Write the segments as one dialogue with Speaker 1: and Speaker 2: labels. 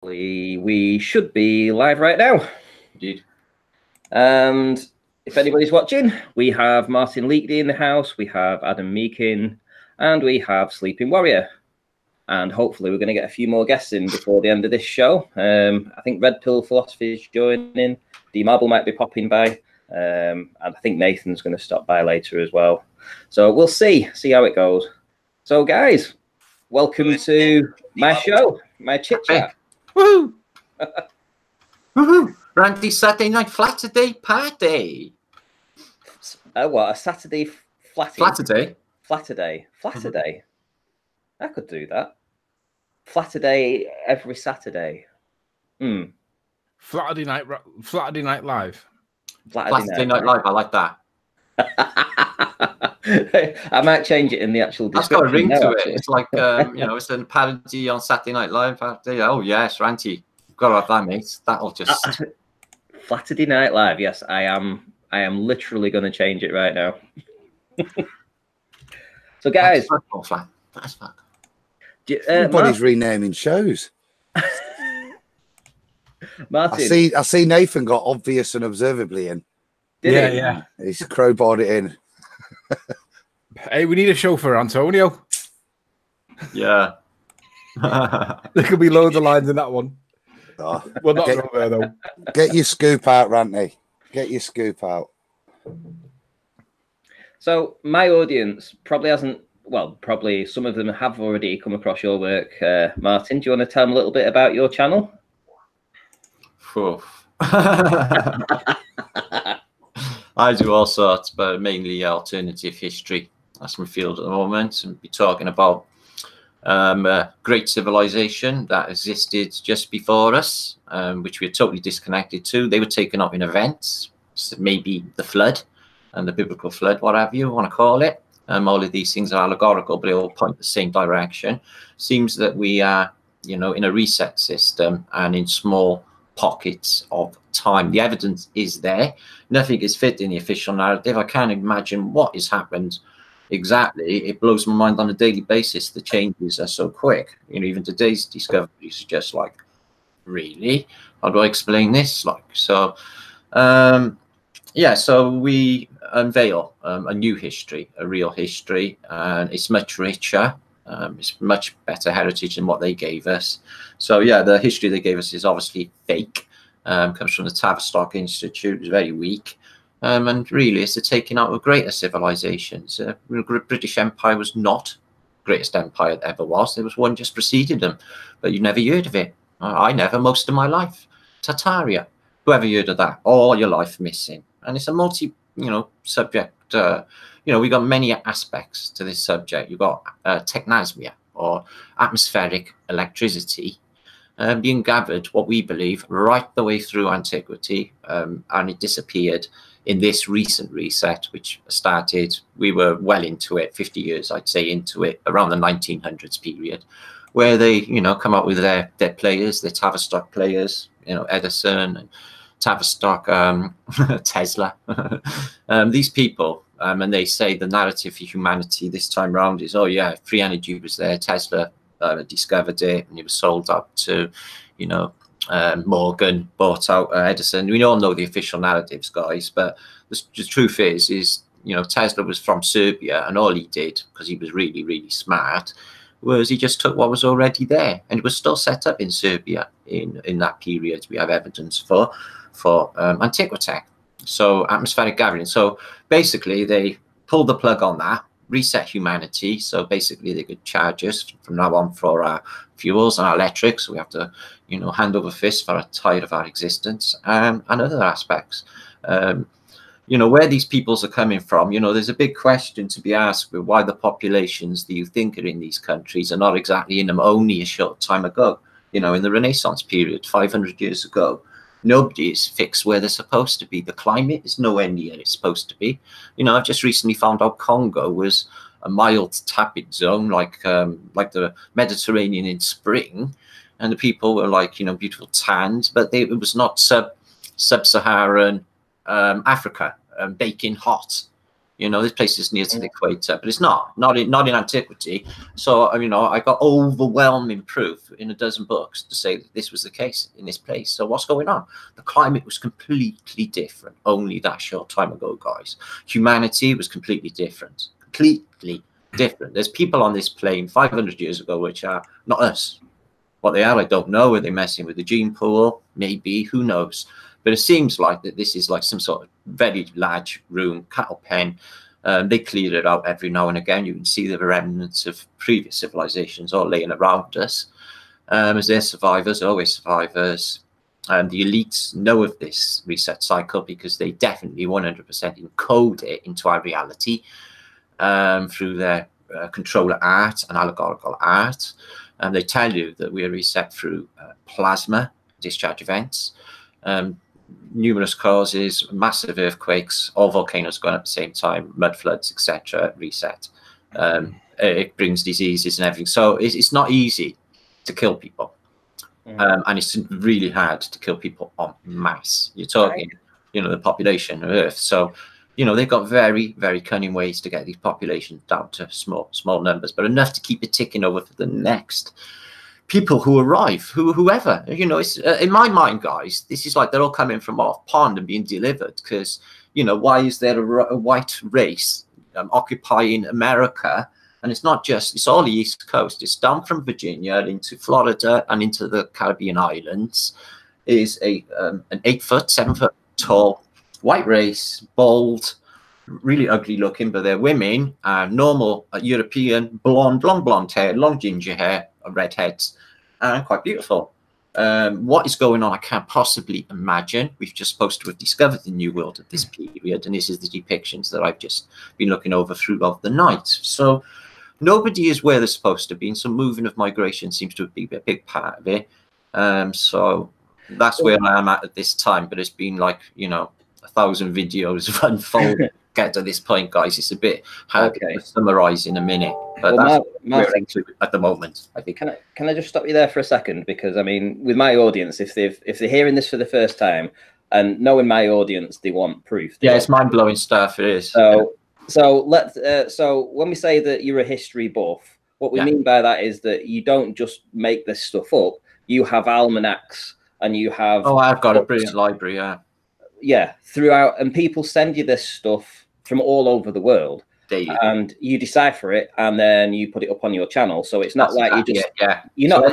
Speaker 1: We should be live right now.
Speaker 2: Indeed.
Speaker 1: And if anybody's watching, we have Martin Liedtke in the house, we have Adam Meakin, and we have Sleeping Warrior. And hopefully we're going to get a few more guests in before the end of this show. I think Red Pill Philosophy is joining. D Marble might be popping by. And I think Nathan's going to stop by later as well. So we'll see how it goes. So guys, welcome to my show, my chit chat.
Speaker 2: Woohoo! Woohoo! Randy's Saturday night Flaterday party.
Speaker 1: What, a Saturday
Speaker 2: Flaterday?
Speaker 1: Flaterday. I could do that. Flaterday every Saturday.
Speaker 3: Flaterday night live.
Speaker 2: Flaterday night live. I like that.
Speaker 1: I might change it in the actual
Speaker 2: description. That's got a ring to it. It's like, it's a parody on Saturday Night Live. Oh, yes, Ranty. You've got to have that, mate. That'll just...
Speaker 1: Flaterday Night Live. Yes, I am literally going to change it right now. So, guys...
Speaker 2: That's fun.
Speaker 4: Everybody's renaming shows.
Speaker 1: Martin.
Speaker 4: I see Nathan got obvious and observably in.
Speaker 3: Yeah.
Speaker 4: He's crowbarred it in.
Speaker 3: Hey, we need a show for Antonio.
Speaker 2: Yeah.
Speaker 3: There could be loads of lines in that one.
Speaker 4: Oh,
Speaker 3: we'll not go there, though.
Speaker 4: Get your scoop out, Ranty. Get your scoop out.
Speaker 1: So, my audience probably hasn't, well, probably some of them have already come across your work. Martin, do you want to tell them a little bit about your channel?
Speaker 2: I do all sorts, but mainly alternative history. That's my field at the moment. And be talking about a great civilization that existed just before us, which we were totally disconnected to. They were taken up in events, so maybe the flood and the biblical flood, whatever you want to call it. All of these things are allegorical, but they all point the same direction. Seems that we are, in a reset system and in small pockets of time. The evidence is there. Nothing is fit in the official narrative. I can't imagine what has happened exactly. It blows my mind on a daily basis. The changes are so quick. Even today's discoveries are just like, really? How do I explain this? So we unveil a new history, a real history, and it's much richer. It's much better heritage than what they gave us. So yeah, the history they gave us is obviously fake. Comes from the Tavistock Institute. It's very weak. And really, it's the taking out of greater civilizations. The British Empire was not the greatest empire that ever was. There was one just preceded them, but you never heard of it. I never, most of my life. Tartaria. Whoever heard of that? All your life missing. And it's a multi, subject. We got many aspects to this subject. You've got technosmia, or atmospheric electricity, being gathered, what we believe, right the way through antiquity, and it disappeared in this recent reset, which started, we were well into it, 50 years, I'd say, into it, around the 1900s period, where they, come up with their players, their Tavistock players, Edison and Tavistock, Tesla, these people, and they say the narrative for humanity this time round is, oh yeah, free energy was there. Tesla discovered it, and it was sold up to, Morgan bought out Edison. We all know the official narratives, guys, but the truth is, Tesla was from Serbia, and all he did, because he was really, really smart, was he just took what was already there, and it was still set up in Serbia in that period. We have evidence for antiquity. So atmospheric gathering. So basically they pulled the plug on that, reset humanity. So basically they could charge us from now on for our fuels and our electrics. So we have to, hand over fist for a tide of our existence, and other aspects. Where these peoples are coming from, there's a big question to be asked with why the populations that you think are in these countries are not exactly in them only a short time ago. In the Renaissance period, 500 years ago, nobody is fixed where they're supposed to be. The climate is nowhere near it's supposed to be. I've just recently found out Congo was a mild tepid zone, like the Mediterranean in spring, and the people were beautiful tanned, but it was not sub-Saharan Africa, baking hot. You know, this place is near to the equator, but it's not in antiquity. So, you know, I got overwhelming proof in a dozen books to say that this was the case in this place. So what's going on? The climate was completely different only that short time ago, guys. Humanity was completely different. Completely different. There's people on this plane 500 years ago which are not us. What they are, I don't know. Are they messing with the gene pool? Maybe, who knows? But it seems like that this is like some sort of very large room, cattle pen. They clear it out every now and again. You can see the remnants of previous civilizations all laying around us. As they're survivors, always survivors. The elites know of this reset cycle because they definitely 100% encode it into our reality through their controller art and allegorical art. And they tell you that we are reset through plasma discharge events, numerous causes, massive earthquakes, all volcanoes going up at the same time, mud floods, etc. Reset. It brings diseases and everything. So it's not easy to kill people. And it's really hard to kill people en masse. You're talking, you know, the population of Earth. So, you know, they've got very, very cunning ways to get these populations down to small numbers, but enough to keep it ticking over for the next people who arrive, whoever, you know. It's in my mind, guys, this is like they're all coming from off pond and being delivered because, you know, why is there a white race occupying America? And it's not just, it's all the East Coast. It's down from Virginia into Florida and into the Caribbean islands. Is an 8 foot, 7 foot tall white race, bald, really ugly looking, but they're women, normal European, blonde hair, long ginger hair, redheads, and quite beautiful. What is going on, I can't possibly imagine. We've just supposed to have discovered the New World at this period, and this is the depictions that I've just been looking over throughout the night. So nobody is where they're supposed to be, and some moving of migration seems to be a big part of it. So that's where I am at this time, but it's been like, you know, 1,000 videos of unfolding get to this point, guys. It's a bit hard to summarize in a minute, but that's where we're into at the moment, I think.
Speaker 1: Can I just stop you there for a second? Because I mean, with my audience, if they're hearing this for the first time and knowing my audience, they want proof.
Speaker 2: Yeah, it's mind-blowing stuff. It is.
Speaker 1: So when we say that you're a history buff, what we mean by that is that you don't just make this stuff up. You have almanacs and you have
Speaker 2: I've got a brilliant library,
Speaker 1: throughout, and people send you this stuff from all over the world
Speaker 2: daily,
Speaker 1: and you decipher it and then you put it up on your channel. So it's not like you just you're not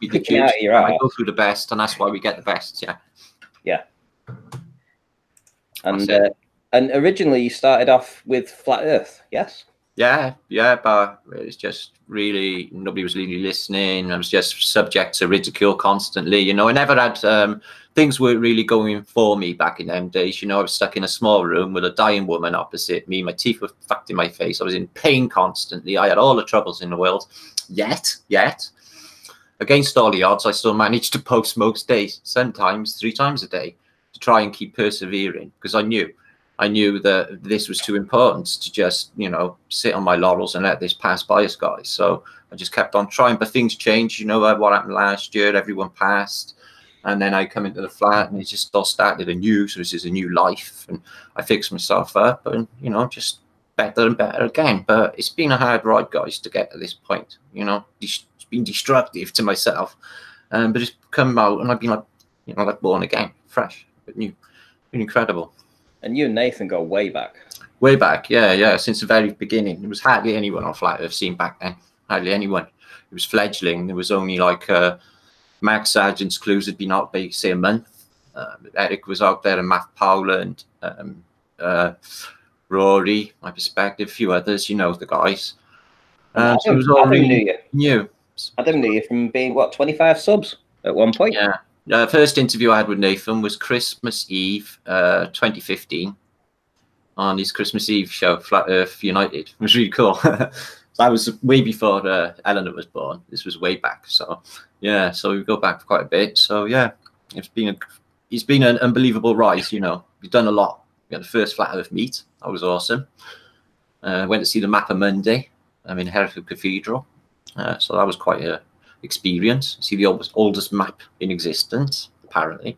Speaker 1: picking out your art.
Speaker 2: I go through the best, and that's why we get the best.
Speaker 1: And originally you started off with flat Earth, yes?
Speaker 2: Yeah, but it's just really, nobody was really listening. I was just subject to ridicule constantly. You know, I never had, things weren't really going for me back in them days. You know, I was stuck in a small room with a dying woman opposite me. My teeth were fucked in my face. I was in pain constantly. I had all the troubles in the world. Yet, against all the odds, I still managed to post most days, sometimes 3 times a day, to try and keep persevering, because I knew that this was too important to just, you know, sit on my laurels and let this pass by us, guys. So I just kept on trying, but things changed. You know what happened last year? Everyone passed. And then I come into the flat and it just all started anew. So this is a new life. And I fixed myself up and, you know, just better and better again. But it's been a hard ride, guys, to get to this point. You know, it's been destructive to myself. But it's come out and I've been like, you know, like born again, fresh, but new. Been incredible.
Speaker 1: And you and Nathan go way back.
Speaker 2: Way back, yeah, since the very beginning. There was hardly anyone on Flat Earth seen back then. Hardly anyone. It was fledgling. There was only like Max Sargent's clues had been out by, say, a month. Eric was out there, and Matt Powland, Rory, my perspective, a few others, you know, the guys. So it was all really new.
Speaker 1: Adam knew you from being, what, 25 subs at one point?
Speaker 2: Yeah. The first interview I had with Nathan was Christmas Eve 2015 on his Christmas Eve show, Flat Earth United. It was really cool. That was way before Eleanor was born. This was way back. So, yeah, so we go back quite a bit. So, yeah, it's been an unbelievable rise, you know. We've done a lot. We had the first Flat Earth meet. That was awesome. Went to see the Mapper Monday in Hereford Cathedral. So that was quite a experience. See the oldest map in existence, apparently.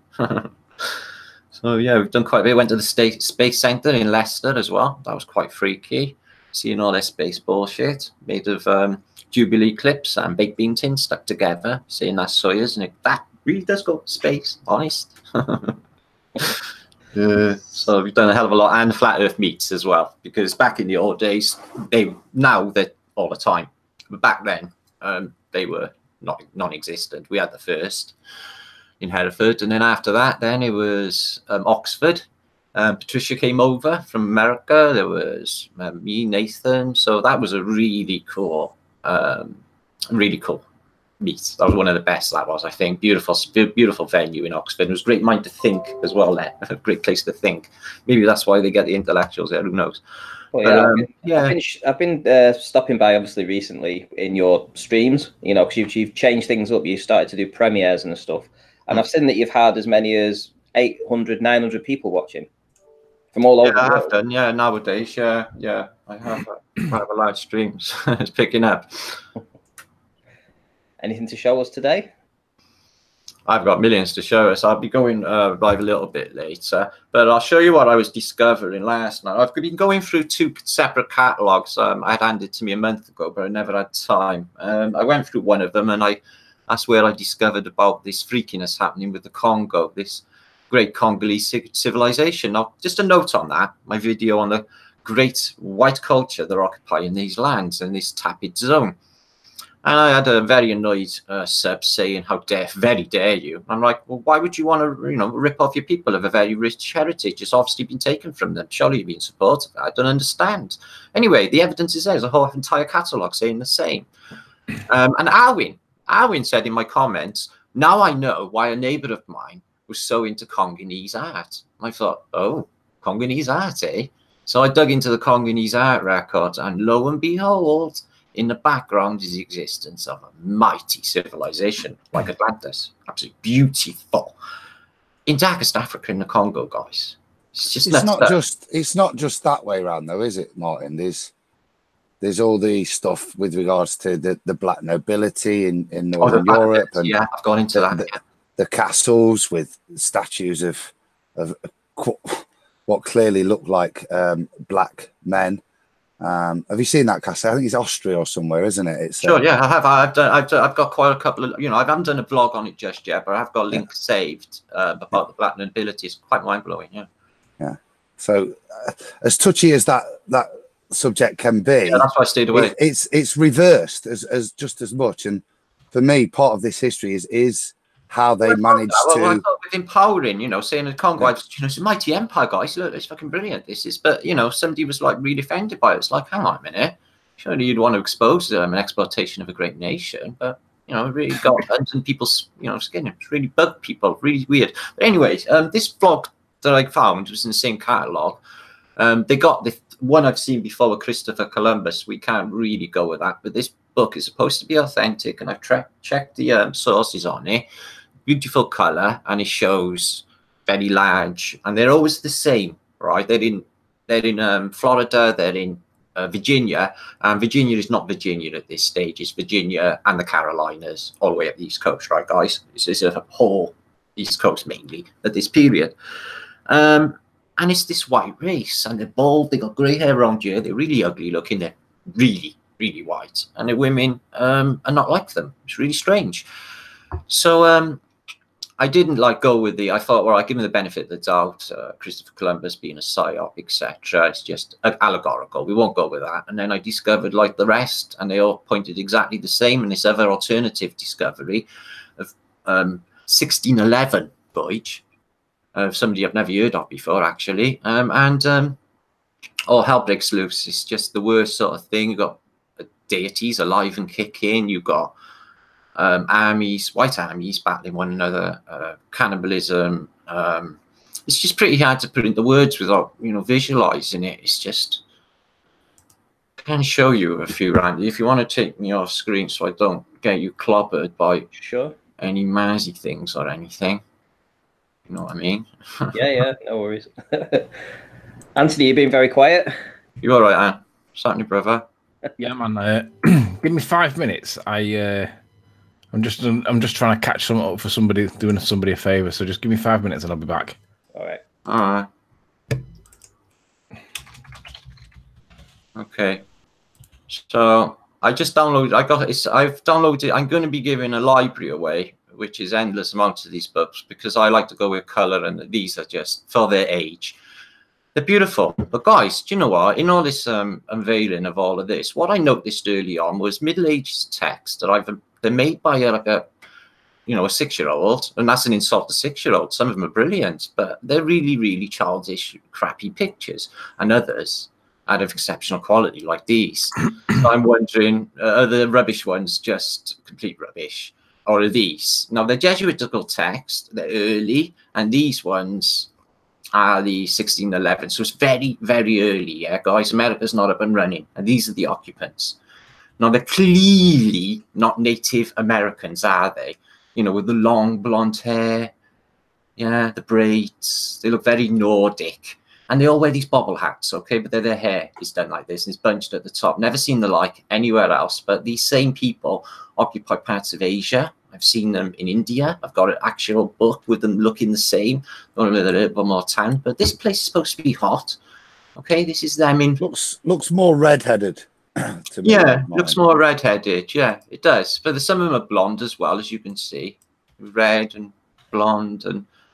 Speaker 2: So yeah, we've done quite a bit. Went to the Space Centre in Leicester as well. That was quite freaky. Seeing all their space bullshit made of Jubilee clips and baked bean tins stuck together. Seeing that Soyuz, and that really does go to space, honest. So we've done a hell of a lot, and flat Earth meets as well, because back in the old days, now they're all the time, but back then they were non-existent. We had the first in Hereford, and then after that, then it was Oxford. Patricia came over from America. There was me, Nathan. So that was a really cool meet. That was one of the best. That was, I think, beautiful venue in Oxford. It was a great mind to think as well. There, a great place to think. Maybe that's why they get the intellectuals there. Who knows?
Speaker 1: Well, I've been stopping by obviously recently in your streams. You know, because you've changed things up. You started to do premieres and stuff, and I've seen that you've had as many as 800, 900 people watching from all over.
Speaker 2: Yeah, I have done. Yeah, nowadays, yeah, I have a large streams. It's picking up.
Speaker 1: Anything to show us today?
Speaker 2: I've got millions to show us. I'll be going live a little bit later, but I'll show you what I was discovering last night. I've been going through 2 separate catalogs. I had handed to me a month ago, but I never had time. I went through one of them, and that's where I discovered about this freakiness happening with the Congo, this great Congolese civilization. Now, just a note on that, my video on the great white culture they're occupying these lands in this tapid zone. And I had a very annoyed sub saying, "How very dare you?" I'm like, well, why would you want to, rip off your people of a very rich heritage? It's obviously been taken from them. Surely you've been supportive. I don't understand. Anyway, the evidence is there's a whole entire catalogue saying the same. And Alwyn said in my comments, "Now I know why a neighbour of mine was so into Congolese art." I thought, oh, Congolese art, eh? So I dug into the Congolese art records, and lo and behold, in the background is the existence of a mighty civilization like Atlantis. Absolutely beautiful. In darkest Africa, in the Congo, guys.
Speaker 4: It's not just that way around, though, is it, Martin? There's all the stuff with regards to the black nobility in Northern Europe, and
Speaker 2: yeah, I've gone into that.
Speaker 4: The castles with statues of what clearly look like black men. Have you seen that castle? I think it's Austria or somewhere, isn't it? It's
Speaker 2: sure, yeah, I have. I've got quite a couple of, I haven't done a vlog on it just yet, but I've got links saved about the black nobility. It's quite mind blowing, yeah. Yeah.
Speaker 4: So, as touchy as that subject can be,
Speaker 2: yeah, that's why I stayed away.
Speaker 4: It's reversed as just as much, and for me, part of this history is how they managed to.
Speaker 2: I thought with empowering, saying the Congo, it's a mighty empire, guys. Look, it's fucking brilliant. This is, but somebody was like really offended by it. It's like, hang on a minute, surely you'd want to expose an exploitation of a great nation, but it really got under people's skin. It really bugged people, really weird. But anyways, this vlog that I found was in the same catalogue. They got the one I've seen before with Christopher Columbus. We can't really go with that, but this book is supposed to be authentic, and I've checked the sources on it. Beautiful color, and it shows very large, and they're always the same, right? They're in Florida, they're in Virginia, and Virginia is not Virginia at this stage. It's Virginia and the Carolinas, all the way up the East Coast, right, guys? It's a whole East Coast mainly at this period. And it's this white race, and they're bald, they got grey hair around here, they're really ugly looking, they're really, really white, and the women are not like them. It's really strange. So I didn't go with I thought, well, I give him the benefit of the doubt, Christopher Columbus being a psyop, etc. It's just allegorical. We won't go with that. And then I discovered the rest, and they all pointed exactly the same. And this other alternative discovery of 1611 voyage of somebody I've never heard of before, actually. All hell breaks loose. It's just the worst sort of thing. You've got deities alive and kicking. You've got armies, white armies battling one another, cannibalism. It's just pretty hard to put into words without, visualizing it. It's just, I can show you a few, Randy, if you want to take me off screen so I don't get you clobbered by any mazzy things or anything. You know what I mean?
Speaker 1: Yeah, no worries. Anthony, you've been very quiet.
Speaker 2: You all right, Anne? Certainly, brother.
Speaker 3: Yeah, man. Give me 5 minutes. I'm just trying to catch something up for somebody, doing somebody a favor. So just give me 5 minutes and I'll be back.
Speaker 1: All right.
Speaker 2: All right. Okay. So I just downloaded. I've downloaded. I'm going to be giving a library away, which is endless amounts of these books because I like to go with color, and these are just for their age. They're beautiful. But guys, do you know what? In all this unveiling of all of this, what I noticed early on was middle-aged text that they're made by like a 6-year-old, and that's an insult to 6-year-olds. Some of them are brilliant, but they're really, really childish, crappy pictures, and others out of exceptional quality, like these. So I'm wondering, are the rubbish ones just complete rubbish, or are these? Now, they're Jesuitical text, they're early, and these ones are the 1611. So it's very, very early, yeah, guys. America's not up and running, and these are the occupants. Now, they're clearly not Native Americans, are they? With the long blonde hair, yeah, the braids. They look very Nordic. And they all wear these bobble hats, okay? But their hair is done like this, and it's bunched at the top. Never seen the like anywhere else. But these same people occupy parts of Asia. I've seen them in India. I've got an actual book with them looking the same. Only with a little bit more tan. But this place is supposed to be hot. Okay, this is them in...
Speaker 4: Looks more red-headed.
Speaker 2: Yeah, looks more red-headed. Yeah, it does. But some of them are blonde as well, as you can see. Red and blonde.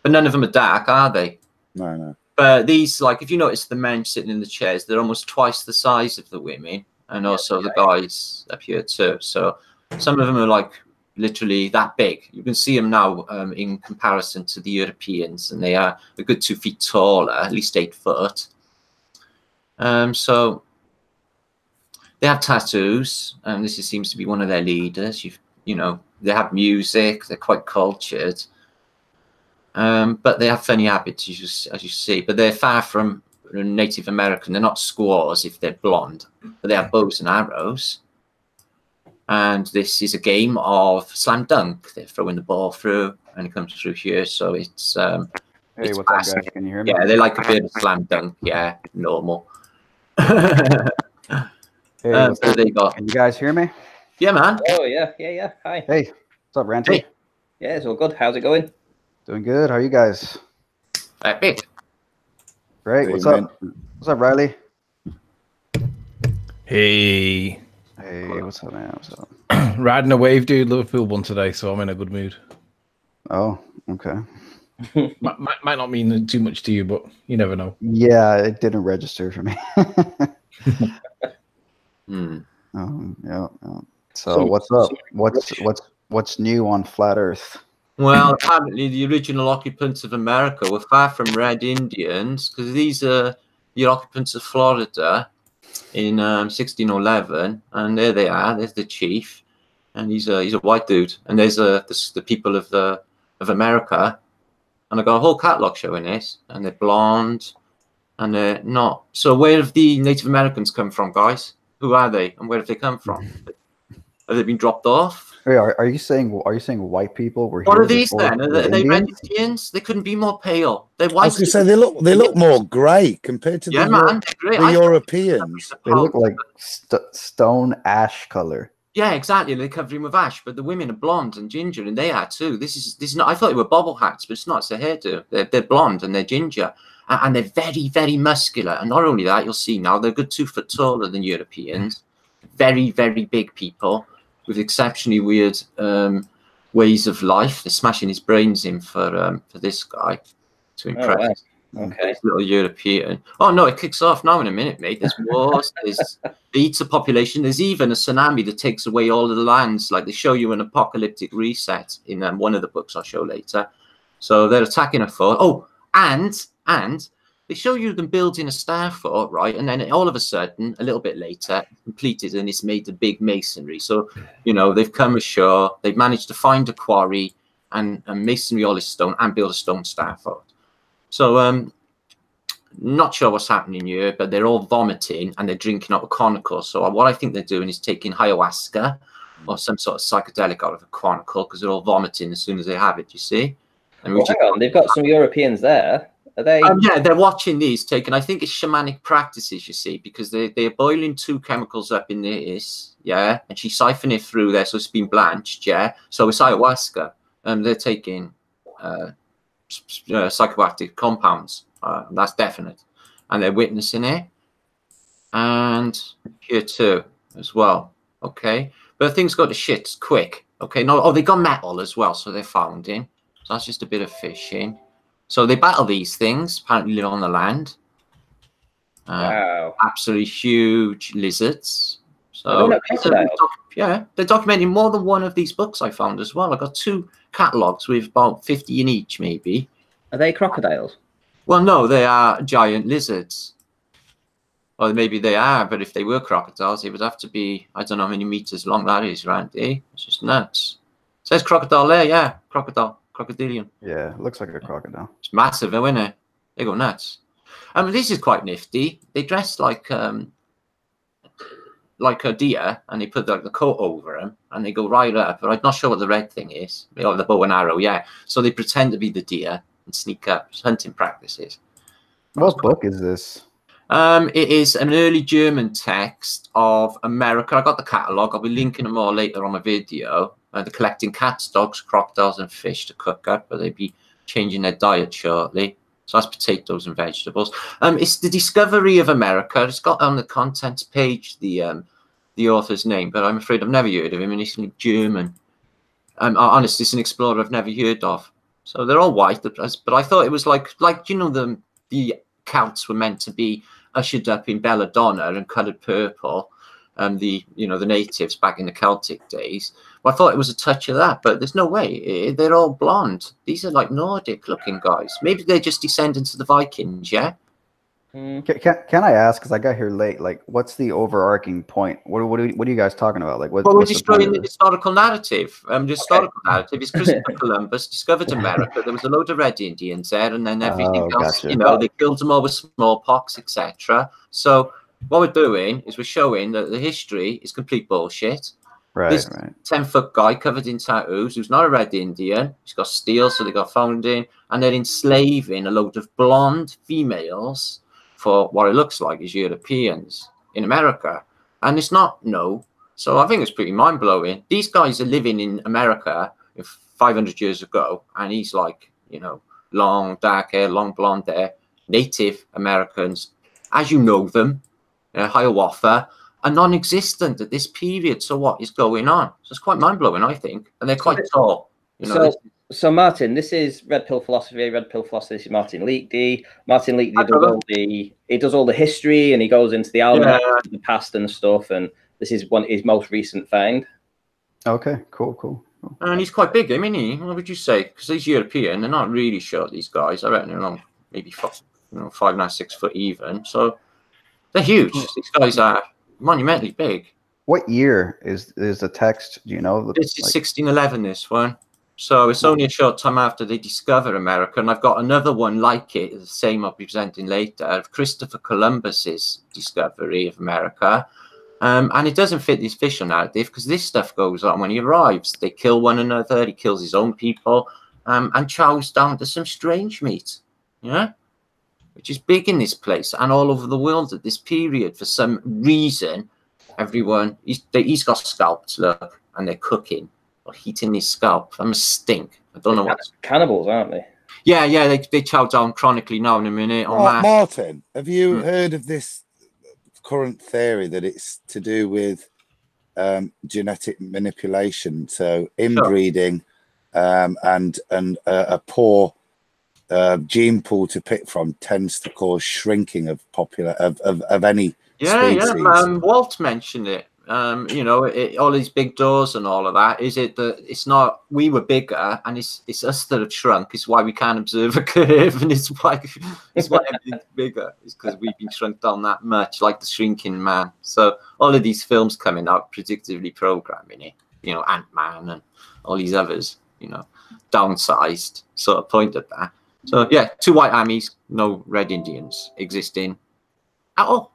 Speaker 2: But none of them are dark, are they?
Speaker 4: No.
Speaker 2: But these, like, if you notice the men sitting in the chairs, they're almost twice the size of the women. And also the guys up here too. So some of them are like literally that big. You can see them now in comparison to the Europeans. And they are a good 2 feet taller, at least 8 foot. So they have tattoos. And this seems to be one of their leaders. They have music. They're quite cultured. But they have funny habits, as you see. But they're far from Native American. They're not squaws if they're blonde. But they have bows and arrows. And this is a game of slam dunk. They're throwing the ball through, and it comes through here. So it's
Speaker 5: hey,
Speaker 2: it's
Speaker 5: what's up, guys? Can you hear me?
Speaker 2: Yeah, they like a bit of slam dunk. Yeah, normal.
Speaker 5: Hey,
Speaker 2: so there you go.
Speaker 5: Can you guys hear me?
Speaker 2: Yeah, man.
Speaker 1: Oh, yeah. Hi.
Speaker 5: Hey, what's up, Ranty?
Speaker 2: Hey.
Speaker 1: Yeah, it's all good. How's it going?
Speaker 5: Doing good. How are you guys?
Speaker 2: Big.
Speaker 5: Great. What's up? What's up, Riley?
Speaker 3: Hey.
Speaker 5: Hey, what's up, man? What's up?
Speaker 3: Riding a wave, dude. Liverpool won today, so I'm in a good mood.
Speaker 5: Oh, okay.
Speaker 3: might not mean too much to you, but you never know.
Speaker 5: Yeah, it didn't register for me. Yeah. So what's up? What's new on Flat Earth?
Speaker 2: Well, apparently the original occupants of America were far from Red Indians, because these are the occupants of Florida in 1611, and there they are. There's the chief, and he's a white dude, and there's the people of America, and I got a whole catalog showing this, and they're blonde, and they're not. So where have the Native Americans come from, guys? Who are they, and where have they come from? Have they been dropped off?
Speaker 5: Wait, are you saying white people were here?
Speaker 2: What are these then? Are they Red Indians? They couldn't be more pale. They're white.
Speaker 4: I was going to say they look more grey compared to the Europeans.
Speaker 5: They look like stone ash color.
Speaker 2: Yeah, exactly. They're covering with ash, but the women are blonde and ginger, and they are too. This is not. I thought they were bobble hats, but it's not. It's a hairdo. They're blonde and they're ginger, and they're very, very muscular. And not only that, you'll see now they're a good 2 foot taller than Europeans. Very, very big people with exceptionally weird ways of life. They're smashing his brains in for this guy to impress.
Speaker 1: Oh, wow. Okay.
Speaker 2: This little European. Oh no, it kicks off now in a minute, mate. There's wars. There's they eat the population. There's even a tsunami that takes away all of the lands. Like they show you an apocalyptic reset in one of the books I'll show later. So they're attacking a fort. Oh, and they show you them building a star fort, right? And then all of a sudden, a little bit later, completed, and it's made of big masonry. So, they've come ashore, they've managed to find a quarry and masonry all this stone and build a stone star fort. So, not sure what's happening here, but they're all vomiting and they're drinking out of conical. So what I think they're doing is taking ayahuasca or some sort of psychedelic out of a conical, because they're all vomiting as soon as they have it, you see? And
Speaker 1: well, hang on, they've got some Europeans there. Are they?
Speaker 2: Yeah, they're watching these taken. I think it's shamanic practices, you see, because they're boiling 2 chemicals up in this, yeah, and she's siphoning it through there, so it's been blanched, yeah. So it's ayahuasca, and they're taking psychoactive compounds. That's definite. And they're witnessing it. And here too, as well. Okay. But things go to shit quick. Okay. No, oh, they got metal as well. So they're founding. So that's just a bit of fishing. So they battle these things, apparently live on the land.
Speaker 1: Wow.
Speaker 2: Absolutely huge lizards.
Speaker 1: Are they
Speaker 2: So
Speaker 1: not crocodiles?
Speaker 2: yeah, they're documenting more than one of these books I found as well. I got 2 catalogs with about 50 in each, maybe.
Speaker 1: Are they crocodiles?
Speaker 2: Well, no, they are giant lizards. Or maybe they are, but if they were crocodiles, it would have to be, I don't know how many meters long that is, Randy. It's just nuts. It says crocodile there, yeah. Crocodile. Crocodilian.
Speaker 5: Yeah, it looks like a crocodile.
Speaker 2: It's massive, though, isn't it? They go nuts. This is quite nifty. They dress like a deer, and they put like the coat over them, and they go right up. But I'm not sure what the red thing is. Or the bow and arrow, yeah. So they pretend to be the deer and sneak up. It's hunting practices.
Speaker 5: What book is this?
Speaker 2: It is an early German text of America. I got the catalogue. I'll be linking them all later on a video. They're collecting cats, dogs, crocodiles, and fish to cook up, but they'll be changing their diet shortly. So that's potatoes and vegetables. It's the discovery of America. It's got on the contents page the author's name, but I'm afraid I've never heard of him, and he's German. Honestly, it's an explorer I've never heard of. So they're all white, but I thought it was like you know, the Celts were meant to be ushered up in belladonna and coloured purple, the natives back in the Celtic days. Well, I thought it was a touch of that, but there's no way. They're all blonde. These are like Nordic looking guys. Maybe they're just descendants of the Vikings, yeah?
Speaker 5: Can I ask, because I got here late, like, what's the overarching point? What are you guys talking about? Like,
Speaker 2: we're destroying the historical narrative. The historical narrative is Christopher Columbus discovered America. There was a load of red Indians there, and then everything else,
Speaker 5: gotcha.
Speaker 2: They killed them all with smallpox, etc. So what we're doing is we're showing that the history is complete bullshit.
Speaker 5: Right,
Speaker 2: this
Speaker 5: right.
Speaker 2: 10-foot guy covered in tattoos, who's not a red Indian, he's got steel, so they got founding, and they're enslaving a load of blonde females for what it looks like is Europeans in America. And it's not, no. So I think it's pretty mind-blowing. These guys are living in America 500 years ago, and he's like, long dark hair, long blonde hair, Native Americans, as you know them, Hiawatha, are non-existent at this period. So what is going on? So it's quite mind-blowing, I think. And they're quite tall.
Speaker 1: So Martin, this is Red Pill Philosophy. Red Pill Philosophy. This is Martin Liedtke. Martin Liedtke does all the history, and he goes into the almanac, the past and stuff. And this is his most recent find.
Speaker 5: Okay, cool.
Speaker 2: And he's quite big, isn't he? What would you say? Because he's European. They're not really short, these guys. I reckon they're maybe 5'9", 6 foot even. So they're huge. These guys are monumentally big.
Speaker 5: What year is the text? Do you know?
Speaker 2: This is 1611. This one. So it's only a short time after they discover America, and I've got another one like it, the same I'll be presenting later, of Christopher Columbus's discovery of America. And it doesn't fit this official narrative because this stuff goes on when he arrives. They kill one another, he kills his own people, and chows down to some strange meat, which is big in this place and all over the world at this period. For some reason, everyone, he's got scalped, look, and they're cooking. Or heating his scalp. That must stink. I don't know what.
Speaker 1: Cannibals, aren't they?
Speaker 2: Yeah, they chow down chronically now in a minute.
Speaker 4: Martin, have you heard of this current theory that it's to do with genetic manipulation? So inbreeding, and a poor gene pool to pick from tends to cause shrinking of any species.
Speaker 2: Walt mentioned it. All these big doors and all of that. Is it that it's not we were bigger and it's us that have shrunk? It's why we can't observe a curve, and it's why everything's bigger. It's because we've been shrunk down that much, like the Shrinking Man. So all of these films coming out predictively programming it. Ant-Man and all these others. Downsized, sort of point at that. So yeah, 2 white armies, no red Indians existing at all.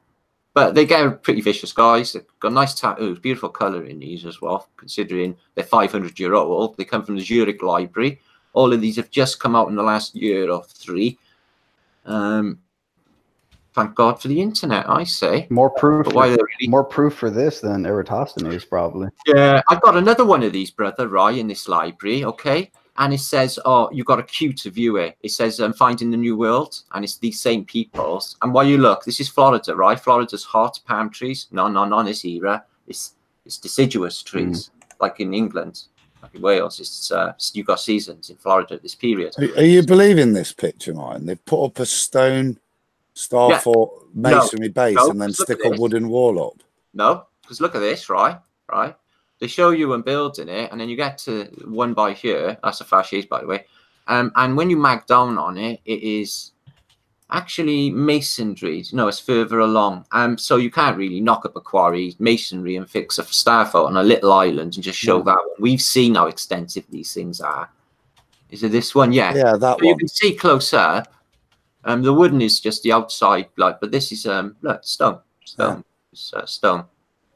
Speaker 2: But they get pretty vicious guys. They've got nice tattoos, beautiful colour in these as well, considering they're 500-year-old. They come from the Zurich Library. All of these have just come out in the last year or 3. Thank God for the internet, I say.
Speaker 5: More proof for this than Eratosthenes, probably.
Speaker 2: Yeah, I've got another one of these, brother, right, in this library, okay? and it says, oh, you've got a queue to view it. It says finding the new world, and it's these same peoples. And while you look, this is Florida, right? Florida's hot palm trees. No, in this era. It's deciduous trees, like in England, like in Wales. It's you've got seasons in Florida at this period.
Speaker 4: Are you believing this picture, Martin? They've put up a stone Starfort masonry base and then stick a wooden wall up.
Speaker 2: No, because look at this, right? They show you when building it, and then you get to one by here. That's a fasciste, by the way. And when you mag down on it, it is actually masonry. No, it's further along. So you can't really knock up a quarry, masonry, and fix a Starfort on a little island and just show that one. We've seen how extensive these things are. Is it this one? Yeah.
Speaker 4: Yeah, that one.
Speaker 2: You can see close up. The wooden is just the outside, but this is look, stone. It's stone.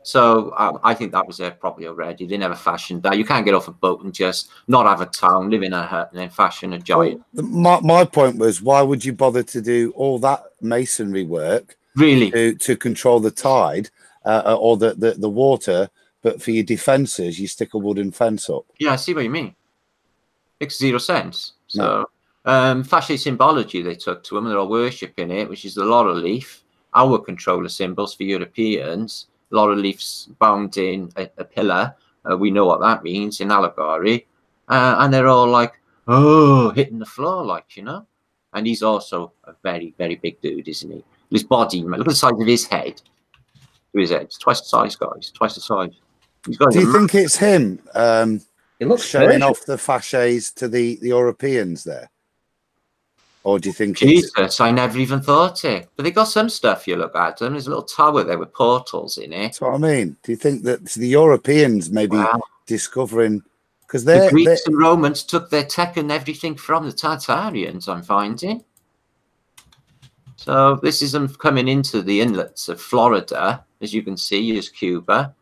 Speaker 2: So I think that was there probably already. They never fashioned that. You can't get off a boat and just not have a town, live in a hut, and then fashion a giant.
Speaker 4: Well, my point was, why would you bother to do all that masonry work
Speaker 2: really
Speaker 4: to control the tide or the water, but for your defences, you stick a wooden fence up?
Speaker 2: Yeah, I see what you mean. Makes zero sense. So fascist symbology they took to them, and they're all worshipping it, which is the laurel leaf, our controller symbols for Europeans. Laurel leaves bound in a pillar. We know what that means in allegory. And they're all like, oh, hitting the floor, like, you know. And he's also a very, very big dude, isn't he? His body, look at the size of his head. His head, it's twice the size, guys. Twice the size. He's got.
Speaker 4: Do you think it's him
Speaker 1: it looks
Speaker 4: showing off the fasces to the Europeans there? Or do you think
Speaker 2: Jesus, I never even thought it. But they got some stuff you look at them. There's a little tower there with portals in it.
Speaker 4: That's what I mean. Do you think that the Europeans maybe discovering, because the
Speaker 2: Greeks and Romans took their tech and everything from the Tartarians, I'm finding. So this is them coming into the inlets of Florida, as you can see, is Cuba.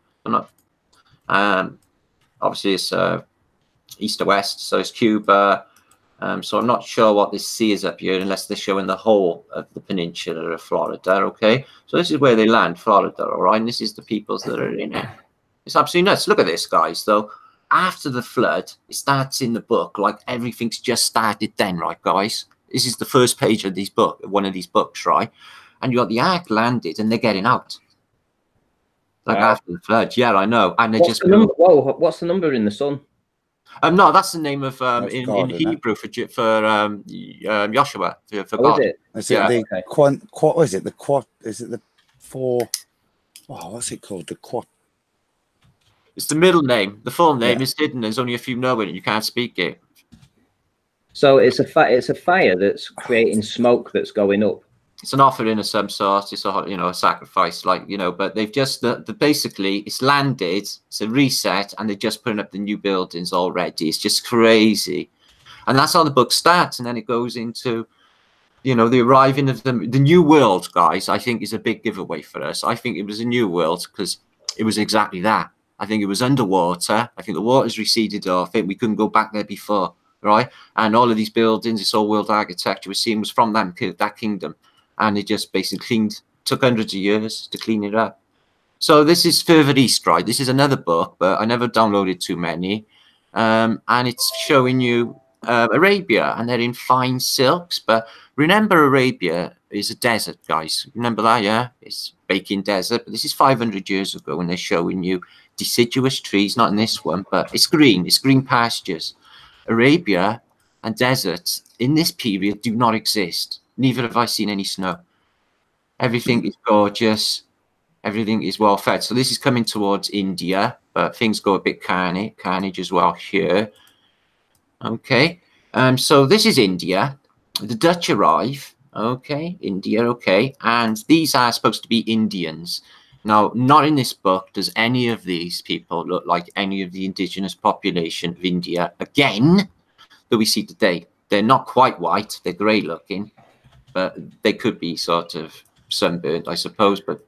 Speaker 2: Obviously it's east to west, so it's Cuba. So I'm not sure what this sea is up here unless they're showing the whole of the peninsula of Florida, okay? So this is where they land, Florida, all right? And this is the peoples that are in it. It's absolutely nuts. Look at this, guys, though. After the flood, it starts in the book like everything's just started then, right, guys? This is the first page of one of these books, right? And you got the ark landed and they're getting out. Like after the flood. Yeah, I know. And they're
Speaker 1: whoa, what's the number in the sun?
Speaker 2: No, that's the name of in Hebrew for Joshua. For God.
Speaker 4: Is it? Is it the quad? Is it the quad? Is it the four? Oh, what's it called? The quad.
Speaker 2: It's the middle name. The full name is hidden. There's only a few know it. You can't speak it.
Speaker 1: So it's a fire that's creating smoke that's going up.
Speaker 2: It's an offering of some sort. It's a sacrifice, like, but they've just basically it's landed. It's a reset, and they're just putting up the new buildings already. It's just crazy, and that's how the book starts, and then it goes into, the arriving of the new world, guys. I think is a big giveaway for us. I think it was a new world because it was exactly that. I think it was underwater. I think the water's receded off it. We couldn't go back there before, right? And all of these buildings, this old world architecture we're seeing was from that kingdom. And it just basically took hundreds of years to clean it up. So this is further east, right? This is another book, but I never downloaded too many. And it's showing you Arabia, and they're in fine silks. But remember, Arabia is a desert, guys. Remember that, yeah? It's baking desert. But this is 500 years ago, and they're showing you deciduous trees, not in this one, but it's green. It's green pastures. Arabia and deserts in this period do not exist. Neither have I seen any snow. Everything is gorgeous. Everything is well fed. So this is coming towards India, but things go a bit carnage as well here. Okay. So this is India. The Dutch arrive. Okay. India. Okay. And these are supposed to be Indians. Now, not in this book does any of these people look like any of the indigenous population of India again that we see today. They're not quite white. They're grey looking. But they could be sort of sunburnt, I suppose. But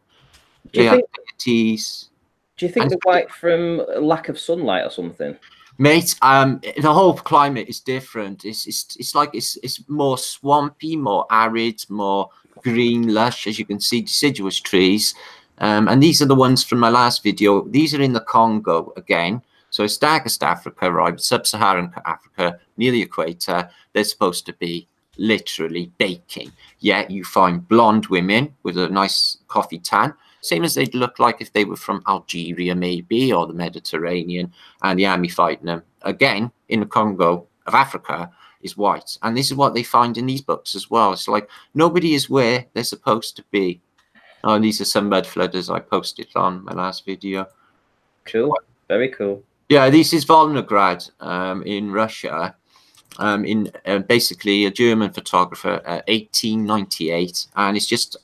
Speaker 1: do you
Speaker 2: teas.
Speaker 1: Do you think they're white from lack of sunlight or something?
Speaker 2: Mate, the whole climate is different. It's more swampy, more arid, more green, lush, as you can see, deciduous trees. And these are the ones from my last video. These are in the Congo again. So it's darkest Africa, right? Sub-Saharan Africa, near the equator, they're supposed to be literally baking. Yet you find blonde women with a nice coffee tan, same as they'd look like if they were from Algeria, maybe, or the Mediterranean, and the army fighting them. Again, in the Congo of Africa, is white. And this is what they find in these books as well. It's like nobody is where they're supposed to be. Oh, and these are some mud flooders I posted on my last video.
Speaker 1: Cool. Very cool.
Speaker 2: Yeah, this is Volgograd in Russia. In basically a German photographer, 1898, and it's just,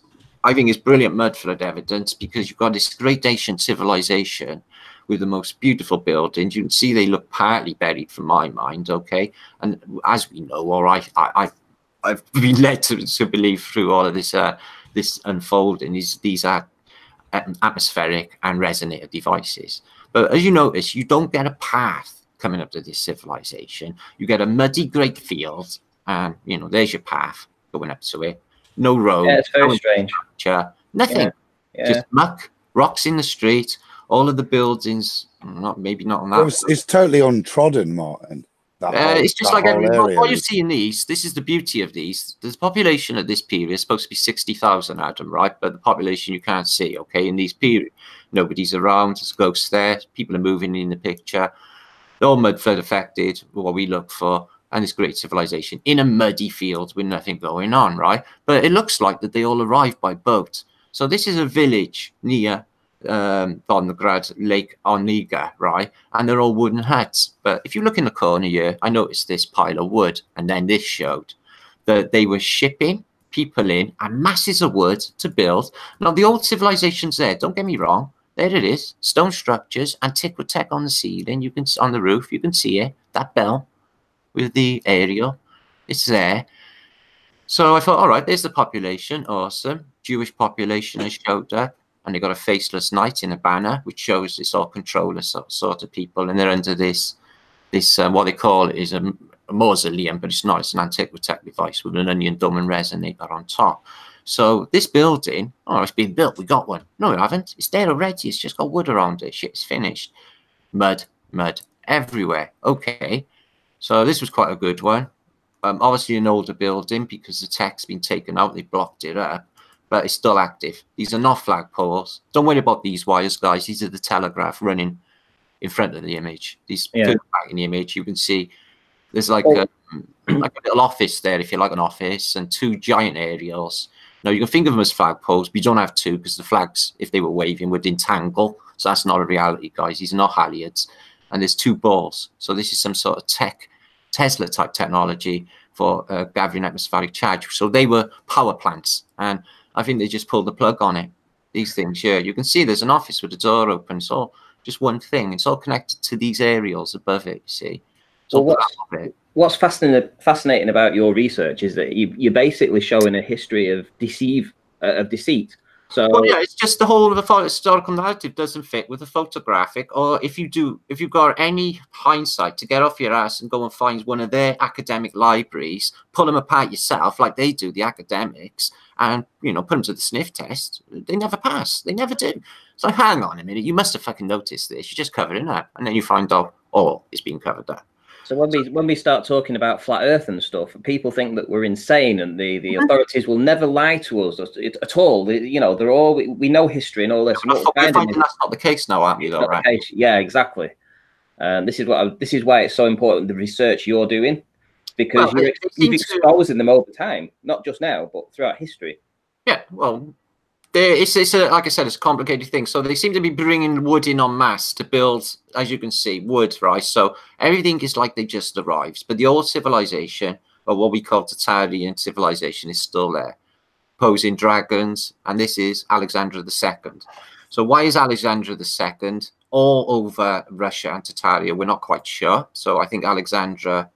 Speaker 2: I think it's brilliant mud flood evidence because you've got this great ancient civilization with the most beautiful buildings. You can see they look partly buried from my mind, okay? And as we know, or I've been led to believe through all of this this unfolding, these are atmospheric and resonator devices. But as you notice, you don't get a path coming up to this civilization. You get a muddy great field, and you know, there's your path going up to it. No road.
Speaker 1: Yeah, it's very strange.
Speaker 2: Nothing.
Speaker 1: Yeah.
Speaker 2: Just muck, rocks in the street. All of the buildings, maybe not on that.
Speaker 4: It's totally untrodden, Martin.
Speaker 2: It's just like
Speaker 4: area.
Speaker 2: what you see in these. This is the beauty of these. The population at this period is supposed to be 60,000, Adam, right? But the population you can't see, okay? In these period, nobody's around. There's ghosts there. People are moving in the picture. They're all mud flood affected, what we look for, and this great civilization in a muddy field with nothing going on, right? But it looks like that they all arrived by boat. So this is a village near Volgograd Lake Onega, right? And they're all wooden huts. But if you look in the corner here, I noticed this pile of wood, and then this showed that they were shipping people in and masses of wood to build. Now, the old civilization's there, don't get me wrong. There it is, stone structures, antiquitech on the ceiling. You can, on the roof, you can see it. That bell with the aerial, it's there. So I thought, all right, there's the population, awesome. Jewish population has showed up, and they got a faceless knight in a banner, which shows it's all controller sort of people, and they're under this what they call it is a mausoleum, but it's not. It's an antiquitech device with an onion dome and resonator on top. So this building, oh, it's been built. We got one. No, we haven't. It's there already. It's just got wood around it. Shit's finished. Mud everywhere. Okay. So this was quite a good one. Obviously an older building because the tech's been taken out. They blocked it up, but it's still active. These are not flagpoles. Don't worry about these wires, guys. These are the telegraph running in front of the image. These back in the image, you can see there's like a little office there, if you like an office, and two giant aerials. Now, you can think of them as flagpoles, but you don't have to because the flags, if they were waving, would entangle. So that's not a reality, guys. These are not halyards. And there's two balls. So this is some sort of Tesla-type technology for gathering atmospheric charge. So they were power plants. And I think they just pulled the plug on it. These things here. You can see there's an office with a door open. It's all just one thing. It's all connected to these aerials above it, you see. So
Speaker 1: what's fascinating about your research is that you're basically showing a history of deceit. So
Speaker 2: well, yeah, it's just the whole of the historical narrative doesn't fit with the photographic. Or if you've got any hindsight to get off your ass and go and find one of their academic libraries, pull them apart yourself like they do, the academics, and put them to the sniff test, they never pass. They never do. So hang on a minute, you must have fucking noticed this. You're just covering up, and then you find out, oh, it's being covered up.
Speaker 1: So when we start talking about flat Earth and stuff, people think that we're insane, and the authorities will never lie to us at all. They're all we know history and all this. And
Speaker 2: that's not the case now, aren't we? Though, right?
Speaker 1: Yeah, exactly. This is why it's so important, the research you're doing, because you've exposing them over time, not just now, but throughout history.
Speaker 2: Yeah, well. It's like I said, it's a complicated thing. So they seem to be bringing wood in en masse to build, as you can see, wood, right? So everything is like they just arrived. But the old civilization, or what we call Tatarian civilization, is still there, posing dragons. And this is Alexander II. So why is Alexander II all over Russia and Tataria? We're not quite sure. So I think Alexandra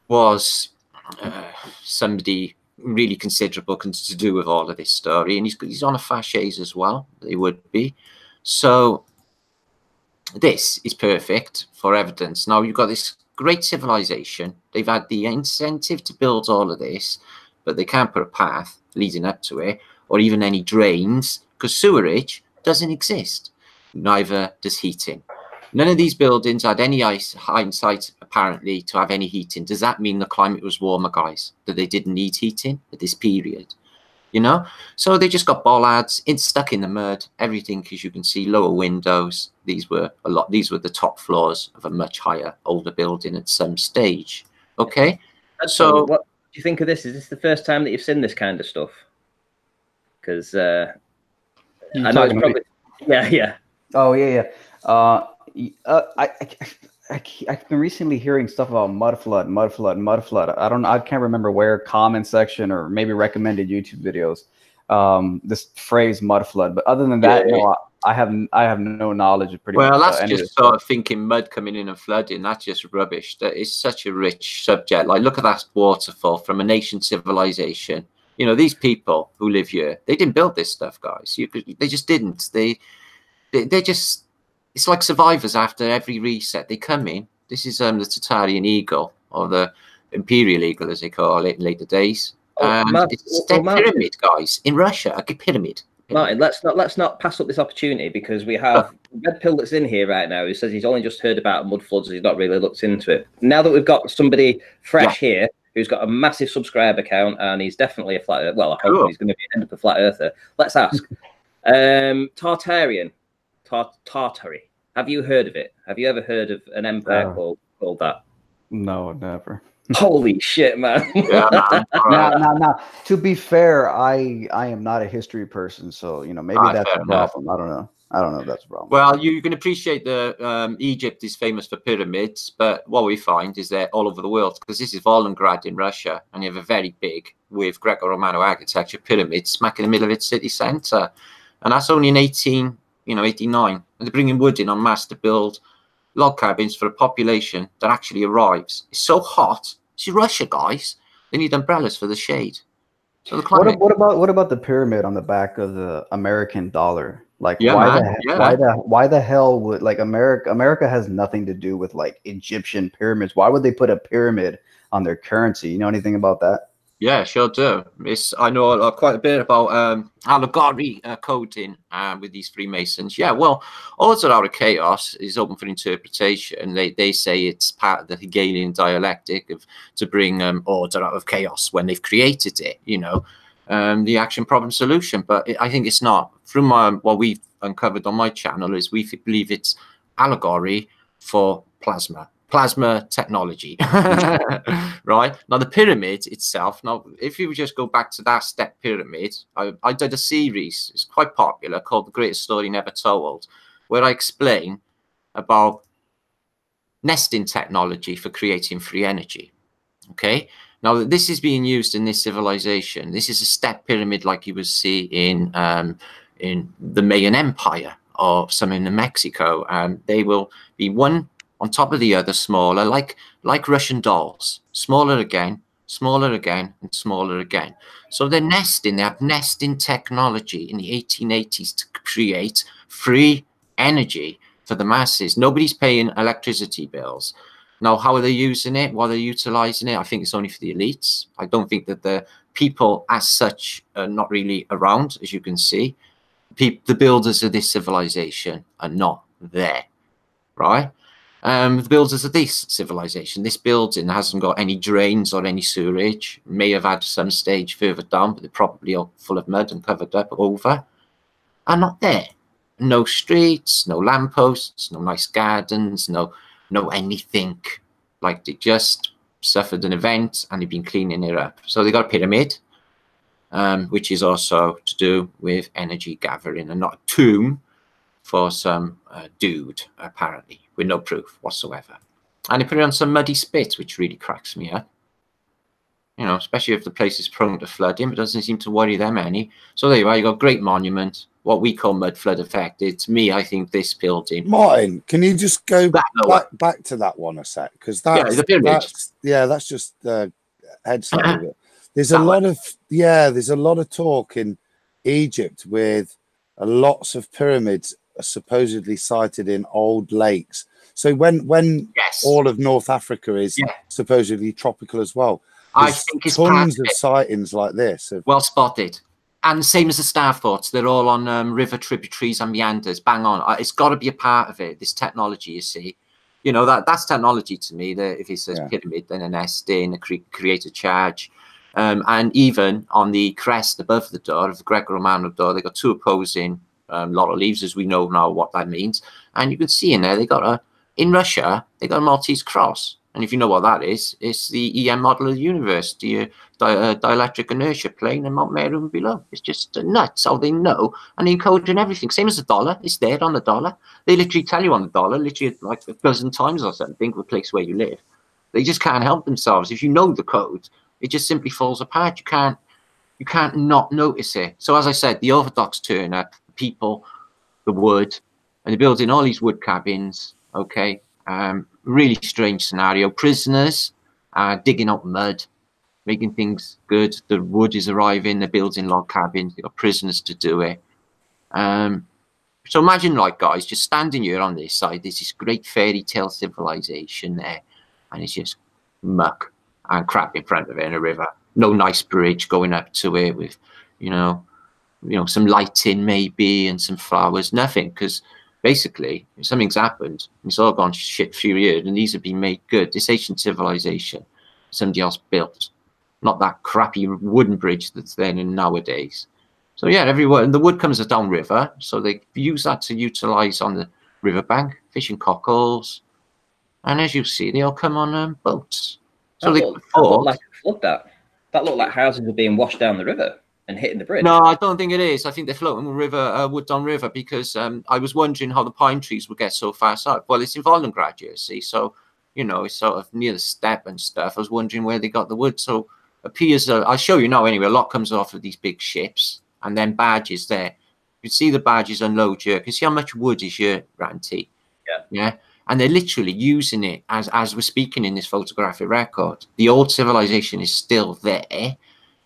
Speaker 2: was somebody really considerable to do with all of this story, and he's on a fasces as well. They would be. So this is perfect for evidence. Now you've got this great civilization. They've had the incentive to build all of this, but they can't put a path leading up to it, or even any drains, because sewerage doesn't exist. Neither does heating. None of these buildings had any hindsight, apparently, to have any heating. Does that mean the climate was warmer, guys? That they didn't need heating at this period? You know? So they just got bollards, stuck in the mud, everything, as you can see, lower windows. These were the top floors of a much higher, older building at some stage. Okay?
Speaker 1: So what do you think of this? Is this the first time that you've seen this kind of stuff? Because I know it's probably... Yeah.
Speaker 5: Oh, yeah. I've been recently hearing stuff about mud flood. I can't remember where, comment section or maybe recommended YouTube videos. This phrase mud flood, but other than that, no, I have no knowledge of pretty much.
Speaker 2: Well, that's just sort of thinking mud coming in and flooding. That's just rubbish. That is such a rich subject. Like, look at that waterfall from a nation civilization. You know, these people who live here, they didn't build this stuff, guys. They just didn't. They just, it's like survivors after every reset. They come in. This is the Tartarian eagle, or the imperial eagle, as they call it in later days. It's a step pyramid, guys, in Russia. A pyramid.
Speaker 1: Martin, let's not pass up this opportunity, because we have Red Pill that's in here right now who says he's only just heard about mud floods and he's not really looked into it. Now that we've got somebody fresh here who's got a massive subscriber count and he's definitely a flat earther, well, I hope he's going to end up a flat earther. Let's ask. Tartarian. Tartary. Have you heard of it? Have you ever heard of an empire called that?
Speaker 5: No, never.
Speaker 1: Holy shit, man.
Speaker 5: Now, to be fair, I am not a history person, so maybe that's a problem. I don't know. I don't know if that's a problem.
Speaker 2: Well, you can appreciate the Egypt is famous for pyramids, but what we find is they're all over the world, because this is Volgograd in Russia, and you have a very big, with Greco-Romano architecture, pyramid smack in the middle of its city centre. And that's only in 1889. And they're bringing wood in en masse to build log cabins for a population that actually arrives. It's so hot. It's Russia, guys. They need umbrellas for the shade. So the climate.
Speaker 5: What about the pyramid on the back of the American dollar? Like, why the hell would, like, America has nothing to do with like Egyptian pyramids. Why would they put a pyramid on their currency? You know anything about that?
Speaker 2: Yeah, sure do. I know quite a bit about allegory coding with these Freemasons. Yeah, well, order out of chaos is open for interpretation. They say it's part of the Hegelian dialectic to bring order out of chaos when they've created it. The action problem solution. But I think it's not. From what we've uncovered on my channel is we believe it's allegory for plasma technology. Right now, the pyramid itself, now if you just go back to that step pyramid, I did a series, it's quite popular, called The Greatest Story Never Told, where I explain about nesting technology for creating free energy. Okay, now this is being used in this civilization. This is a step pyramid like you would see in the Mayan Empire or some in Mexico, and they will be one on top of the other, smaller, like Russian dolls, smaller again, and smaller again. So they're nesting. They have nesting technology in the 1880s to create free energy for the masses. Nobody's paying electricity bills. Now, how are they using it? While they're utilizing it, I think it's only for the elites. I don't think that the people as such are not really around, as you can see. The builders of this civilization are not there, right? The builders of this civilization, this building hasn't got any drains or any sewerage. May have had some stage further down, but they're probably all full of mud and covered up over. Are not there. No streets, no lampposts, no nice gardens, no anything. Like, they just suffered an event and they've been cleaning it up. So they got a pyramid, which is also to do with energy gathering, and not a tomb for some dude, apparently, with no proof whatsoever. And they put it on some muddy spit, which really cracks me up. Especially if the place is prone to flooding, but doesn't seem to worry them any. So there you are, you got great monument, what we call mud flood affected. To me, I think this building.
Speaker 4: Martin, can you just go back to that one a sec? Because that's just the head side of it. There's a lot of talk in Egypt with lots of pyramids are supposedly sighted in old lakes. So when all of North Africa is supposedly tropical as well,
Speaker 2: I think it's
Speaker 4: tons of sightings like this.
Speaker 2: Well spotted. And same as the star forts, they're all on river tributaries and meanders. Bang on. It's got to be a part of it. This technology, you see, you know, that's technology to me. That if it says pyramid, then an S in a create a charge. And even on the crest above the door of the Greco-Romano door, they got two opposing laurel leaves, as we know now what that means. And you can see in there, in Russia, they got a Maltese cross. And if you know what that is, it's the EM model of the universe, the dielectric inertia plane and Mount Meru below. It's just nuts how they know and they encode in everything. Same as the dollar, it's there on the dollar. They literally tell you on the dollar, literally like a dozen times or something, the place where you live. They just can't help themselves. If you know the code, it just simply falls apart. You can't not notice it. So as I said, the Orthodox turn up, the people, the wood, and they're building all these wood cabins. Okay, really strange scenario. Prisoners digging out mud, making things good. The wood is arriving. They're building log cabins. They've got prisoners to do it. So imagine, like, guys, just standing here on this side. There's this great fairy tale civilization there, and it's just muck and crap in front of it in a river. No nice bridge going up to it with, you know, some lighting maybe and some flowers. Nothing, because basically something's happened. It's all gone shit few years, and these have been made good. This ancient civilization, somebody else built, not that crappy wooden bridge that's there nowadays. So yeah, everywhere, and the wood comes downriver, so they use that to utilize on the riverbank, fishing cockles, and as you see, they all come on boats. So
Speaker 1: that looked like a flood. That looked like houses were being washed down the river and hitting the bridge.
Speaker 2: No, I don't think it is. I think they're floating river, wood down river, because I was wondering how the pine trees would get so far south. Well, it's in Volgograd, you see, so you know it's sort of near the steppe and stuff. I was wondering where they got the wood. So appears, I'll show you now anyway. A lot comes off of these big ships, and then barges there. You see the barges unload here. You can see how much wood is here, Ranty. Yeah. And they're literally using it as we're speaking in this photographic record. The old civilization is still there,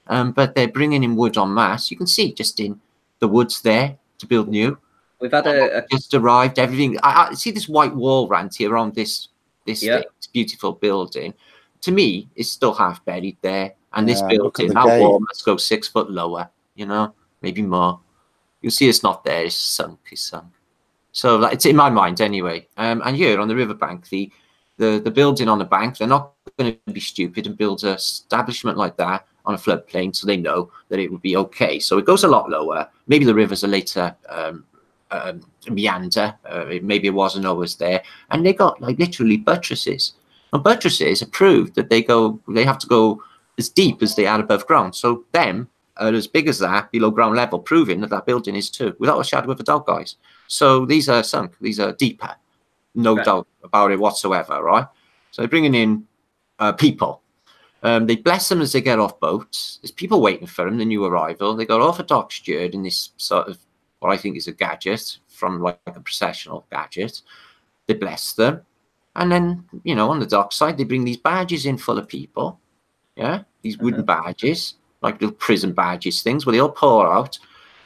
Speaker 2: but they're bringing in wood en masse. You can see just in the woods there to build new.
Speaker 1: We've had
Speaker 2: just arrived. Everything. I see this white wall, Ranty, around this beautiful building. To me, it's still half buried there. And this building, that wall must go 6 foot lower. You know, maybe more. You'll see it's not there. It's sunk. It's sunk. So it's in my mind anyway. And here on the riverbank, the building on the bank, they're not going to be stupid and build an establishment like that on a floodplain, so they know that it would be okay. So it goes a lot lower. Maybe the river's a later meander. Maybe it wasn't always there. And they got like literally buttresses. And buttresses are proved that they have to go as deep as they are above ground. So them are as big as that below ground level, proving that building is too, without a shadow of a doubt, guys. So these are sunk. These are deeper. No doubt about it whatsoever, right? So they're bringing in people. They bless them as they get off boats. There's people waiting for them, the new arrival. They got Orthodox steward in this sort of what I think is a gadget, from like a processional gadget. They bless them. And then, you know, on the dock side, they bring these barges in full of people. Yeah, these wooden barges, like little prison barges things, where they all pour out,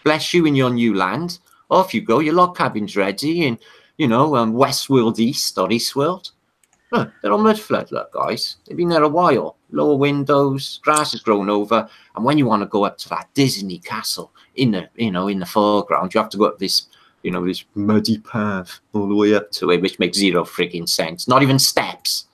Speaker 2: bless you in your new land. Off you go, your log cabin's ready in, you know, Westworld East or Eastworld. Look, they're on mud flood, look, guys. They've been there a while. Lower windows, grass has grown over. And when you want to go up to that Disney castle in the, you know, in the foreground, you have to go up this, you know, this muddy path all the way up to it, which makes zero freaking sense. Not even steps.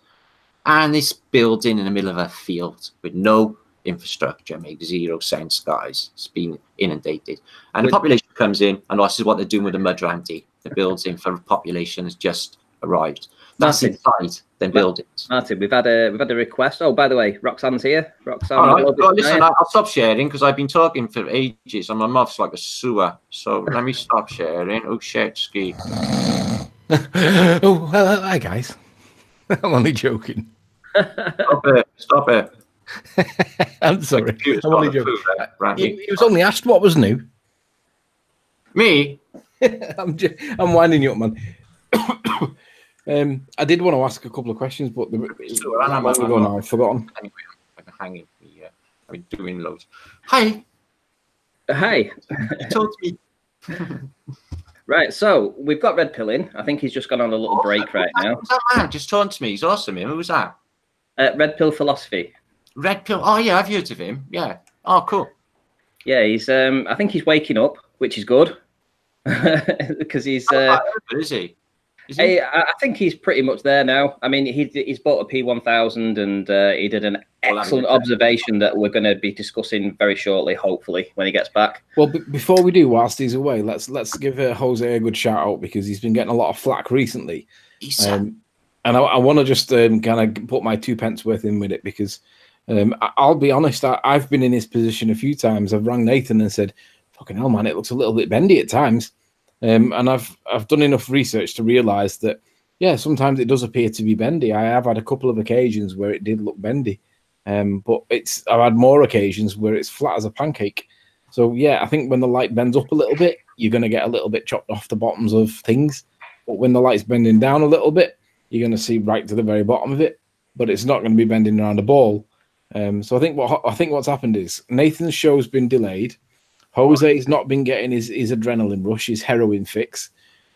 Speaker 2: And this building in the middle of a field with no infrastructure makes zero sense, guys. It's been inundated. And the population comes in, and this is what they're doing with the mud, Randy. The building for population has just arrived. That's inside the buildings.
Speaker 1: Martin, we've had a request. Oh, by the way, Roxanne's here. Roxanne,
Speaker 2: all right. Well, listen, I'll stop sharing because I've been talking for ages and my mouth's like a sewer. So let me stop sharing. Oh shit, ski.
Speaker 3: Oh, well, hi guys. I'm only joking.
Speaker 2: Stop it.
Speaker 3: I'm sorry. I'm only joking. He was only asked what was new.
Speaker 2: Me?
Speaker 3: I'm winding you up, man. I did want to ask a couple of questions, but I've forgotten.
Speaker 2: Anyway, I'm hanging. I've been doing loads. Hi.
Speaker 1: Hi.
Speaker 2: You told me.
Speaker 1: Right, so we've got Red Pill in. I think he's just gone on a little break right now.
Speaker 2: Who's that man? Just talking to me. He's awesome. Who was that?
Speaker 1: Red Pill Philosophy.
Speaker 2: Red Pill. Oh, yeah, I've heard of him. Yeah. Oh, cool.
Speaker 1: Yeah, he's. I think he's waking up, which is good because he's.
Speaker 2: Is he? Is he?
Speaker 1: I think he's pretty much there now. I mean, he's bought a P1000 and he did an excellent observation that we're going to be discussing very shortly, hopefully, when he gets back.
Speaker 3: Well, before we do, whilst he's away, let's give Jose a good shout out because he's been getting a lot of flack recently. And I want to just kind of put my 2 pence worth in with it because I'll be honest, I've been in his position a few times. I've rang Nathan and said, "Fucking hell, man, it looks a little bit bendy at times." And I've done enough research to realise that, yeah, sometimes it does appear to be bendy. I have had a couple of occasions where it did look bendy, but I've had more occasions where it's flat as a pancake. So, yeah, I think when the light bends up a little bit, you're going to get a little bit chopped off the bottoms of things. But when the light's bending down a little bit, you're going to see right to the very bottom of it. But it's not going to be bending around a ball. So I think what's happened is Nathan's show's been delayed. Jose's not been getting his adrenaline rush, his heroin fix.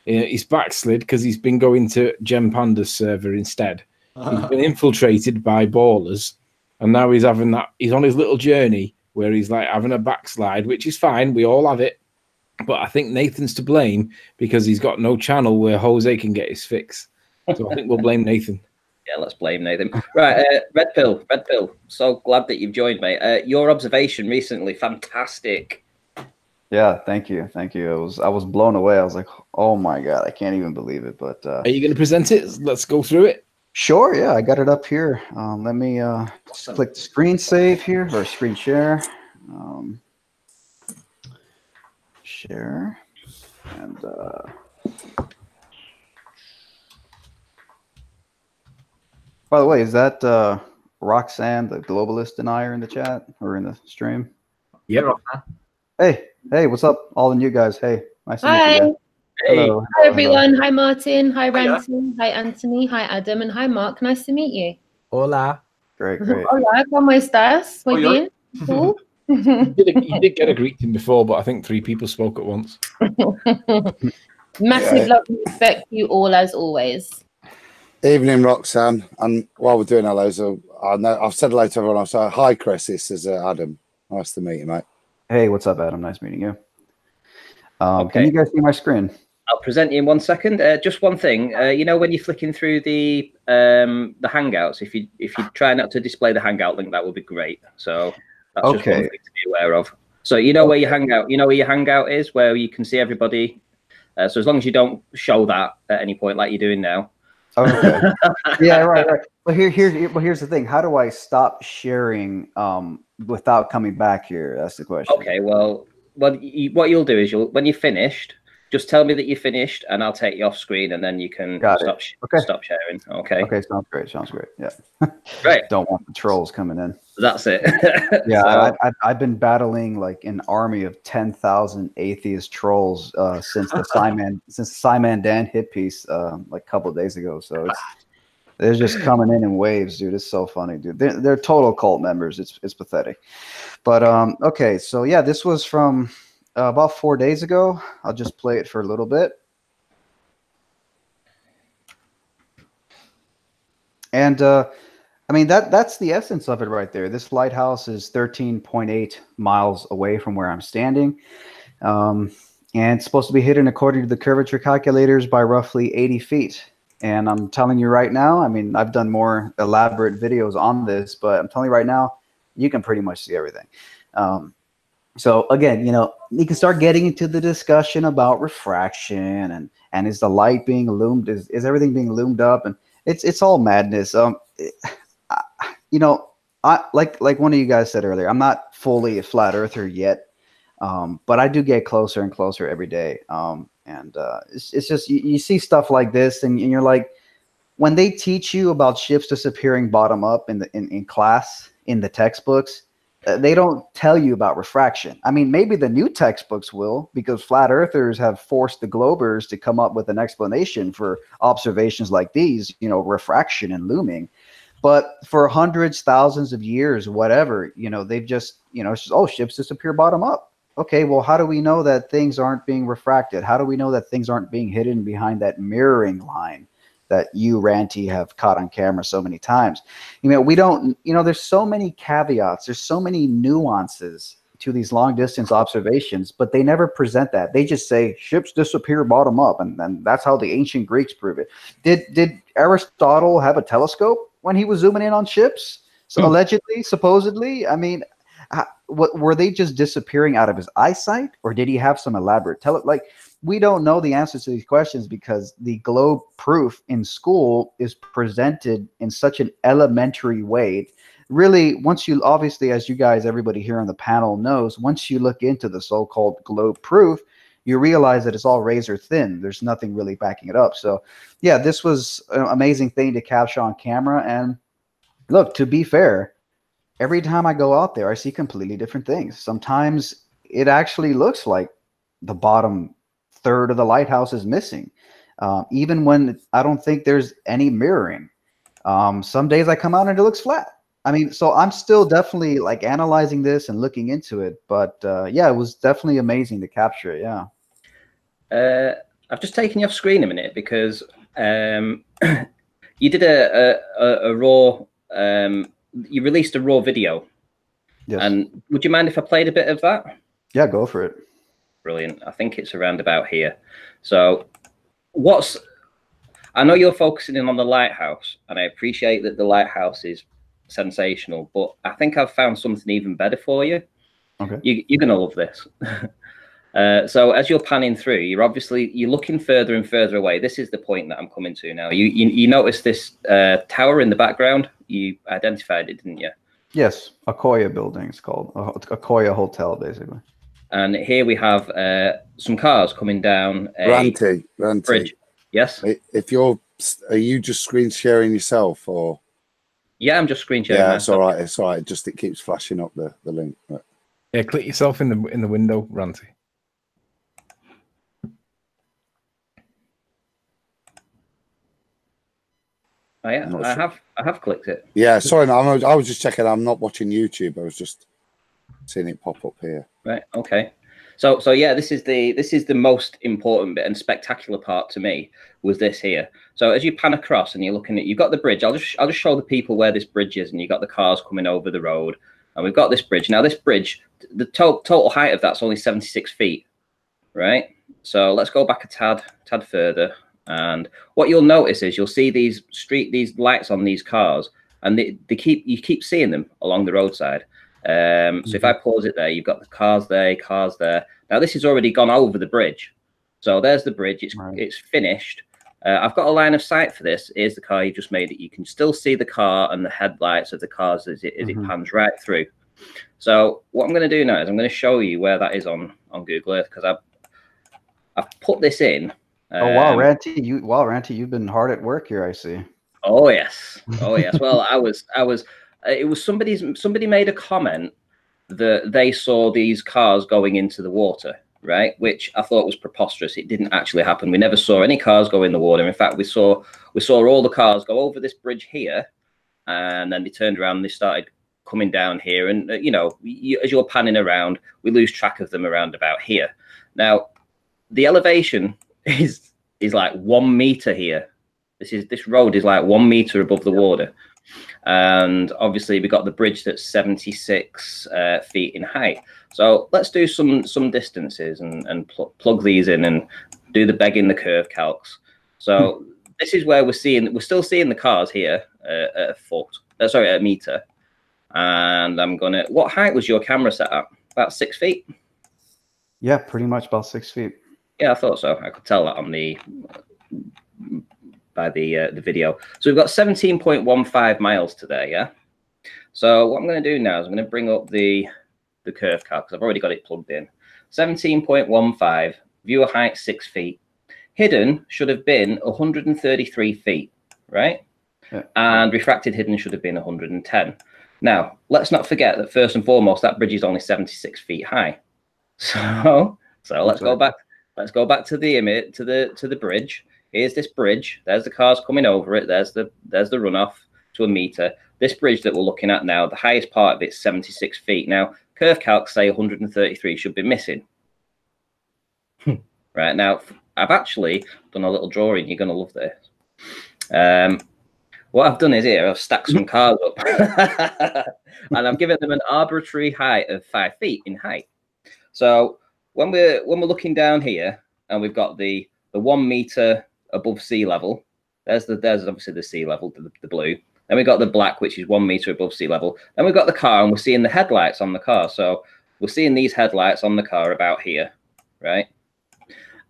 Speaker 3: He's backslid because he's been going to Gem Panda's server instead. He's been infiltrated by ballers, and now he's having that. He's on his little journey where he's like having a backslide, which is fine. We all have it, but I think Nathan's to blame because he's got no channel where Jose can get his fix. So I think we'll blame Nathan.
Speaker 1: Yeah, let's blame Nathan. Right, Red Pill. So glad that you've joined, mate. Your observation recently, fantastic.
Speaker 5: Yeah, thank you. I was blown away. I was like, oh my god, I can't even believe it. But
Speaker 3: are you going to present it? Let's go through it.
Speaker 5: Sure. Yeah, I got it up here. Let me just click the screen save here or screen share. Share and. By the way, is that Roxanne, the globalist denier, in the chat or in the stream?
Speaker 3: Yeah.
Speaker 5: Hey, what's up, all the new guys? Hey, nice to meet you.
Speaker 1: Hello.
Speaker 6: Hi, everyone. Hi, Martin. Hi, Ransom. Hi, Anthony. Hi, Adam. And hi, Mark. Nice to meet you.
Speaker 3: Hola.
Speaker 5: Great.
Speaker 6: Hola, ¿cómo estás? Muy bien. Cool.
Speaker 3: You did get a greeting before, but I think 3 people spoke at once.
Speaker 6: Massive love and respect to you all, as always.
Speaker 4: Evening, Roxanne. And while we're doing hellos, I've said hello to everyone. I'll say hi, Chris. This is Adam. Nice to meet you, mate.
Speaker 5: Hey, what's up, Adam? Nice meeting you.
Speaker 1: Okay.
Speaker 5: Can you guys see my screen?
Speaker 1: I'll present you in 1 second. Just one thing. You know, when you're flicking through the Hangouts, if you try not to display the Hangout link, that would be great. So that's just one thing to be aware of. So you know where your Hangout is, where you can see everybody. So as long as you don't show that at any point, like you're doing now.
Speaker 5: Okay. Yeah, right. But here's the thing. How do I stop sharing without coming back here? That's the question.
Speaker 1: Okay. Well, what you'll do is when you're finished, just tell me that you're finished, and I'll take you off screen, and then you can stop sharing. Okay.
Speaker 5: Okay. Sounds great. Yeah.
Speaker 1: Right.
Speaker 5: Don't want the trolls coming in.
Speaker 1: That's it.
Speaker 5: Yeah, so, I've been battling like an army of 10,000 atheist trolls since the Simon Dan hit piece like a couple of days ago. So they're just coming in waves, dude. It's so funny, dude. They're total cult members. It's pathetic. But okay, so yeah, this was from about 4 days ago. I'll just play it for a little bit. And I mean, that's the essence of it right there. This lighthouse is 13.8 miles away from where I'm standing. And it's supposed to be hidden, according to the curvature calculators, by roughly 80 feet. And I'm telling you right now, I mean, I've done more elaborate videos on this, but I'm telling you right now, you can pretty much see everything. So again, you know, you can start getting into the discussion about refraction and is the light being illumined, is everything being illumined up, and it's all madness. You know, I like one of you guys said earlier, I'm not fully a flat earther yet, but I do get closer and closer every day. And it's just you see stuff like this, and you're like, when they teach you about ships disappearing bottom up in class in the textbooks, they don't tell you about refraction. I mean, maybe the new textbooks will, because flat earthers have forced the globers to come up with an explanation for observations like these, you know, refraction and looming. But for hundreds, thousands of years, whatever, you know, they've just, you know, it's just, oh, ships disappear bottom up. Okay, well, how do we know that things aren't being refracted? How do we know that things aren't being hidden behind that mirroring line that you, Ranty, have caught on camera so many times? You know, we don't, you know, there's so many caveats, there's so many nuances to these long distance observations, but they never present that. They just say ships disappear bottom up, and then that's how the ancient Greeks prove it. Did Aristotle have a telescope when he was zooming in on ships? So allegedly, supposedly, I mean, what were they just disappearing out of his eyesight, or did he have some elaborate like? We don't know the answers to these questions because the globe proof in school is presented in such an elementary way. Really, once you, obviously, as you guys, everybody here on the panel knows, once you look into the so-called globe proof, you realize that it's all razor thin. There's nothing really backing it up. So yeah, this was an amazing thing to capture on camera. And look, to be fair, every time I go out there, I see completely different things. Sometimes it actually looks like the bottom third of the lighthouse is missing, even when I don't think there's any mirroring. Some days I come out and it looks flat. I mean, so I'm still definitely like analyzing this and looking into it, but yeah, it was definitely amazing to capture it. Yeah.
Speaker 1: I've just taken you off screen a minute because you did a raw, you released a raw video.
Speaker 5: Yes.
Speaker 1: And would you mind if I played a bit of that?
Speaker 5: Yeah, go for it.
Speaker 1: Brilliant. I think it's around about here. So I know you're focusing in on the lighthouse, and I appreciate that the lighthouse is sensational, but I think I've found something even better for you.
Speaker 5: Okay.
Speaker 1: You're going to love this. So as you're panning through, you're looking further and further away. This is the point that I'm coming to now. You notice this tower in the background? You identified it, didn't you?
Speaker 5: Yes, Akoya building. It's called Akoya Hotel, basically.
Speaker 1: And here we have some cars coming down a
Speaker 4: Ranty.
Speaker 1: bridge. Yes.
Speaker 4: Are you just screen sharing yourself, or?
Speaker 1: Yeah, I'm just screen sharing.
Speaker 4: Yeah, it's all right. It's all right. Just it keeps flashing up the link. Right.
Speaker 3: Yeah, click yourself in the window, Ranty.
Speaker 1: Oh, yeah, I have clicked it.
Speaker 4: Yeah, sorry, no, I was just checking. I'm not watching YouTube. I was just seeing it pop up here.
Speaker 1: Right. Okay. So yeah, this is the most important bit and spectacular part to me was this here. So as you pan across and you're looking at, you've got the bridge. I'll just show the people where this bridge is, and you've got the cars coming over the road, and we've got this bridge. Now this bridge, the total height of that's only 76 feet, right? So let's go back a tad further, and what you'll notice is you'll see these lights on these cars, and you keep seeing them along the roadside. So if I pause it there, you've got the cars there. Now this has already gone over the bridge. So there's the bridge. It's finished. I've got a line of sight for this. Here's the car you just made it. You can still see the car and the headlights of the cars as it pans right through. So what I'm going to do now is I'm going to show you where that is on Google Earth, because I've put this in.
Speaker 5: Oh wow, Ranty, you've been hard at work here, I see.
Speaker 1: Oh yes. Well, it was somebody made a comment that they saw these cars going into the water, right? Which I thought was preposterous. It didn't actually happen. We never saw any cars go in the water. In fact, we saw all the cars go over this bridge here, and then they turned around and they started coming down here. And as you're panning around, we lose track of them around about here. Now, the elevation is like 1 meter here. This road is like 1 meter above the water. And obviously we got the bridge that's 76 feet in height. So let's do some distances and plug these in and do the begging the curve calcs. So this is where we're still seeing the cars here at a meter. And what height was your camera set at? About 6 feet?
Speaker 5: Yeah, pretty much about 6 feet.
Speaker 1: Yeah, I thought so. I could tell that on by the video. So we've got 17.15 miles today, yeah? So what I'm going to do now is I'm going to bring up the curve calc, because I've already got it plugged in. 17.15, viewer height 6 feet. Hidden should have been 133 feet, right? Yeah. And refracted hidden should have been 110. Now, let's not forget that first and foremost, that bridge is only 76 feet high. So let's go back. Let's go back to the image, to the bridge. Here's this bridge. There's the cars coming over it. There's the runoff to a meter. This bridge that we're looking at now, the highest part of it's 76 feet. Now, curve calcs say 133 should be missing. Right now, I've actually done a little drawing. You're going to love this. What I've done is here, I've stacked some cars up and I've given them an arbitrary height of 5 feet in height. So when we're looking down here and we've got the 1 meter above sea level, there's obviously the sea level, the blue. Then we've got the black, which is 1 meter above sea level. Then we've got the car and we're seeing the headlights on the car. So we're seeing these headlights on the car about here, right?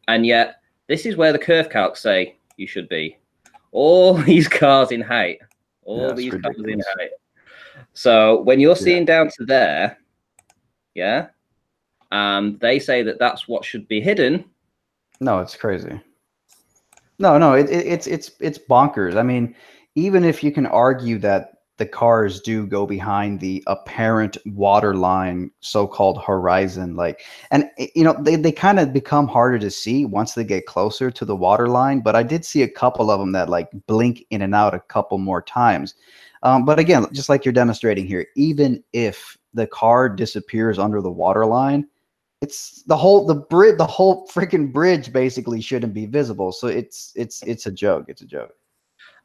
Speaker 1: And yet this is where the curve calcs say you should be. All these cars in height, these cars in height. So when you're seeing down to there, yeah, and they say that that's what should be hidden.
Speaker 5: No, it's crazy. No, it's bonkers. I mean, even if you can argue that the cars do go behind the apparent waterline, so-called horizon, like, and you know, they kind of become harder to see once they get closer to the waterline. But I did see a couple of them that like blink in and out a couple more times. But again, just like you're demonstrating here, even if the car disappears under the waterline, it's the whole freaking bridge basically shouldn't be visible. So it's a joke. It's a joke.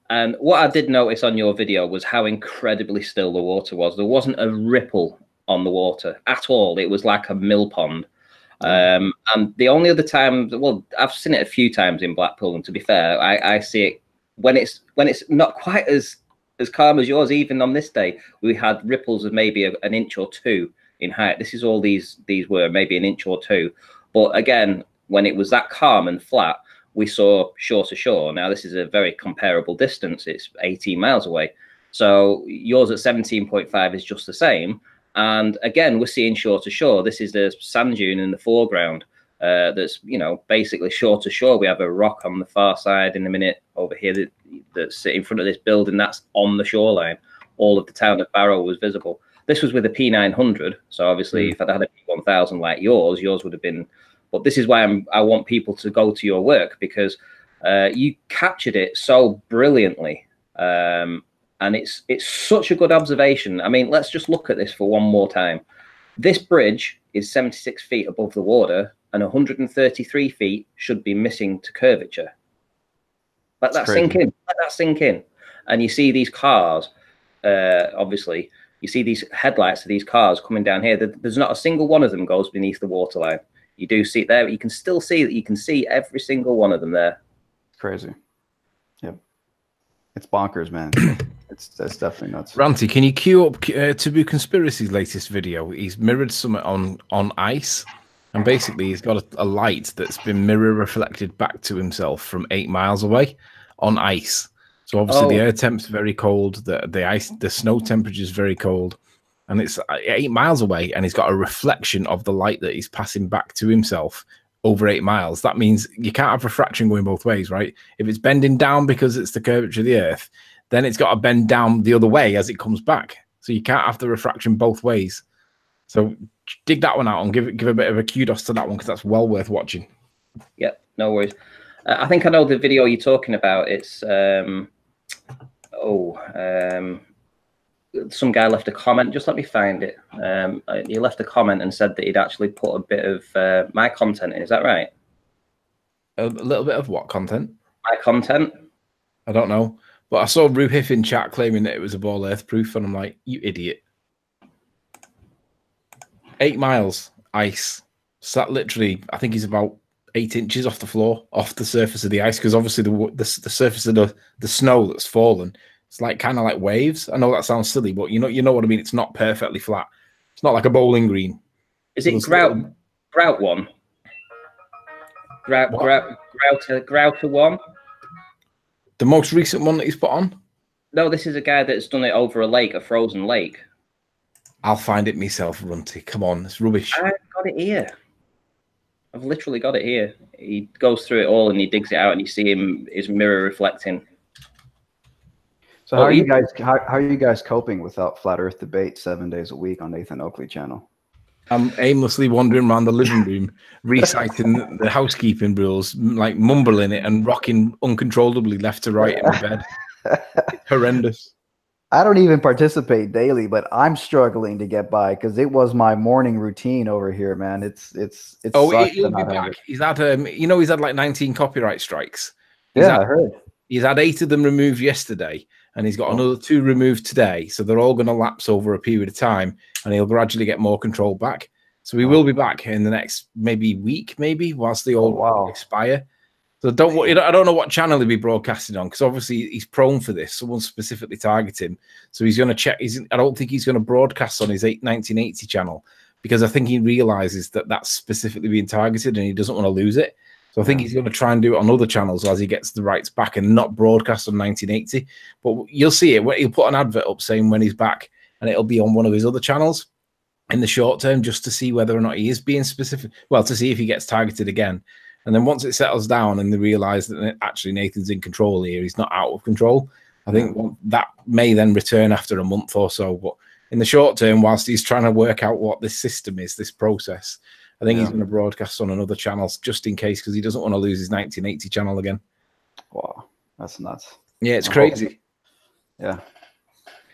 Speaker 1: And what I did notice on your video was how incredibly still the water was. There wasn't a ripple on the water at all. It was like a mill pond. And the only other time, well, I've seen it a few times in Blackpool, and to be fair, I see it when it's not quite as calm as yours. Even on this day, we had ripples of maybe an inch or two in height. This is all these were maybe an inch or two. But again, when it was that calm and flat, we saw shore to shore. Now, this is a very comparable distance. It's 18 miles away. So yours at 17.5 is just the same. And again, we're seeing shore to shore. This is the sand dune in the foreground. That's, you know, basically shore to shore. We have a rock on the far side in a minute over here that's in front of this building. That's on the shoreline. All of the town of Barrow was visible. This was with a P900. So obviously, if I'd had a P1000 like yours would have been. But this is why I want people to go to your work, because you captured it so brilliantly, and it's such a good observation. I mean, let's just look at this for one more time. This bridge is 76 feet above the water, and 133 feet should be missing to curvature. Let that sink in. Let that sink in. And you see these cars, obviously, you see these headlights of these cars coming down here. There's not a single one of them goes beneath the waterline. You do see it there. You can still see that. You can see every single one of them there.
Speaker 5: Crazy. Yep. It's bonkers, man. That's definitely nuts.
Speaker 3: Ranty, can you queue up Taboo Conspiracy's latest video? He's mirrored something on ice, and basically he's got a light that's been mirror reflected back to himself from 8 miles away on ice. So obviously the air temp's very cold. The snow temperature is very cold. And it's 8 miles away, and he's got a reflection of the light that he's passing back to himself over 8 miles. That means you can't have refraction going both ways, right? If it's bending down because it's the curvature of the Earth, then it's got to bend down the other way as it comes back. So you can't have the refraction both ways. So dig that one out and give a bit of a kudos to that one, because that's well worth watching.
Speaker 1: Yep, no worries. I think I know the video you're talking about. It's some guy left a comment. Just let me find it. He left a comment and said that he'd actually put a bit of my content in. Is that right?
Speaker 3: A little bit of what content?
Speaker 1: My content.
Speaker 3: I don't know. But I saw Ruhif in chat claiming that it was a ball earth proof, and I'm like, you idiot. 8 miles, ice. Sat literally, I think he's about 8 inches off the floor, off the surface of the ice, because obviously the surface of the snow that's fallen, it's like kind of like waves. I know that sounds silly, but you know what I mean. It's not perfectly flat. It's not like a bowling green.
Speaker 1: Is it grout one? Grouter one?
Speaker 3: The most recent one that he's put on?
Speaker 1: No, this is a guy that's done it over a lake, a frozen lake.
Speaker 3: I'll find it myself, Runty. Come on, it's rubbish.
Speaker 1: I've got it here. I've literally got it here. He goes through it all and he digs it out, and you see his mirror reflecting.
Speaker 5: So how are you guys coping without flat Earth debate 7 days a week on Nathan Oakley channel?
Speaker 3: I'm aimlessly wandering around the living room, reciting the housekeeping rules, like mumbling it and rocking uncontrollably left to right in the bed. It's horrendous.
Speaker 5: I don't even participate daily, but I'm struggling to get by because it was my morning routine over here, man. It's
Speaker 3: he'll be back. He's had he's had like 19 copyright strikes.
Speaker 5: I heard.
Speaker 3: He's had 8 of them removed yesterday, and he's got another 2 removed today. So they're all going to lapse over a period of time, and he'll gradually get more control back. So we will be back in the next week, whilst they all expire. So don't worry, I don't know what channel he'll be broadcasting on, because obviously he's prone for this. Someone specifically target him. So he's going to check. I don't think he's going to broadcast on his 1980 channel, because I think he realizes that that's specifically being targeted and he doesn't want to lose it. So I think he's going to try and do it on other channels as he gets the rights back and not broadcast on 1980. But you'll see it. He'll put an advert up saying when he's back, and it'll be on one of his other channels in the short term, just to see whether or not he is being specific. Well, to see if he gets targeted again. And then once it settles down and they realize that actually Nathan's in control here, he's not out of control, I think that may then return after a month or so. But in the short term, whilst he's trying to work out what this system is, this process, I think he's going to broadcast on another channel just in case, because he doesn't want to lose his 1980 channel again.
Speaker 5: Wow, that's nuts.
Speaker 3: Yeah, it's crazy.
Speaker 5: Yeah.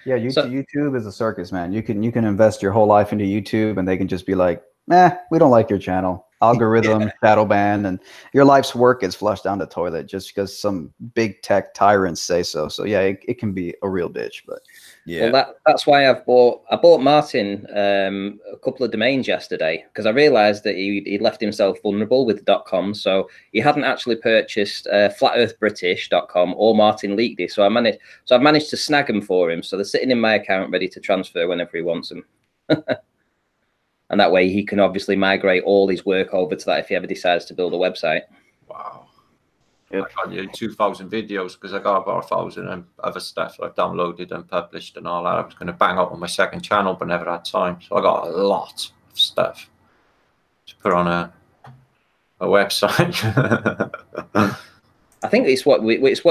Speaker 5: Yeah, YouTube is a circus, man. You can invest your whole life into YouTube, and they can just be like, we don't like your channel. Algorithm, shadow ban, and your life's work is flushed down the toilet just because some big tech tyrants say so. So yeah, it can be a real bitch. But
Speaker 1: yeah, well, that's why I bought Martin a couple of domains yesterday, because I realized that he left himself vulnerable with .com. So he hadn't actually purchased flatearthbritish.com or Martin Liedtke. So I've managed to snag them for him. So they're sitting in my account ready to transfer whenever he wants them. And that way he can obviously migrate all his work over to that if he ever decides to build a website.
Speaker 2: Wow. Yep. I got 2,000 videos, because I got about 1,000 and other stuff I've downloaded and published and all that. I was going to bang out on my second channel, but never had time. So I got a lot of stuff to put on a website.
Speaker 1: I think it's what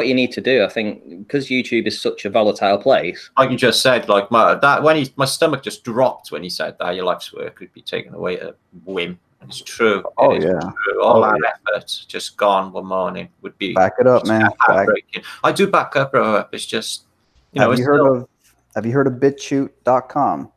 Speaker 1: you need to do. I think because YouTube is such a volatile place.
Speaker 2: Like you just said, like my stomach just dropped when he said that your life's work could be taken away at a whim. And it's true.
Speaker 5: Oh
Speaker 2: it
Speaker 5: yeah.
Speaker 2: True. All that effort just gone one morning would be
Speaker 5: back it up, man.
Speaker 2: I do back up, bro. It's just
Speaker 5: have you heard of BitChute.com?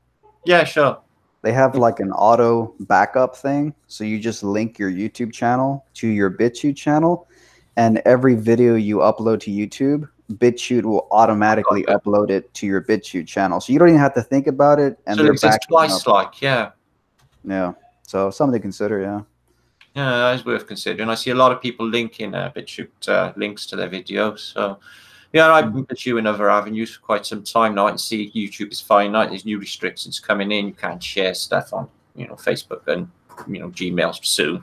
Speaker 2: Yeah, sure.
Speaker 5: They have like an auto backup thing, so you just link your YouTube channel to your BitChute channel. And every video you upload to YouTube, BitChute will automatically upload it to your BitChute channel. So you don't even have to think about it. And
Speaker 2: so it's twice,
Speaker 5: yeah. So something to consider, yeah.
Speaker 2: Yeah, that is worth considering. I see a lot of people linking BitChute links to their videos. So yeah, I've been pursuing other avenues for quite some time now. I can see YouTube is fine now. There's new restrictions coming in. You can't share stuff on, Facebook and Gmail soon.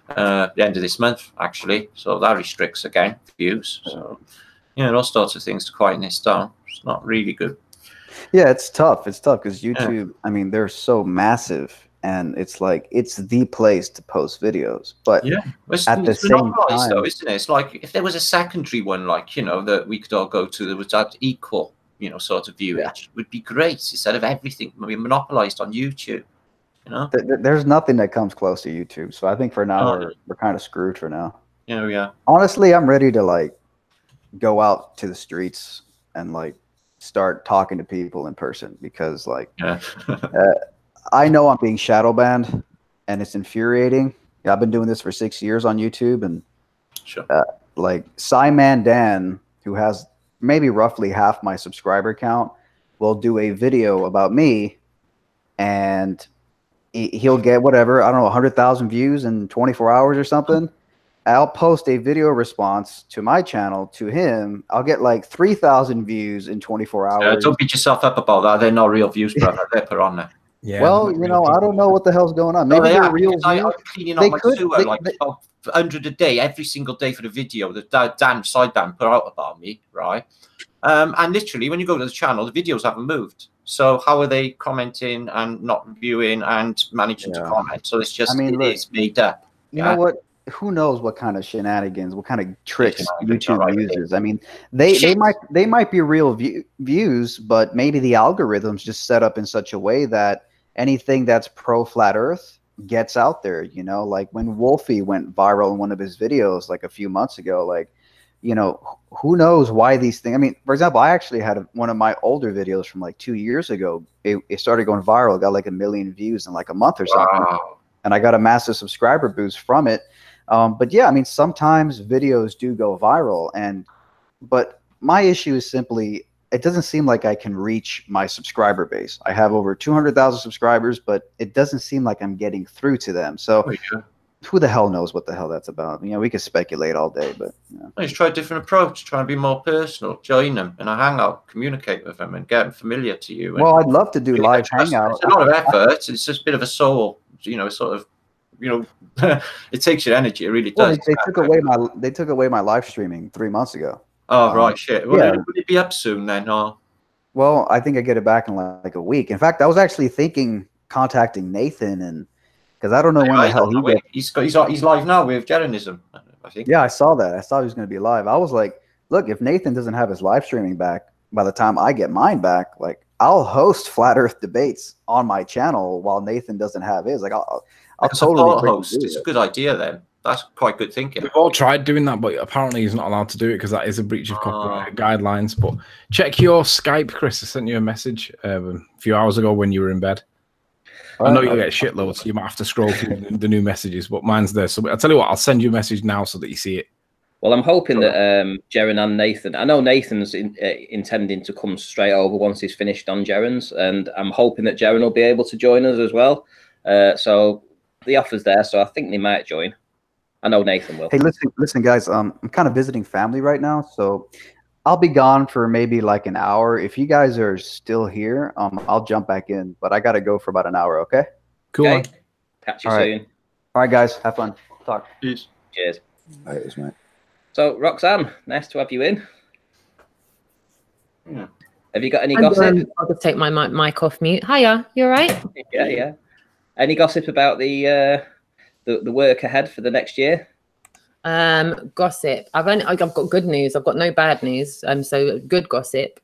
Speaker 2: The end of this month, actually. So that restricts again views. So all sorts of things to quieten this down. It's not really good.
Speaker 5: Yeah, it's tough. It's tough because YouTube, I mean, they're so massive, and it's like it's the place to post videos. But at the same time,
Speaker 2: though, isn't it? It's like if there was a secondary one, like that we could all go to, that was that equal, sort of viewage, would be great instead of everything being monopolized on YouTube.
Speaker 5: There's nothing that comes close to YouTube. So I think for now we're kind of screwed for now.
Speaker 2: Yeah.
Speaker 5: Honestly, I'm ready to like go out to the streets and like start talking to people in person, because like I know I'm being shadow banned and it's infuriating. I've been doing this for 6 years on YouTube, and like Simon Dan, who has maybe roughly half my subscriber count, will do a video about me, and he'll get whatever, I don't know, 100,000 views in 24 hours or something. I'll post a video response to my channel to him. I'll get like 3,000 views in 24 hours.
Speaker 2: Don't beat yourself up about that. They're not real views, brother. They're put on there.
Speaker 5: Yeah. Well, I don't know what the hell's going on. Maybe they're real views.
Speaker 2: I'm cleaning up my sewer like 100 a day, every single day for the video that Dan put out about me, right? And literally, when you go to the channel, the videos haven't moved. So how are they commenting and not viewing and managing to comment? So it's just, it's made up.
Speaker 5: You know what? Who knows what kind of shenanigans, what kind of tricks YouTube uses? I mean, they might be real views, but maybe the algorithm's just set up in such a way that anything that's pro flat Earth gets out there. Like when Wolfie went viral in one of his videos like a few months ago, like, who knows why these things. I mean, for example, I actually had one of my older videos from like 2 years ago. It started going viral, got like 1 million views in like a month or something. Wow. And I got a massive subscriber boost from it. But yeah, I mean, sometimes videos do go viral, but my issue is simply it doesn't seem like I can reach my subscriber base. I have over 200,000 subscribers, but it doesn't seem like I'm getting through to them. So who the hell knows what the hell that's about? You know, we could speculate all day, but
Speaker 2: just try a different approach. Try and be more personal. Join them in a hangout, communicate with them, and get them familiar to you.
Speaker 5: Well, I'd love to do live hangout.
Speaker 2: It's a lot of effort. It's just a bit of a soul, you know, sort of, you know, it takes your energy. It really does.
Speaker 5: Well, they took away my live streaming 3 months ago.
Speaker 2: Oh, right, shit. Well, would it be up soon then, or?
Speaker 5: Well, I think I get it back in like a week. In fact, I was actually thinking contacting Nathan, and because I don't know when the hell
Speaker 2: he's live now with Jeranism, I think.
Speaker 5: Yeah, I saw that. I thought he was going to be live. I was like, look, if Nathan doesn't have his live streaming back by the time I get mine back, like I'll host Flat Earth debates on my channel while Nathan doesn't have his. Like I'll totally
Speaker 2: host. It's a good idea then. That's quite good thinking.
Speaker 3: We've all tried doing that, but apparently he's not allowed to do it because that is a breach of copyright guidelines. But check your Skype, Chris. I sent you a message a few hours ago when you were in bed. I know you get shitloads, so you might have to scroll through the new messages, but mine's there. So I'll tell you what, I'll send you a message now so that you see it.
Speaker 1: Well, I'm hoping that Jeren and Nathan, I know Nathan's intending to come straight over once he's finished on Jeren's, and I'm hoping that Jeren will be able to join us as well. So the offer's there, so I think they might join. I know Nathan will.
Speaker 5: Hey, listen, guys. I'm kind of visiting family right now, so I'll be gone for maybe like an hour. If you guys are still here, I'll jump back in, but I got to go for about an hour. Okay.
Speaker 3: Cool.
Speaker 1: Okay. Catch you soon.
Speaker 5: All right, guys. Have fun. Talk.
Speaker 2: Peace.
Speaker 1: Cheers.
Speaker 4: Cheers, mate.
Speaker 1: So, Roxanne, nice to have you in. Yeah. Have you got any gossip?
Speaker 6: I'll just take my mic off mute. Hiya, you all right?
Speaker 1: Yeah. Any gossip about the work ahead for the next year?
Speaker 6: Gossip. I've got good news. I've got no bad news. So good gossip.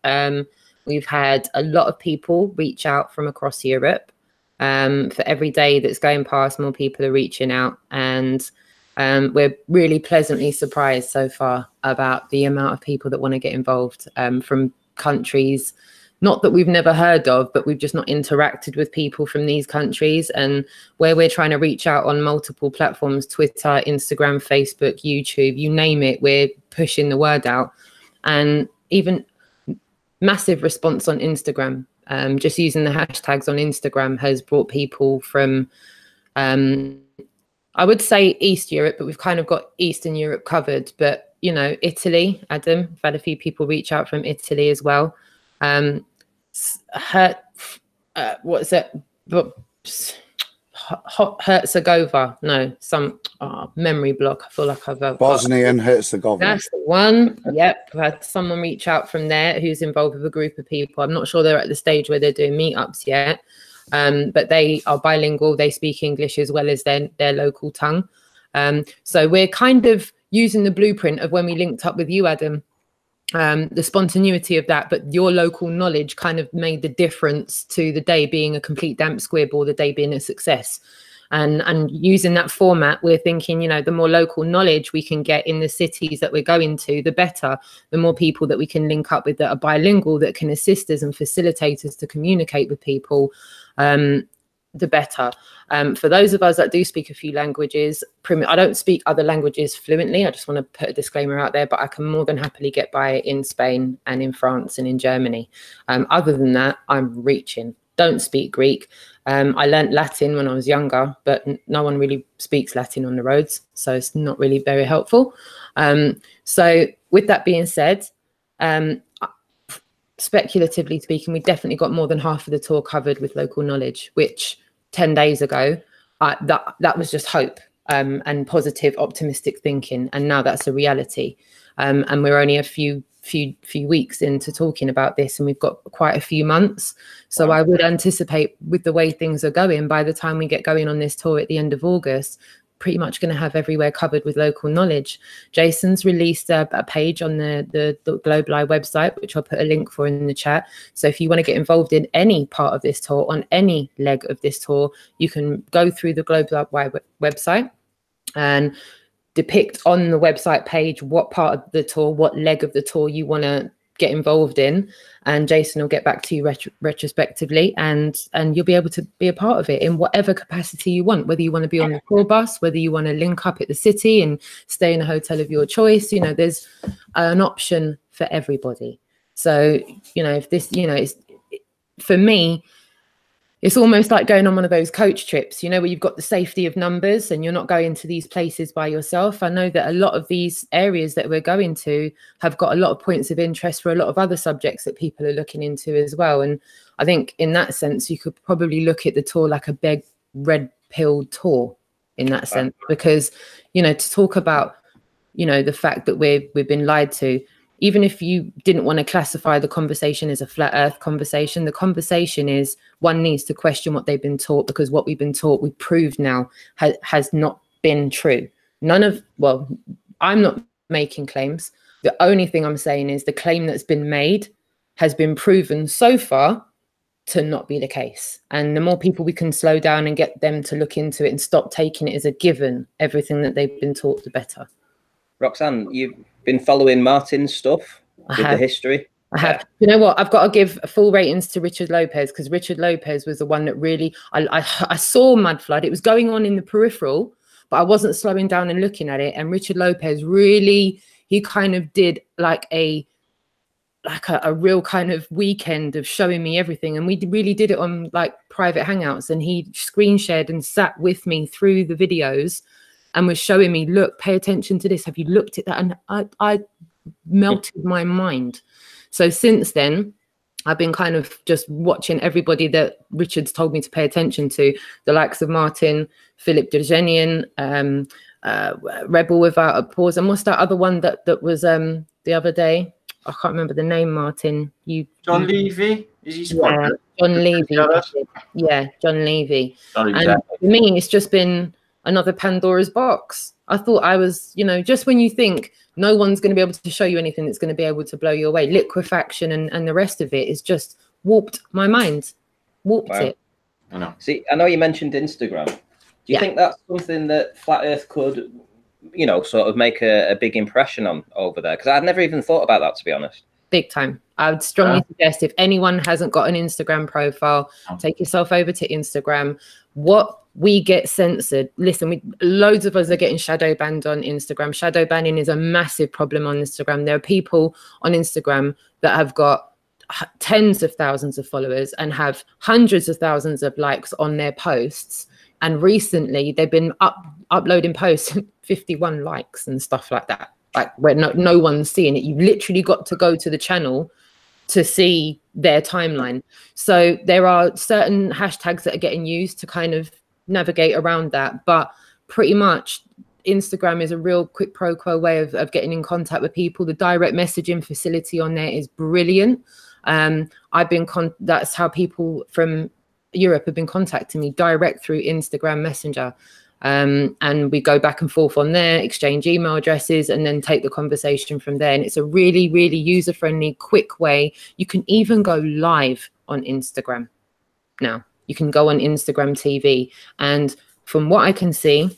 Speaker 6: We've had a lot of people reach out from across Europe. For every day that's going past, more people are reaching out, and we're really pleasantly surprised so far about the amount of people that want to get involved from countries not that we've never heard of, but we've just not interacted with people from these countries. And where we're trying to reach out on multiple platforms, Twitter, Instagram, Facebook, YouTube, you name it, we're pushing the word out. And even massive response on Instagram. Just using the hashtags on Instagram has brought people from, I would say East Europe, but we've kind of got Eastern Europe covered. But, you know, Italy, Adam, I've had a few people reach out from Italy as well. Herzegovina, no, some memory block. I feel like I've
Speaker 4: Bosnia and Herzegovina.
Speaker 6: That's the one. Yep, I've had someone reach out from there who's involved with a group of people. I'm not sure they're at the stage where they're doing meetups yet, but they are bilingual. They speak English as well as their local tongue. So we're kind of using the blueprint of when we linked up with you, Adam. The spontaneity of that, but your local knowledge kind of made the difference to the day being a complete damp squib or the day being a success. And using that format, we're thinking, you know, the more local knowledge we can get in the cities that we're going to, the better. The more people that we can link up with that are bilingual, that can assist us and facilitate us to communicate with people, the better. For those of us that do speak a few languages, I don't speak other languages fluently. I just want to put a disclaimer out there, but I can more than happily get by in Spain and in France and in Germany. Other than that, I'm reaching. Don't speak Greek. I learnt Latin when I was younger, but no one really speaks Latin on the roads, so it's not really very helpful. So with that being said, speculatively speaking, we definitely got more than half of the tour covered with local knowledge, which 10 days ago, that was just hope and positive, optimistic thinking. And now that's a reality. And we're only a few weeks into talking about this, and we've got quite a few months. So I would anticipate, with the way things are going, by the time we get going on this tour at the end of August, pretty much going to have everywhere covered with local knowledge. Jason's released a page on the Global Eye website, which I'll put a link for in the chat. So if you want to get involved in any part of this tour, on any leg of this tour, you can go through the Global Eye website and depict on the website page what part of the tour, what leg of the tour you want to get involved in, and Jason will get back to you retrospectively, and you'll be able to be a part of it in whatever capacity you want, whether you want to be on the tour bus, whether you want to link up at the city and stay in a hotel of your choice. You know, there's an option for everybody. So, you know, if this, you know, it's, for me, it's almost like going on one of those coach trips, you know, where you've got the safety of numbers and you're not going to these places by yourself. I know that a lot of these areas that we're going to have got a lot of points of interest for a lot of other subjects that people are looking into as well. And I think in that sense, you could probably look at the tour like a big red pill tour in that sense, because, you know, to talk about, you know, the fact that we've been lied to, even if you didn't want to classify the conversation as a flat earth conversation, the conversation is one needs to question what they've been taught, because what we've been taught, we proved now has not been true. Well, I'm not making claims. The only thing I'm saying is the claim that's been made has been proven so far to not be the case. And the more people we can slow down and get them to look into it and stop taking it as a given, everything that they've been taught, the better.
Speaker 1: Roxanne, you've been following Martin's stuff with the history.
Speaker 6: I have. You know what? I've got to give full ratings to Richard Lopez, because Richard Lopez was the one that really, I saw Mud Flood. It was going on in the peripheral, but I wasn't slowing down and looking at it. And Richard Lopez really, he kind of did like a real kind of weekend of showing me everything. And we really did it on like private hangouts, and he screen shared and sat with me through the videos and was showing me, look, pay attention to this. Have you looked at that? And I melted my mind. So since then, I've been kind of just watching everybody that Richard's told me to pay attention to, the likes of Martin, Philip Dergenian, Rebel Without a Pause. And what's that other one that was the other day? I can't remember the name, Martin.
Speaker 2: John Levy? Is he squad?
Speaker 6: John Levy. Yeah, John Levy. And for me, it's just been another Pandora's box. I thought I was, you know, just when you think no one's going to be able to show you anything that's going to be able to blow you away, liquefaction and the rest of it is just warped my mind. Warped it.
Speaker 2: I know.
Speaker 1: See, I know you mentioned Instagram. Do you think that's something that Flat Earth could, you know, sort of make a big impression on over there? Because I'd never even thought about that, to be honest. Big
Speaker 6: time. I would strongly suggest, if anyone hasn't got an Instagram profile, take yourself over to Instagram. What we get censored. Listen, loads of us are getting shadow banned on Instagram. Shadow banning is a massive problem on Instagram. There are people on Instagram that have got tens of thousands of followers and have hundreds of thousands of likes on their posts. And recently they've been uploading posts, 51 likes and stuff like that. Like where no one's seeing it. You've literally got to go to the channel to see their timeline. So there are certain hashtags that are getting used to kind of navigate around that. But pretty much Instagram is a real quid pro quo way of getting in contact with people. The direct messaging facility on there is brilliant. That's how people from Europe have been contacting me direct through Instagram Messenger. And we go back and forth on there, exchange email addresses, and then take the conversation from there. And it's a really, really user-friendly, quick way. You can even go live on Instagram now. You can go on Instagram TV. And from what I can see,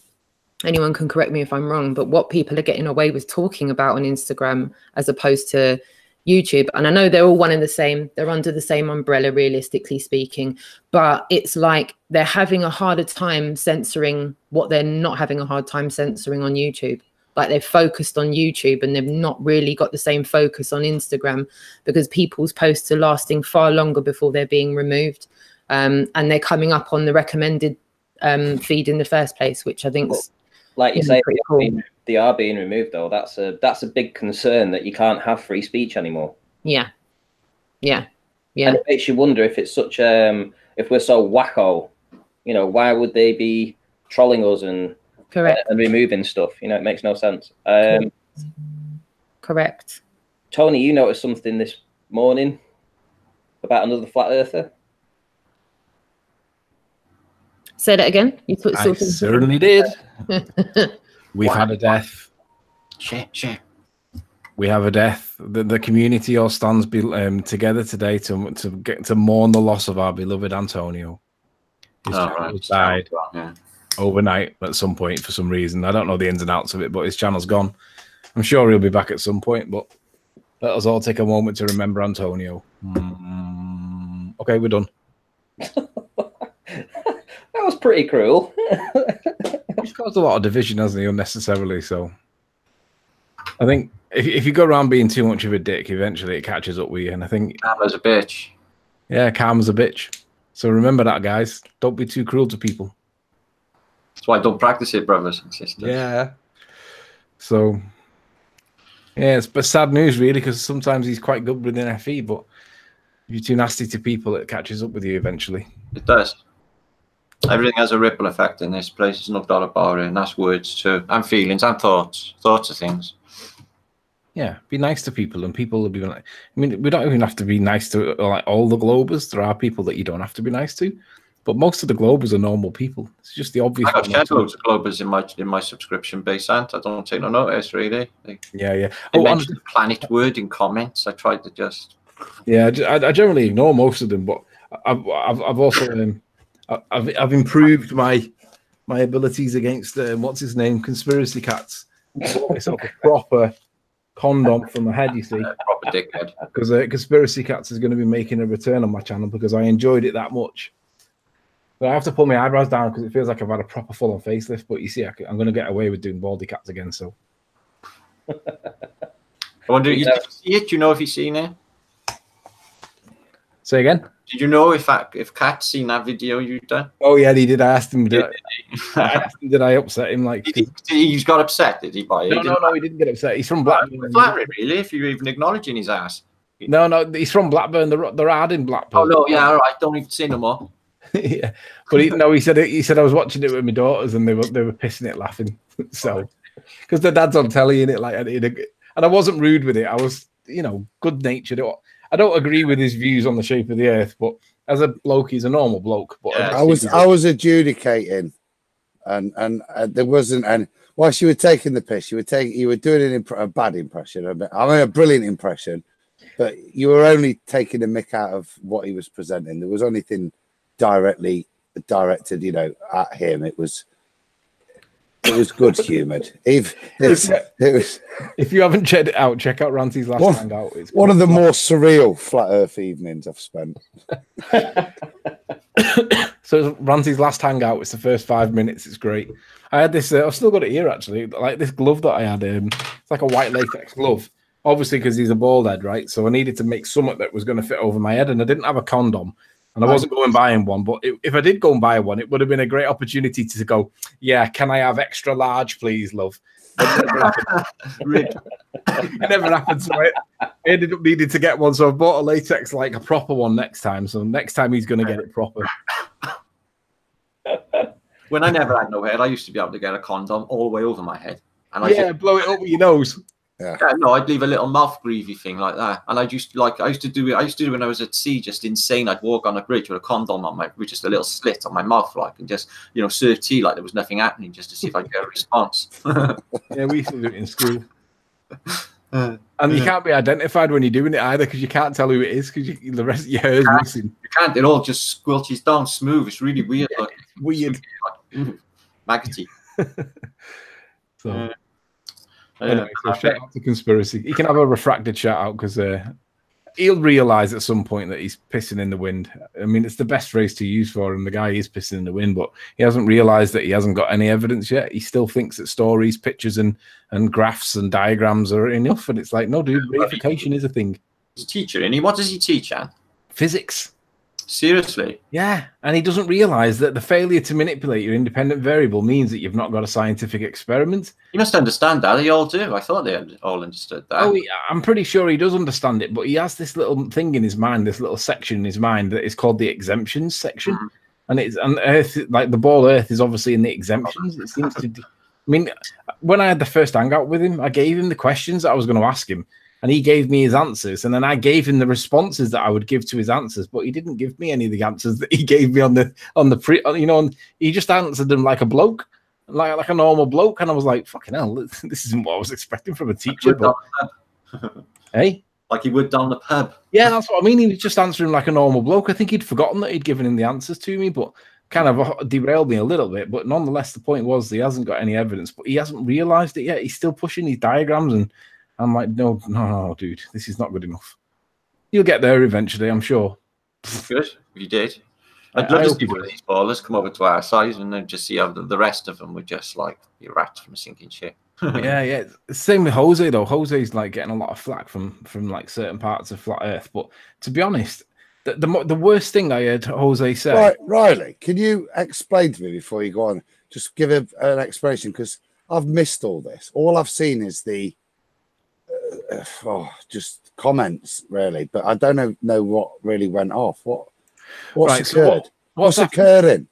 Speaker 6: anyone can correct me if I'm wrong, but what people are getting away with talking about on Instagram as opposed to YouTube, and I know they're all one and the same, they're under the same umbrella, realistically speaking, but it's like they're having a harder time censoring what they're not having a hard time censoring on YouTube. Like they've focused on YouTube and they've not really got the same focus on Instagram, because people's posts are lasting far longer before they're being removed, and they're coming up on the recommended feed in the first place, which I think,
Speaker 1: like you say,
Speaker 6: pretty cool.
Speaker 1: They are being removed, though. That's a big concern, that you can't have free speech anymore.
Speaker 6: Yeah. And
Speaker 1: it makes you wonder if it's such if we're so wacko, you know, why would they be trolling us and removing stuff? You know, it makes no sense.
Speaker 6: Correct.
Speaker 1: Tony, you noticed something this morning about another flat earther?
Speaker 6: Say that again.
Speaker 3: I certainly did. We've had a death.
Speaker 2: Shit.
Speaker 3: We have a death. The community all stands together today to mourn the loss of our beloved Antonio. His channel died overnight at some point for some reason. I don't know the ins and outs of it, but his channel's gone. I'm sure he'll be back at some point, but let us all take a moment to remember Antonio. Okay, we're done.
Speaker 1: That was pretty cruel.
Speaker 3: He's caused a lot of division, hasn't he, unnecessarily? So I think if you go around being too much of a dick, eventually it catches up with you. And I think
Speaker 2: Karma's a bitch.
Speaker 3: Yeah, karma's a bitch. So remember that, guys. Don't be too cruel to people.
Speaker 2: That's why I don't practice it, brothers and sisters.
Speaker 3: Yeah. So yeah, it's but sad news really, because sometimes he's quite good within FE, but if you're too nasty to people, it catches up with you eventually.
Speaker 2: It does. Everything has a ripple effect in this place. There's no doubt about it. And that's words too. And feelings and thoughts. Thoughts of things.
Speaker 3: Yeah, be nice to people, and people will be like. I mean, we don't even have to be nice to like all the Globers. There are people that you don't have to be nice to, but most of the Globers are normal people. It's just the obvious.
Speaker 2: I got shed loads of Globers in my subscription base, and I don't take no notice really.
Speaker 3: Yeah.
Speaker 2: They mentioned the planet word in comments. I tried to just.
Speaker 3: Yeah, I generally ignore most of them, but I've also I've improved my abilities against what's his name, conspiracy cats. Bought myself a proper condom for my head, you see.
Speaker 2: Proper dickhead.
Speaker 3: Because conspiracy cats is going to be making a return on my channel because I enjoyed it that much. But I have to pull my eyebrows down because it feels like I've had a proper full-on facelift. But you see, I'm going to get away with doing baldy cats again. So.
Speaker 2: I wonder, did you see it? Do you know if you've seen it?
Speaker 3: Say again.
Speaker 2: Did you know if Kat's seen that video you've done?
Speaker 3: Oh yeah, he did. I asked him. Did I upset him? Like
Speaker 2: he's got upset. Did he?
Speaker 3: No, he didn't get upset. He's from Blackburn.
Speaker 2: Flattering, really, if you're even acknowledging his ass.
Speaker 3: No, he's from Blackburn. They're hard in Blackburn.
Speaker 2: Oh no, yeah, all right. Don't even say no more.
Speaker 3: Yeah, but he said I was watching it with my daughters and they were pissing it laughing. So because the dad's on telly in it, like, and I wasn't rude with it. I was, good natured. I don't agree with his views on the shape of the earth, but as a bloke, he's a normal bloke. But
Speaker 4: yeah, I was adjudicating, and there wasn't. And whilst you were taking the piss, you were doing a bad impression. A brilliant impression, but you were only taking the mick out of what he was presenting. There was anything directly directed, at him. It was good humoured. It was. If
Speaker 3: you haven't checked it out, check out Ranty's last hangout. It's
Speaker 4: one of the more surreal flat Earth evenings I've spent.
Speaker 3: So Ranty's last hangout. It's the first 5 minutes. It's great. I had this. I've still got it here actually. Like this glove that I had. It's like a white latex glove. Obviously, because he's a bald head, right? So I needed to make something that was going to fit over my head, and I didn't have a condom. And I wasn't going buying one, but if I did go and buy one, it would have been a great opportunity to go, yeah, can I have extra large, please, love? It never happened. So I ended up needing to get one. So I bought a latex, like a proper one next time. So next time he's going to get it proper.
Speaker 2: When I never had no head, I used to be able to get a condom all the way over my head. And
Speaker 3: blow it up with your nose.
Speaker 2: Yeah, no, I'd leave a little mouth greavy thing like that, and I used to do it when I was at sea, just insane. I'd walk on a bridge with a condom on with just a little slit on my mouth, like, and just serve tea like there was nothing happening, just to see if I'd get a response.
Speaker 3: Yeah, we used to do it in school, and you can't be identified when you're doing it either because you can't tell who it is because the rest of your hair is missing.
Speaker 2: You can't. It all just squelches down smooth. It's really weird.
Speaker 3: Yeah, weird,
Speaker 2: maggoty.
Speaker 3: So. Anyway, so shout out to Conspiracy. He can have a refracted shout out because he'll realize at some point that he's pissing in the wind. I mean, it's the best phrase to use for him. The guy is pissing in the wind, but he hasn't realized that he hasn't got any evidence yet. He still thinks that stories, pictures, and graphs and diagrams are enough. And it's like, no, dude, reification is a thing.
Speaker 2: He's a teacher, and what does he teach, Anne?
Speaker 3: Physics.
Speaker 2: Seriously?
Speaker 3: Yeah, and he doesn't realize that the failure to manipulate your independent variable means that you've not got a scientific experiment.
Speaker 2: You must understand that. They all do. I thought they all understood that.
Speaker 3: Oh, I'm pretty sure he does understand it, but he has this little thing in his mind, this little section in his mind that is called the exemptions section. Mm-hmm. And Earth, like the ball Earth, is obviously in the exemptions. It seems to. I mean, when I had the first hangout with him, I gave him the questions that I was going to ask him. And he gave me his answers, and then I gave him the responses that I would give to his answers. But he didn't give me any of the answers that he gave me on the pre. And he just answered them like a bloke, like a normal bloke. And I was like, "Fucking hell, this isn't what I was expecting from a teacher." But, hey,
Speaker 2: like he would down the pub.
Speaker 3: Yeah, that's what I mean. He was just answering like a normal bloke. I think he'd forgotten that he'd given him the answers to me, but kind of derailed me a little bit. But nonetheless, the point was he hasn't got any evidence, but he hasn't realised it yet. He's still pushing these diagrams and. I'm like, no, dude, this is not good enough. You'll get there eventually, I'm sure.
Speaker 2: Good, you did. I'd love to see one of these ballers come over to our size and then just see how the rest of them were just like, you're rats from a sinking ship.
Speaker 3: Yeah. Same with Jose though. Jose's like getting a lot of flack from like certain parts of flat Earth. But to be honest, the worst thing I heard Jose say.
Speaker 4: Right, Riley, can you explain to me before you go on? Just give an explanation, because I've missed all this. All I've seen is the just comments, really, but I don't know what really went off. What's occurred?
Speaker 3: So
Speaker 4: what's occurring?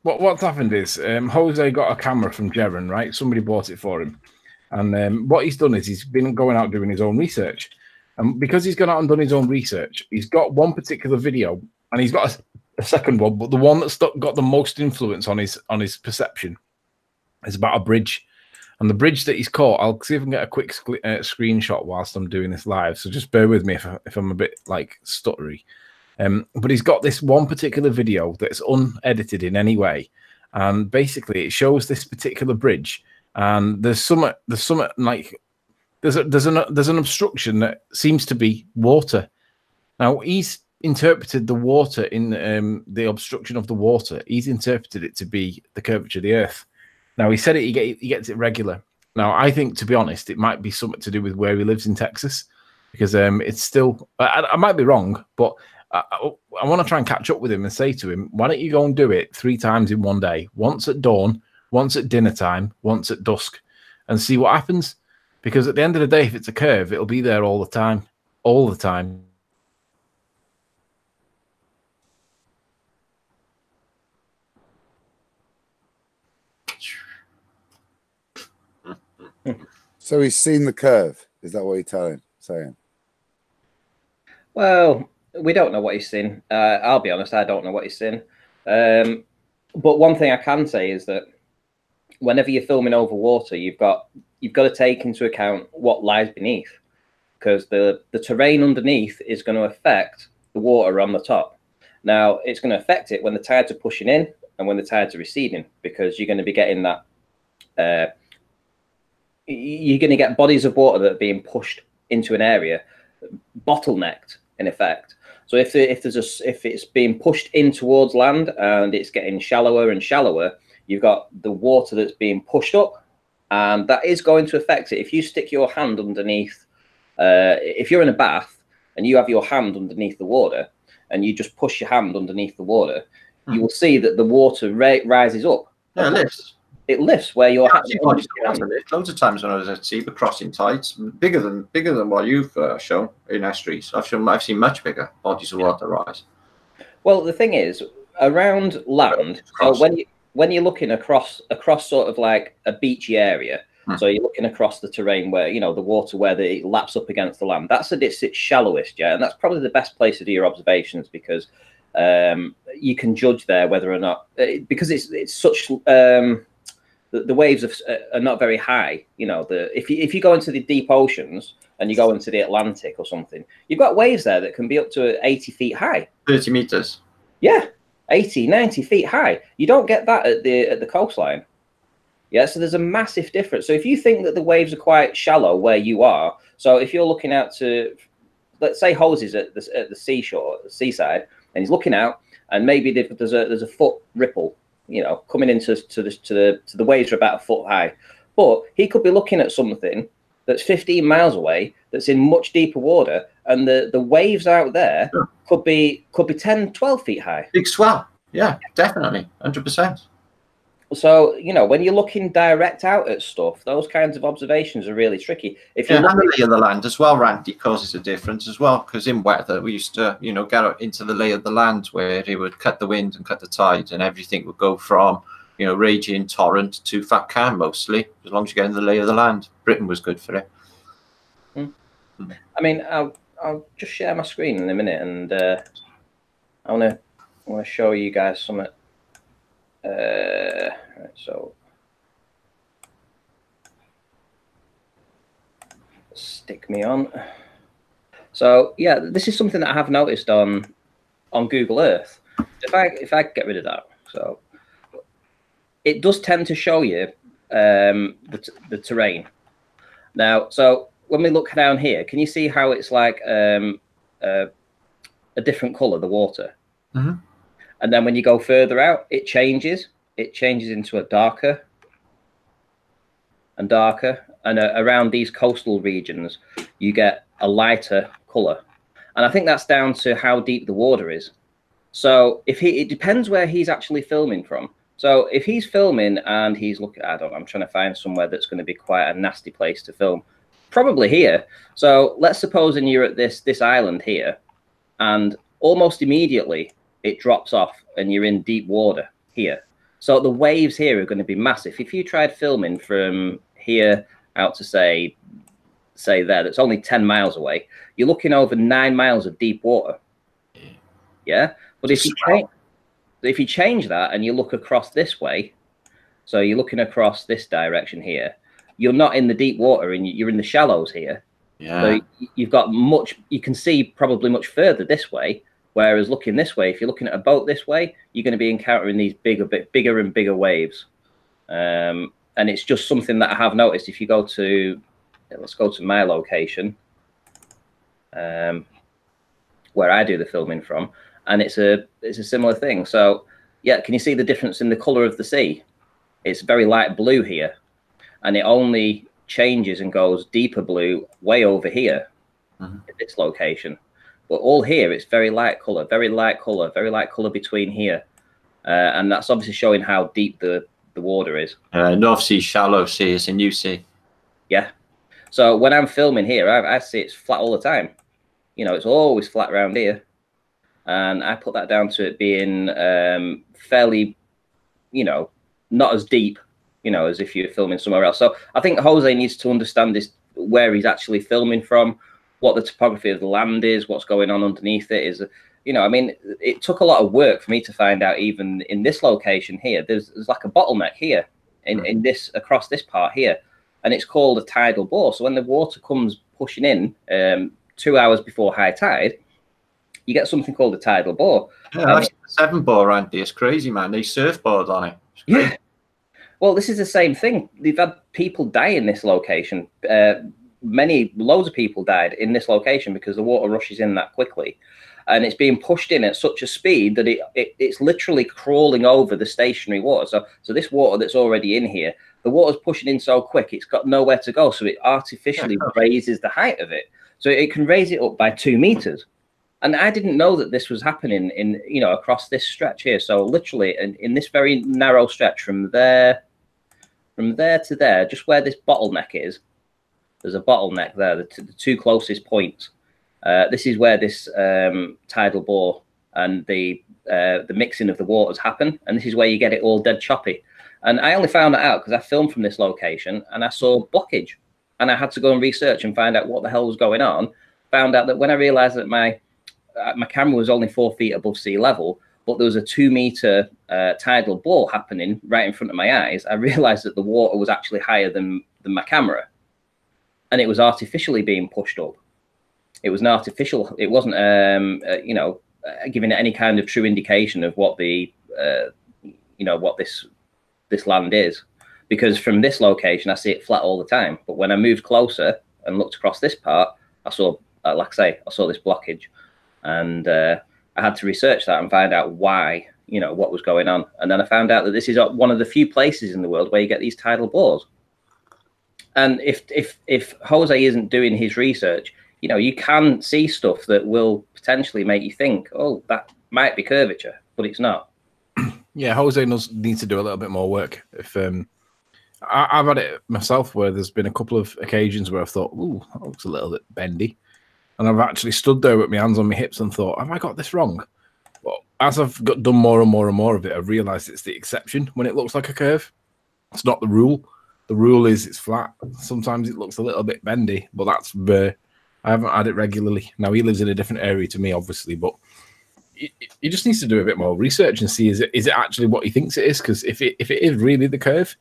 Speaker 3: What's happened is Jose got a camera from Jeren, right? Somebody bought it for him. And what he's done is he's been going out doing his own research. And because he's gone out and done his own research, he's got one particular video, and he's got a second one, but the one that's got the most influence on his perception is about a bridge. And the bridge that he's caught, I'll see if I can get a quick screenshot whilst I'm doing this live. So just bear with me if I'm a bit like stuttery. But he's got this one particular video that's unedited in any way, and basically it shows this particular bridge, and there's an obstruction that seems to be water. Now he's interpreted the water in the obstruction of the water. He's interpreted it to be the curvature of the Earth. Now he said he gets it regular. Now I think, to be honest, it might be something to do with where he lives in Texas, because it's still. I might be wrong, but I want to try and catch up with him and say to him, why don't you go and do it 3 times in one day? Once at dawn, once at dinner time, once at dusk, and see what happens. Because at the end of the day, if it's a curve, it'll be there all the time. All the time.
Speaker 4: So he's seen the curve. Is that what you're saying?
Speaker 1: Well, we don't know what he's seen. I'll be honest, I don't know what he's seen. But one thing I can say is that whenever you're filming over water, you've got to take into account what lies beneath, because the terrain underneath is going to affect the water on the top. Now, it's going to affect it when the tides are pushing in and when the tides are receding, because you're going to be getting that. You're going to get bodies of water that are being pushed into an area, bottlenecked in effect. So if it's being pushed in towards land and it's getting shallower and shallower, you've got the water that's being pushed up, and that is going to affect it. If you stick your hand underneath, if you're in a bath and you have your hand underneath the water and you just push your hand underneath the water, you will see that the water rises up.
Speaker 2: Yeah, it lifts.
Speaker 1: It lifts where your hand.
Speaker 2: Loads of times when I was at sea, but crossing tides, bigger than what you've shown in estuaries. I've seen much bigger bodies of water rise.
Speaker 1: Well, the thing is, around land, so when you're looking across sort of like a beachy area, so you're looking across the terrain where, you know, the water where it laps up against the land, that's at its shallowest, yeah, and that's probably the best place to do your observations, because you can judge there whether or not, because it's such. The waves are not very high. You know, if you go into the deep oceans and you go into the Atlantic or something, you've got waves there that can be up to 80 feet high.
Speaker 2: 30 meters.
Speaker 1: Yeah, 80, 90 feet high. You don't get that at the coastline. Yeah, so there's a massive difference. So if you think that the waves are quite shallow where you are, so if you're looking out to, let's say Hosey's at the seaside, and he's looking out, and maybe there's a foot ripple, you know, coming into the waves are about a foot high, but he could be looking at something that's 15 miles away, that's in much deeper water, and the waves out there could be 10, 12 feet high.
Speaker 2: Big swell. Yeah, definitely, 100%.
Speaker 1: So, you know, when you're looking direct out at stuff, those kinds of observations are really tricky. If you
Speaker 2: and the lay of the land as well, Randy, causes a difference as well, because in weather we used to, you know, get into the lay of the land where it would cut the wind and cut the tide, and everything would go from, you know, raging torrent to fat can mostly, as long as you get in the lay of the land. Britain was good for it.
Speaker 1: I mean, I'll just share my screen in a minute, and I want to show you guys something. Right, so stick me on. So yeah, this is something that I have noticed on Google Earth. If I get rid of that, so it does tend to show you the terrain. Now, so when we look down here, can you see how it's like a different color, the water?
Speaker 2: Mm-hmm.
Speaker 1: And then when you go further out, it changes. It changes into a darker and darker, and around these coastal regions, you get a lighter color. And I think that's down to how deep the water is. So it depends where he's actually filming from. So if he's filming and he's looking, I'm trying to find somewhere that's going to be quite a nasty place to film. Probably here. So let's suppose you're at this island here, and almost immediately it drops off and you're in deep water here. So the waves here are going to be massive. If you tried filming from here out to say there, that's only 10 miles away, you're looking over 9 miles of deep water. Yeah. But if you change that and you look across this way, so you're looking across this direction here, you're not in the deep water and you're in the shallows here.
Speaker 2: Yeah.
Speaker 1: So you've got you can see probably much further this way. Whereas looking this way, if you're looking at a boat this way, you're going to be encountering these bigger and bigger waves. And it's just something that I have noticed. If you go to, let's go to my location, where I do the filming from, and it's a similar thing. So yeah, can you see the difference in the color of the sea? It's very light blue here, and it only changes and goes deeper blue way over here at this location. But all here, it's very light color, very light color between here. And that's obviously showing how deep the water is.
Speaker 2: North Sea, shallow sea, it's a new sea.
Speaker 1: Yeah. So when I'm filming here, I see it's flat all the time. You know, it's always flat around here. And I put that down to it being fairly, you know, not as deep, you know, as if you're filming somewhere else. So I think Jose needs to understand this, where he's actually filming from, what the topography of the land is, what's going on underneath it is, you know, I mean, it took a lot of work for me to find out. Even in this location here, there's like a bottleneck here in this, across this part here, and it's called a tidal bore. So when the water comes pushing in 2 hours before high tide, you get something called a tidal bore.
Speaker 2: Yeah, that's the 7 bore around here. It's crazy, man. They surfboard on it.
Speaker 1: Yeah. Well, this is the same thing. They've had people die in this location. Loads of people died in this location because the water rushes in that quickly, and it's being pushed in at such a speed that it's literally crawling over the stationary water. So this water that's already in here, the water's pushing in so quick, it's got nowhere to go. So it artificially raises the height of it. So it can raise it up by 2 meters. And I didn't know that this was happening in, you know, across this stretch here. So literally in this very narrow stretch from there to there, just where this bottleneck is, there's a bottleneck there, the two closest points. This is where this tidal bore and the mixing of the waters happen, and this is where you get it all dead choppy. And I only found that out because I filmed from this location and I saw blockage, and I had to go and research and find out what the hell was going on. Found out that when I realized that my camera was only 4 feet above sea level, but there was a 2 meter tidal bore happening right in front of my eyes, I realized that the water was actually higher than my camera. And it was artificially being pushed up. It was an artificial. It wasn't, you know, giving it any kind of true indication of what the, you know, what this land is. Because from this location, I see it flat all the time. But when I moved closer and looked across this part, I saw, like I say, I saw this blockage, and I had to research that and find out why, you know, what was going on. And then I found out that this is one of the few places in the world where you get these tidal bores. And if Jose isn't doing his research, you know, you can see stuff that will potentially make you think, oh, that might be curvature, but it's not.
Speaker 3: Yeah, Jose needs to do a little bit more work. If I've had it myself where there's been a couple of occasions where I've thought, ooh, that looks a little bit bendy. And I've actually stood there with my hands on my hips and thought, have I got this wrong? Well, as I've done more and more and more of it, I've realized it's the exception when it looks like a curve. It's not the rule. The rule is it's flat. Sometimes it looks a little bit bendy, but that's I haven't had it regularly. Now, he lives in a different area to me, obviously, but he just needs to do a bit more research and see, is it actually what he thinks it is? Because if it is really the curve,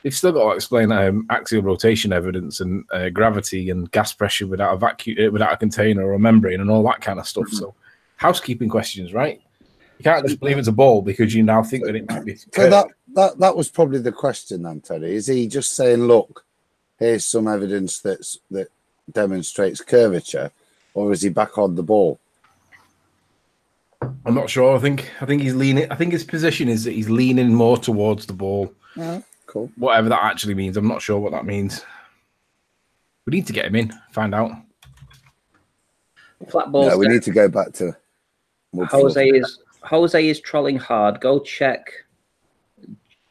Speaker 3: they've still got to explain axial rotation evidence and gravity and gas pressure without a vacuum, without a container or a membrane and all that kind of stuff. Mm-hmm. So housekeeping questions, right? You can't just believe it's a ball because you now think that it might be.
Speaker 4: So that was probably the question then, Teddy. Is he just saying, look, here's some evidence that demonstrates curvature, or is he back on the ball?
Speaker 3: I'm not sure. I think he's leaning. I think his position is that he's leaning more towards the ball.
Speaker 4: Yeah. Cool.
Speaker 3: Whatever that actually means. I'm not sure what that means. We need to get him in, find out.
Speaker 1: Flatballs.
Speaker 4: Yeah, we need to go back to
Speaker 1: Jose is trolling hard. Go check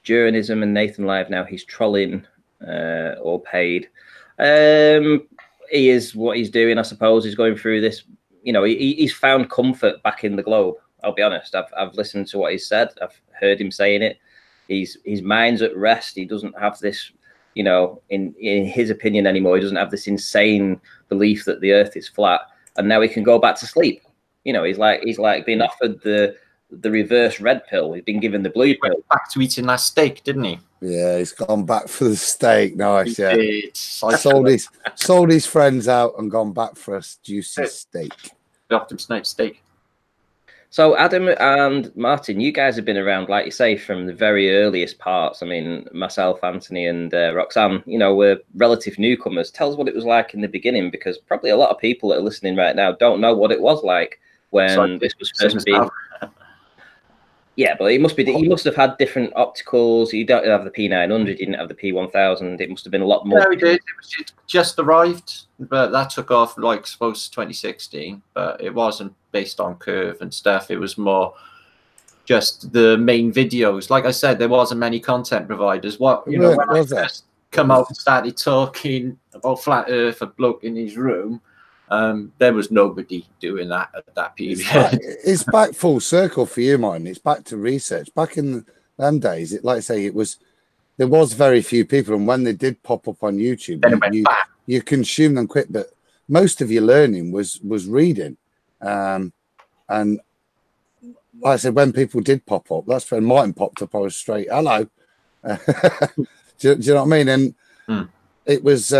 Speaker 1: Journalism and Nathan Live now. He's trolling all paid. He is what he's doing, I suppose. He's going through this. You know, he's found comfort back in the Globe. I'll be honest. I've listened to what he's said. I've heard him saying it. His mind's at rest. He doesn't have this, you know, in his opinion anymore. He doesn't have this insane belief that the Earth is flat, and now he can go back to sleep. You know, he's like being offered the reverse red pill. He's been given the blue pill.
Speaker 2: Went back to eating that steak, didn't he?
Speaker 4: Yeah, he's gone back for the steak. Nice, yeah.
Speaker 2: Sold
Speaker 4: his friends out and gone back for a juicy steak.
Speaker 2: Optum Snipe steak.
Speaker 1: So Adam and Martin, you guys have been around, like you say, from the very earliest parts. I mean, myself, Anthony, and Roxanne, you know, we're relative newcomers. Tell us what it was like in the beginning, because probably a lot of people that are listening right now don't know what it was like when this was first being. Yeah, but it must be. You must have had different opticals. You don't have the P900. You didn't have the P1000. It must have been a lot more.
Speaker 2: No, we did. It just arrived, but that took off like supposed to 2016. But it wasn't based on curve and stuff. It was more just the main videos. Like I said, there wasn't many content providers. What you know, when I first come out and started talking about flat Earth, a bloke in his room. There was nobody doing that at that period.
Speaker 4: It's back full circle for you, Martin. It's back to research. Back in them days, like I say, there was very few people, and when they did pop up on YouTube, you consume them quick. But most of your learning was reading, and like I said, when people did pop up, that's when Martin popped up. I was straight, hello. do you know what I mean? And it was.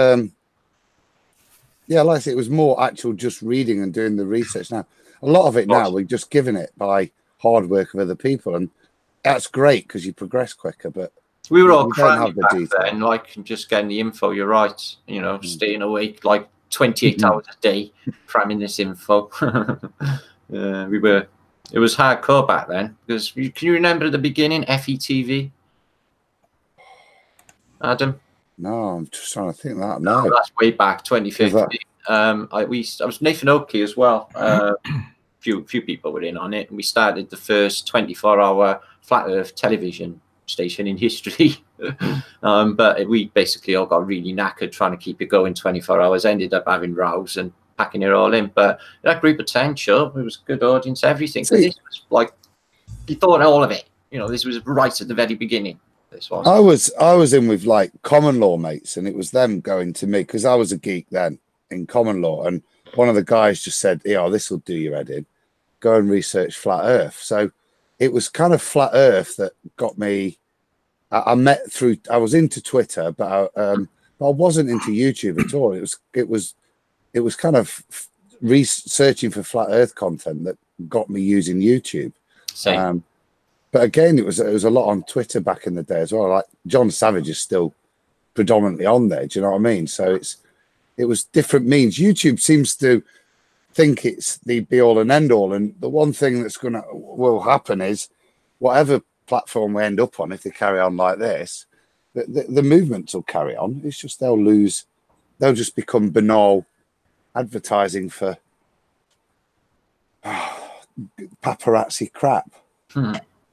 Speaker 4: Yeah, like I said, it was more actual just reading and doing the research. Now, a lot of it now, we're just given it by hard work of other people. And that's great because you progress quicker. But
Speaker 2: we were all cramming back then, like just getting the info. You're right. You know, staying awake like 28 hours a day, cramming this info. It was hardcore back then. Because can you remember the beginning, FETV? Adam?
Speaker 4: No, I'm just trying to think that.
Speaker 2: No, that's way back, 2015. I was Nathan Oakley as well. Few people were in on it, and we started the first 24-hour flat Earth television station in history. But we basically all got really knackered trying to keep it going 24 hours. Ended up having rows and packing it all in. But that grew potential. It was a good audience, everything. So this was like, you thought all of it. You know, this was right at the very beginning.
Speaker 4: I was in with like common law mates, and it was them going to me because I was a geek then in common law, and one of the guys just said, "Yeah, this will do your head in. Go and research flat Earth." So it was kind of flat Earth that got me. I met through. I was into Twitter, but I wasn't into YouTube at all. It was kind of researching for flat Earth content that got me using YouTube.
Speaker 2: Same.
Speaker 4: But again, it was a lot on Twitter back in the day as well. Like John Savage is still predominantly on there. Do you know what I mean? So it was different means. YouTube seems to think it's the be all and end all. And the one thing that's will happen is whatever platform we end up on, if they carry on like this, the movements will carry on. It's just they'll just become banal advertising for paparazzi crap.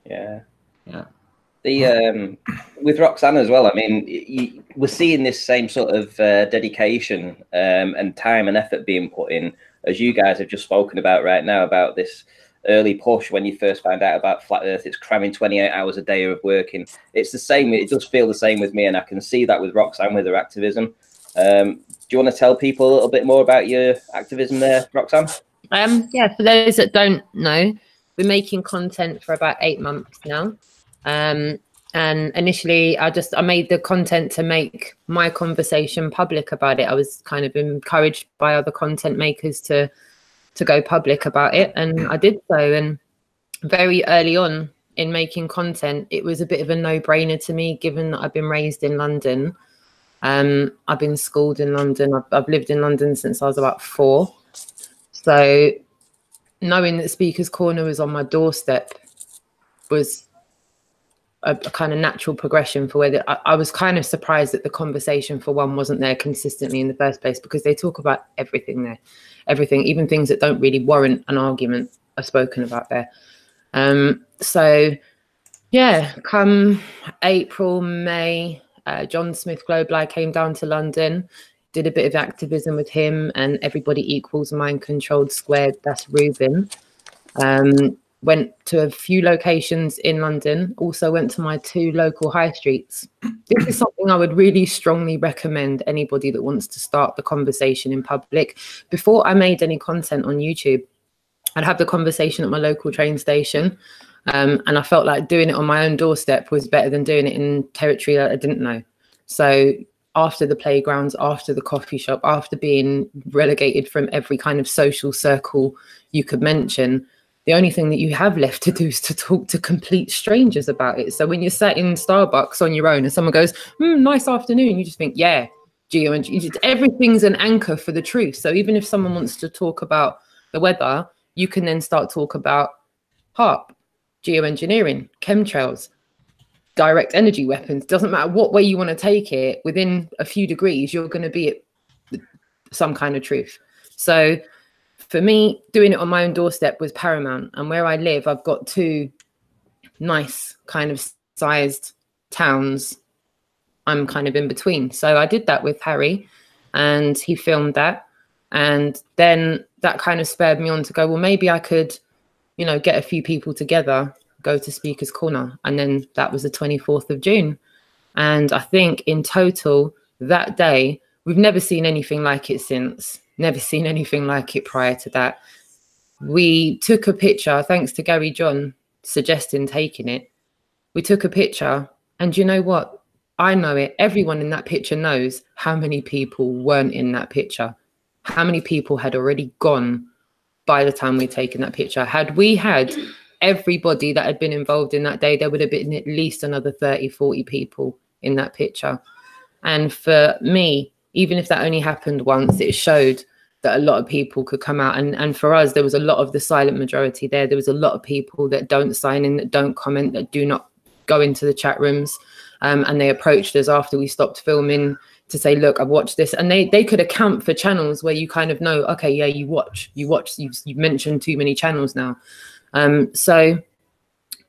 Speaker 1: Yeah. The with Roxanne as well. I mean, we're seeing this same sort of dedication and time and effort being put in, as you guys have just spoken about right now, about this early push when you first found out about flat Earth. It's cramming 28 hours a day of working. It's the same. It does feel the same with me, and I can see that with Roxanne with her activism. Do you want to tell people a little bit more about your activism there, Roxanne?
Speaker 6: Yeah, for those that don't know, we're making content for about 8 months now. And initially I made the content to make my conversation public about it. I was kind of encouraged by other content makers to go public about it, and I did so. And very early on in making content, it was a bit of a no-brainer to me, given that I've been raised in London. I've been schooled in London. I've lived in London since I was about 4. So knowing that Speaker's Corner was on my doorstep was a kind of natural progression for where I was kind of surprised that the conversation for one wasn't there consistently in the first place, because they talk about everything there, everything, even things that don't really warrant an argument are spoken about there. So yeah, come April, May, John Smith Global, I came down to London, did a bit of activism with him and Everybody Equals Mind Controlled Squared, that's Ruben. Went to a few locations in London, also went to my 2 local high streets. This is something I would really strongly recommend anybody that wants to start the conversation in public. Before I made any content on YouTube, I'd have the conversation at my local train station, and I felt like doing it on my own doorstep was better than doing it in territory that I didn't know. So after the playgrounds, after the coffee shop, after being relegated from every kind of social circle you could mention, the only thing that you have left to do is to talk to complete strangers about it. So when you're sat in Starbucks on your own and someone goes, nice afternoon, you just think, yeah, everything's an anchor for the truth. So even if someone wants to talk about the weather, you can then start talk about HARP, geoengineering, chemtrails, direct energy weapons. Doesn't matter what way you want to take it, within a few degrees, you're going to be at some kind of truth. So for me, doing it on my own doorstep was paramount. And where I live, I've got 2 nice kind of sized towns. I'm kind of in between. So I did that with Harry and he filmed that. And then that kind of spurred me on to go, well, maybe I could, get a few people together, go to Speaker's Corner. And then that was the 24th of June. And I think in total that day, we've never seen anything like it since. Never seen anything like it prior to that. We took a picture, thanks to Gary John suggesting taking it. We took a picture, and you know what? I know it. Everyone in that picture knows how many people weren't in that picture. How many people had already gone by the time we'd taken that picture. Had we had everybody that had been involved in that day, there would have been at least another 30, 40 people in that picture. And for me, even if that only happened once, it showed that a lot of people could come out. And for us, there was a lot of the silent majority there. There was a lot of people that don't sign in, that don't comment, that do not go into the chat rooms. And they approached us after we stopped filming to say, look, I've watched this. And they could account for channels where you kind of know, okay, yeah, you've mentioned too many channels now. So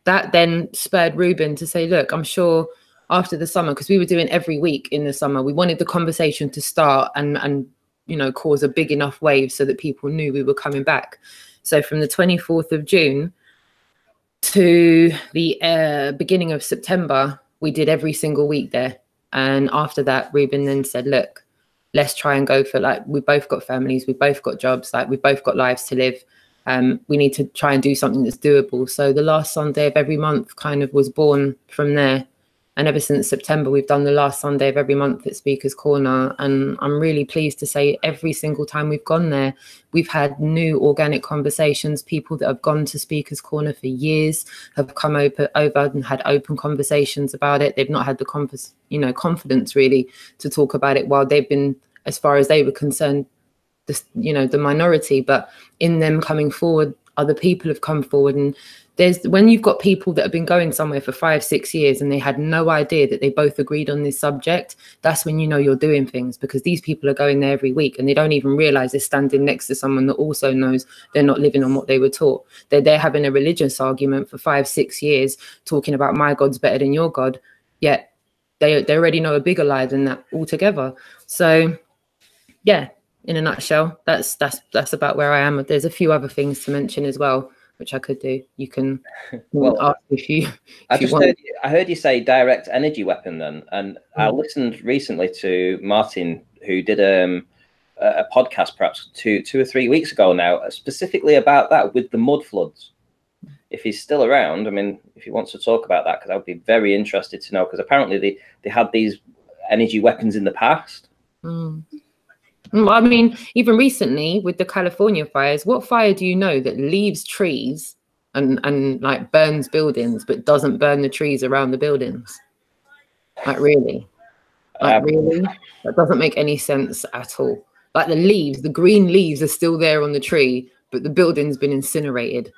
Speaker 6: that then spurred Ruben to say, look, I'm sure after the summer, because we were doing every week in the summer, we wanted the conversation to start and cause a big enough wave so that people knew we were coming back. So from the 24th of June to the beginning of September, we did every single week there. And after that, Ruben then said, look, let's try and go for, we've both got families, we've both got jobs, we've both got lives to live. We need to try and do something that's doable. So the last Sunday of every month kind of was born from there. And ever since September, we've done the last Sunday of every month at Speaker's Corner. And I'm really pleased to say every single time we've gone there, we've had new organic conversations. People that have gone to Speaker's Corner for years have come over and had open conversations about it. They've not had the confidence really to talk about it while they've been, as far as they were concerned, the minority. But in them coming forward, other people have come forward. And when you've got people that have been going somewhere for 5-6 years and they had no idea that they both agreed on this subject, that's when you know you're doing things, because these people are going there every week and they don't even realize they're standing next to someone that also knows they're not living on what they were taught. They're having a religious argument for 5-6 years, talking about my God's better than your God, yet they already know a bigger lie than that altogether. So yeah, in a nutshell, that's about where I am. There's a few other things to mention as well, which I could do. You can ask if you want.
Speaker 1: I heard you say direct energy weapon then, and I listened recently to Martin, who did a podcast perhaps two or 3 weeks ago now, specifically about that with the mud floods. If he's still around, I mean, if he wants to talk about that, because I would be very interested to know, because apparently they had these energy weapons in the past.
Speaker 6: Well, I mean, even recently with the California fires, what fire do you know that leaves trees and burns buildings, but doesn't burn the trees around the buildings? Really? Really? That doesn't make any sense at all. The leaves, the green leaves are still there on the tree, but the building's been incinerated.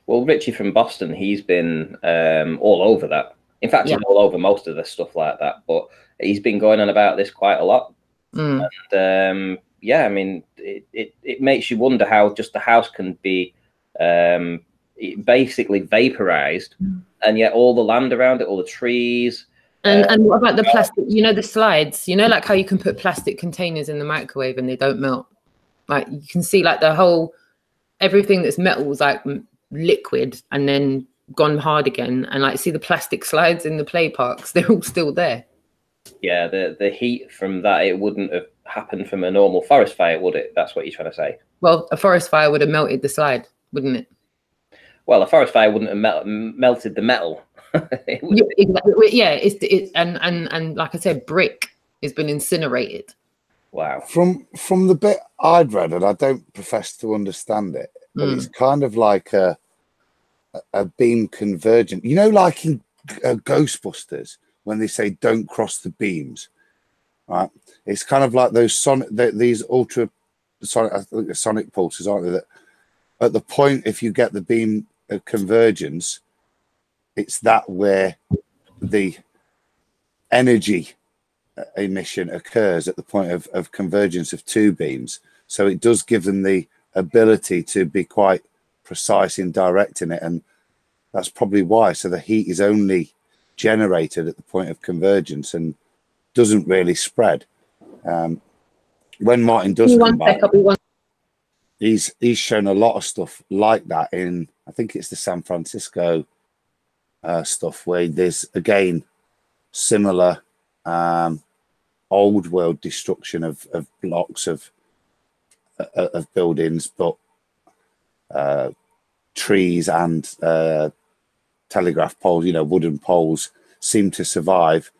Speaker 1: Well, Richie from Boston, he's been all over that In fact, he's all over most of the stuff like that. But he's been going on about this quite a lot. And yeah, I mean, it makes you wonder how just the house can be basically vaporized, and yet all the land around it, all the trees.
Speaker 6: And what about the plastic? You know, the slides. You know, like how you can put plastic containers in the microwave and they don't melt. Like you can see, like the whole everything that's metal is like liquid and then gone hard again. And like see the plastic slides in the play parks, they're all still there.
Speaker 1: Yeah, the heat from that, it wouldn't have happened from a normal forest fire, would it? That's what you're trying to say.
Speaker 6: Well, a forest fire would have melted the slide, wouldn't it?
Speaker 1: Well, a forest fire wouldn't have melted the metal.
Speaker 6: Yeah, and like I said, brick has been incinerated.
Speaker 1: Wow.
Speaker 4: From the bit I'd read, and I don't profess to understand it, but it's kind of like a beam convergent. You know, like in Ghostbusters when they say don't cross the beams, right? It's kind of like those these ultra sonic pulses, aren't they? That at the point, if you get the beam convergence, it's that where the energy emission occurs at the point of convergence of two beams. So it does give them the ability to be quite precise in directing it, and that's probably why. So the heat is only generated at the point of convergence and doesn't really spread. When Martin does come back, he's shown a lot of stuff like that in, I think it's the San Francisco stuff, where there's again similar old world destruction of blocks of buildings, but trees and telegraph poles, you know, wooden poles, seem to survive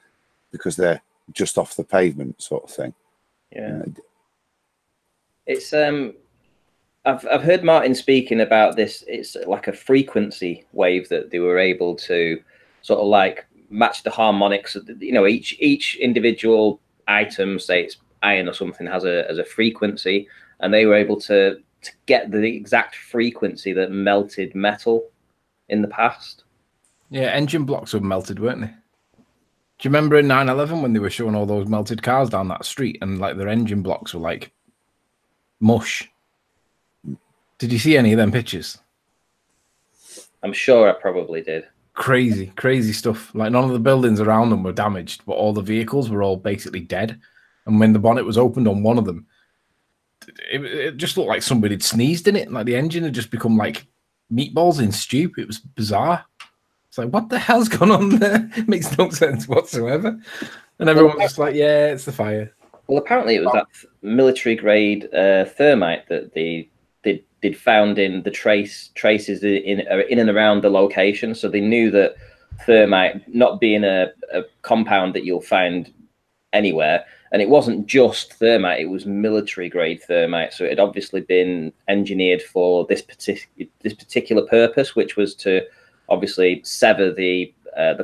Speaker 4: because they're just off the pavement, sort of thing.
Speaker 1: Yeah, it's I've heard Martin speaking about this. It's like a frequency wave that they were able to sort of like match the harmonics. You know, each individual item, say it's iron or something, has a frequency, and they were able to get the exact frequency that melted metal in the past.
Speaker 3: Yeah, engine blocks were melted, weren't they? Do you remember in 9/11 when they were showing all those melted cars down that street and like their engine blocks were like mush? Did you see any of them pictures?
Speaker 1: I'm sure I probably did.
Speaker 3: Crazy, crazy stuff. Like none of the buildings around them were damaged, but all the vehicles were all basically dead. And when the bonnet was opened on one of them, it just looked like somebody had sneezed in it. Like the engine had just become like meatballs in stew. It was bizarre. It's like, what the hell's gone on there? It makes no sense whatsoever. And everyone's just like, yeah, it's the fire.
Speaker 1: Well, apparently it was that military grade thermite that they'd found in the traces in and around the location. So they knew that thermite, not being a compound that you'll find anywhere, and it wasn't just thermite, it was military grade thermite. So it had obviously been engineered for this particular purpose, which was to obviously sever the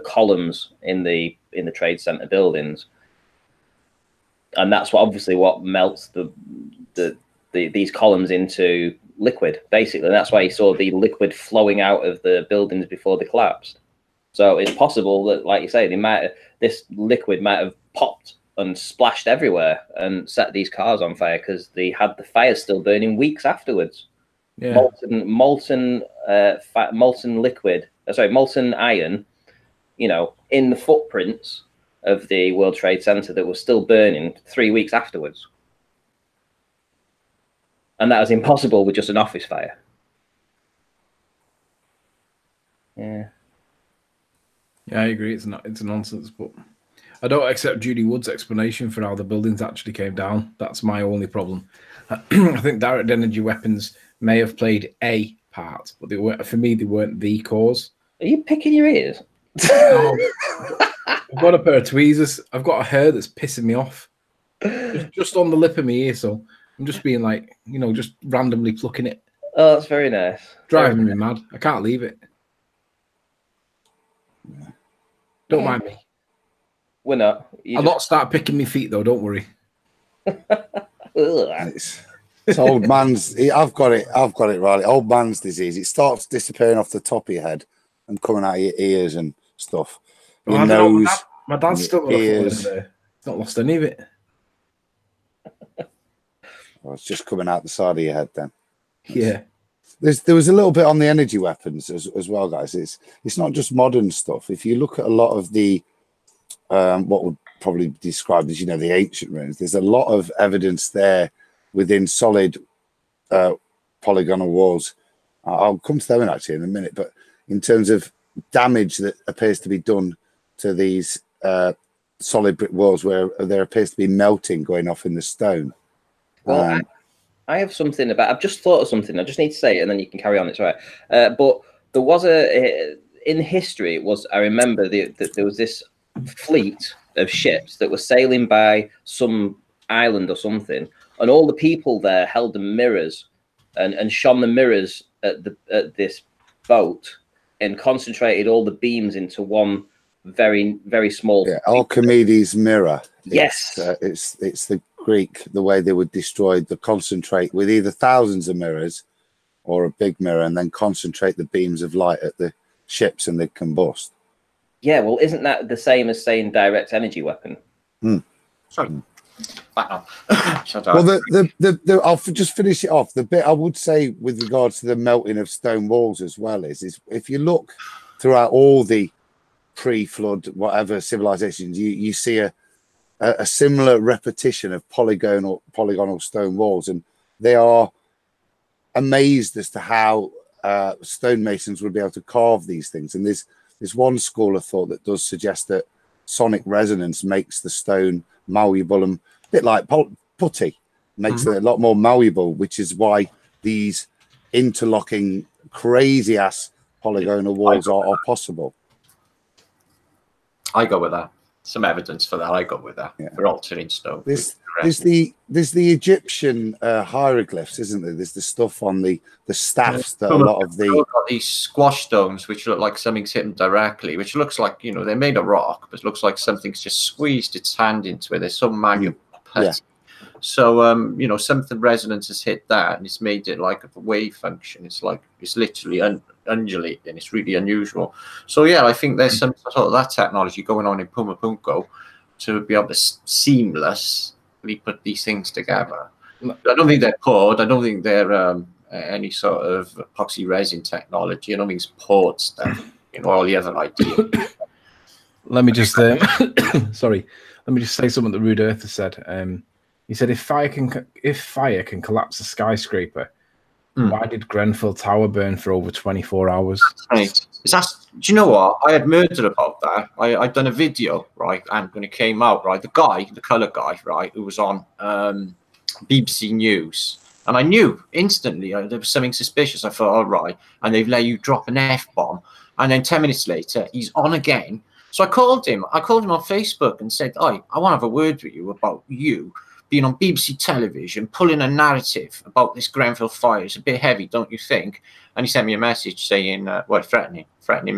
Speaker 1: columns in the trade center buildings, and that's what melts these columns into liquid, basically. And that's why you saw the liquid flowing out of the buildings before they collapsed. So it's possible that, like you say, this liquid might have popped and splashed everywhere and set these cars on fire because they had the fire still burning weeks afterwards. Yeah. Molten iron, you know, in the footprints of the World Trade Center that was still burning 3 weeks afterwards. And that was impossible with just an office fire. Yeah.
Speaker 3: Yeah, I agree. It's nonsense, but I don't accept Judy Wood's explanation for how the buildings actually came down. That's my only problem. I think direct energy weapons may have played a part, but they weren't. For me, they weren't the cause.
Speaker 1: Are you picking your ears?
Speaker 3: No. I've got a pair of tweezers. I've got a hair that's pissing me off, just on the lip of my ear. So I'm just being like, you know, just randomly plucking it.
Speaker 1: Oh, that's very nice.
Speaker 3: Driving me mad. I can't leave it. Don't mind me.
Speaker 1: We're not.
Speaker 3: I'll not start picking my feet though. Don't worry.
Speaker 4: It's old man's. I've got it, Riley. Old man's disease. It starts disappearing off the top of your head and coming out of your ears and stuff. your nose.
Speaker 3: My dad's still got a foot there. It's not lost any of it.
Speaker 4: Well, it's just coming out the side of your head then.
Speaker 3: Yeah.
Speaker 4: There was a little bit on the energy weapons as well, guys. It's not just modern stuff. If you look at a lot of the what would probably be described as, you know, the ancient ruins, there's a lot of evidence there within solid polygonal walls. I'll come to them actually in a minute, but in terms of damage that appears to be done to these solid brick walls, where there appears to be melting going off in the stone.
Speaker 1: Well, I have something about. I've just thought of something. I just need to say it, and then you can carry on. It's all right. But there was in history. It was. I remember that there was this fleet of ships that were sailing by some island or something, and all the people there held the mirrors and shone the mirrors at this boat and concentrated all the beams into one very, very small.
Speaker 4: Yeah, Archimedes' mirror.
Speaker 1: Yes,
Speaker 4: it's the Greek, the way they would destroy the concentrate with either thousands of mirrors or a big mirror, and then concentrate the beams of light at the ships, and they'd combust.
Speaker 1: Yeah, well, isn't that the same as saying direct energy weapon?
Speaker 2: Sorry.
Speaker 4: Well, I'll just finish it off. The bit I would say with regards to the melting of stone walls as well is if you look throughout all the pre-flood whatever civilizations, you see a similar repetition of polygonal stone walls, and they are amazed as to how stonemasons would be able to carve these things. And there's one school of thought that does suggest that sonic resonance makes the stone malleable, and a bit like putty makes it a lot more malleable, which is why these interlocking crazy ass polygonal walls are possible.
Speaker 2: I go with that. Some evidence for that. I go with that. For altering stone.
Speaker 4: There's the Egyptian hieroglyphs, isn't there? There's the stuff on the staffs that a lot of the
Speaker 2: these squash stones, which look like something's hit them directly, which looks like, you know, they're made of rock, but it looks like something's just squeezed its hand into it. There's some manual putty. So you know, something resonance has hit that, and it's made it like a wave function. It's like it's literally undulating. It's really unusual. So yeah, I think there's some sort of that technology going on in Puma Punko to be able to seamlessly put these things together. I don't think they're poured. I don't think they're any sort of epoxy resin technology. I don't think it's poured stuff. You know, all the other ideas.
Speaker 3: Let me just sorry. Let me just say something that Rude Earther said. He said, if fire can collapse a skyscraper, why did Grenfell Tower burn for over 24 hours?
Speaker 2: Right. Do you know what? I had murdered about that. I'd done a video, right, and when it came out, right, the colour guy, right, who was on BBC News, and I knew instantly there was something suspicious. I thought, all right, and they've let you drop an F-bomb, and then 10 minutes later, he's on again. So I called him on Facebook and said, I want to have a word with you about you being on BBC television, pulling a narrative about this Grenfell fire. It's a bit heavy, don't you think? And he sent me a message saying, well, threatening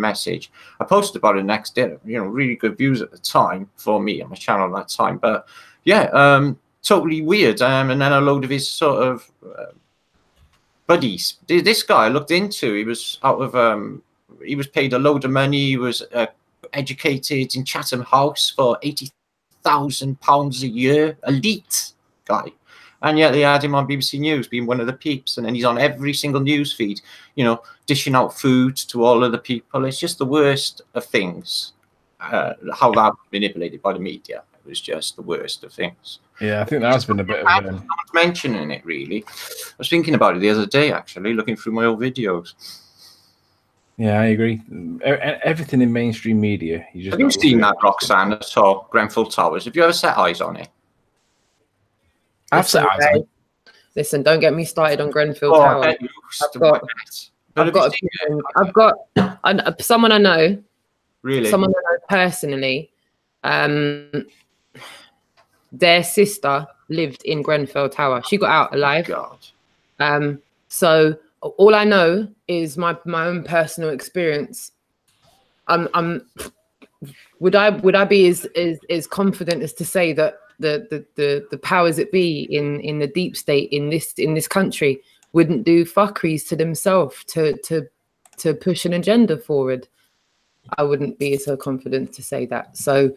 Speaker 2: message. I posted about it next day. You know, really good views at the time for me on my channel at that time. But yeah, totally weird. And then a load of his sort of buddies. This guy I looked into, he was out of, he was paid a load of money. He was educated in Chatham House for £80,000 a year, elite guy, and yet they had him on BBC News being one of the peeps, and then he's on every single news feed, you know, dishing out food to all of the people. It's just the worst of things. How that was manipulated by the media, it was just the worst of things.
Speaker 3: Yeah, I think there has been a bit of
Speaker 2: no one's mentioning it really. I was thinking about it the other day, actually, looking through my old videos.
Speaker 3: Yeah, I agree. Everything in mainstream media.
Speaker 2: Have you seen that, Roxanne, at all, Grenfell Towers? Have you ever set eyes on it?
Speaker 3: I've set eyes on it.
Speaker 6: Listen, don't get me started on Grenfell Tower. I've got someone I know.
Speaker 2: Really?
Speaker 6: Someone I know personally. Their sister lived in Grenfell Tower. She got out alive.
Speaker 2: God.
Speaker 6: So all I know is my own personal experience. Would I be as confident as to say that the powers that be in the deep state in this country wouldn't do fuckeries to themselves to push an agenda forward? I wouldn't be so confident to say that. So,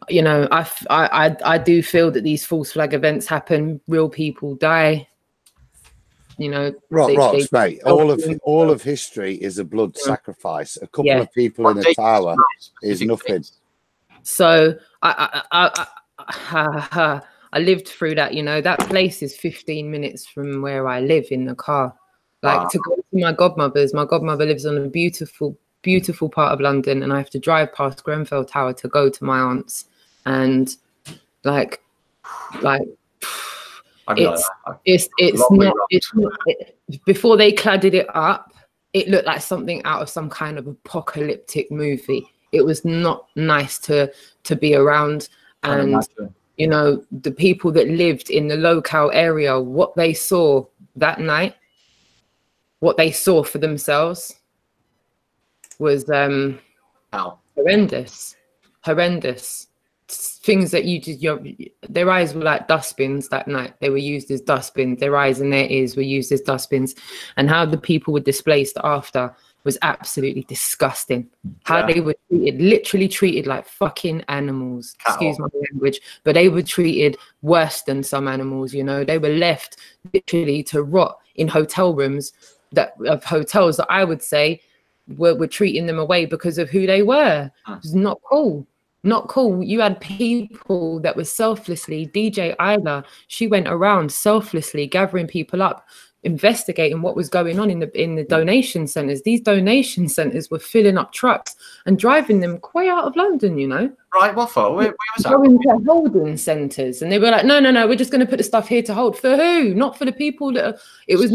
Speaker 6: you know, I do feel that these false flag events happen. Real people die. You know,
Speaker 4: Rocks, mate. All of history is a blood sacrifice. A couple of people in a tower is nothing.
Speaker 6: So I lived through that. You know, that place is 15 minutes from where I live in the car. Like to go to my godmother's. My godmother lives on a beautiful part of London, and I have to drive past Grenfell Tower to go to my aunt's. And like it's not before they cladded it up, it looked like something out of some kind of apocalyptic movie. It was not nice to be around. And you know, the people that lived in the local area, what they saw that night, what they saw for themselves was horrendous. Things that you just, their eyes were like dustbins that night. They were used as dustbins. Their eyes and their ears were used as dustbins. And how the people were displaced after was absolutely disgusting. How they were treated, literally treated like fucking animals. Excuse my language, but they were treated worse than some animals. You know, they were left literally to rot in hotel rooms of hotels that I would say were treating them away because of who they were. It was not cool. Not cool. You had people that were selflessly, DJ Isla, she went around selflessly gathering people up, investigating what was going on in the donation centers. These donation centers were filling up trucks and driving them quite out of London, you know.
Speaker 2: Right, what for? Where was that?
Speaker 6: Going to holding centers, and they were like, no, we're just going to put the stuff here to hold. For who? Not for the people that it was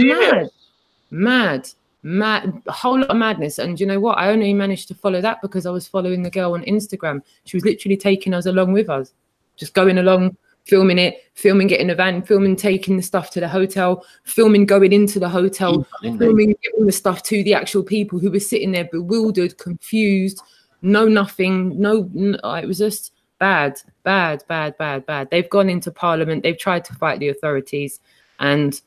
Speaker 6: mad, a whole lot of madness. And you know what? I only managed to follow that because I was following the girl on Instagram. She was literally taking us along with us, just going along, filming getting the van, filming taking the stuff to the hotel, filming going into the hotel, filming giving the stuff to the actual people who were sitting there bewildered, confused, nothing. It was just bad. They've gone into Parliament, they've tried to fight the authorities, and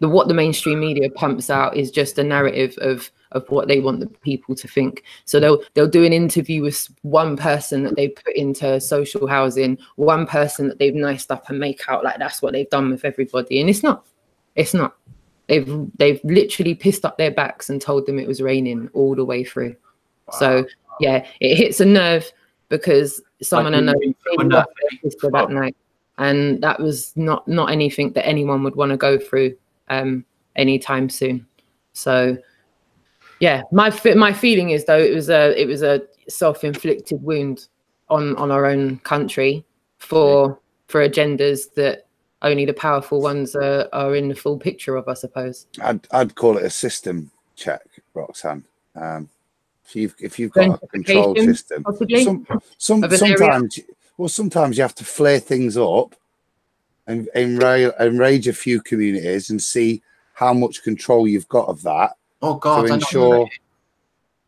Speaker 6: what the mainstream media pumps out is just a narrative of what they want the people to think. So they'll do an interview with one person that they put into social housing, one person that they've niced up and make out like that's what they've done with everybody, and it's not. They've literally pissed up their backs and told them it was raining all the way through. Wow. So yeah, it hits a nerve because someone I know that night, and that was not anything that anyone would want to go through anytime soon. So yeah, my feeling is though it was a self-inflicted wound on our own country for agendas that only the powerful ones are in the full picture of, I suppose.
Speaker 4: I'd call it a system check, Roxanne. If you've got a control system, sometimes you have to flare things up and enrage a few communities and see how much control you've got of that.
Speaker 2: Oh God!
Speaker 4: To ensure,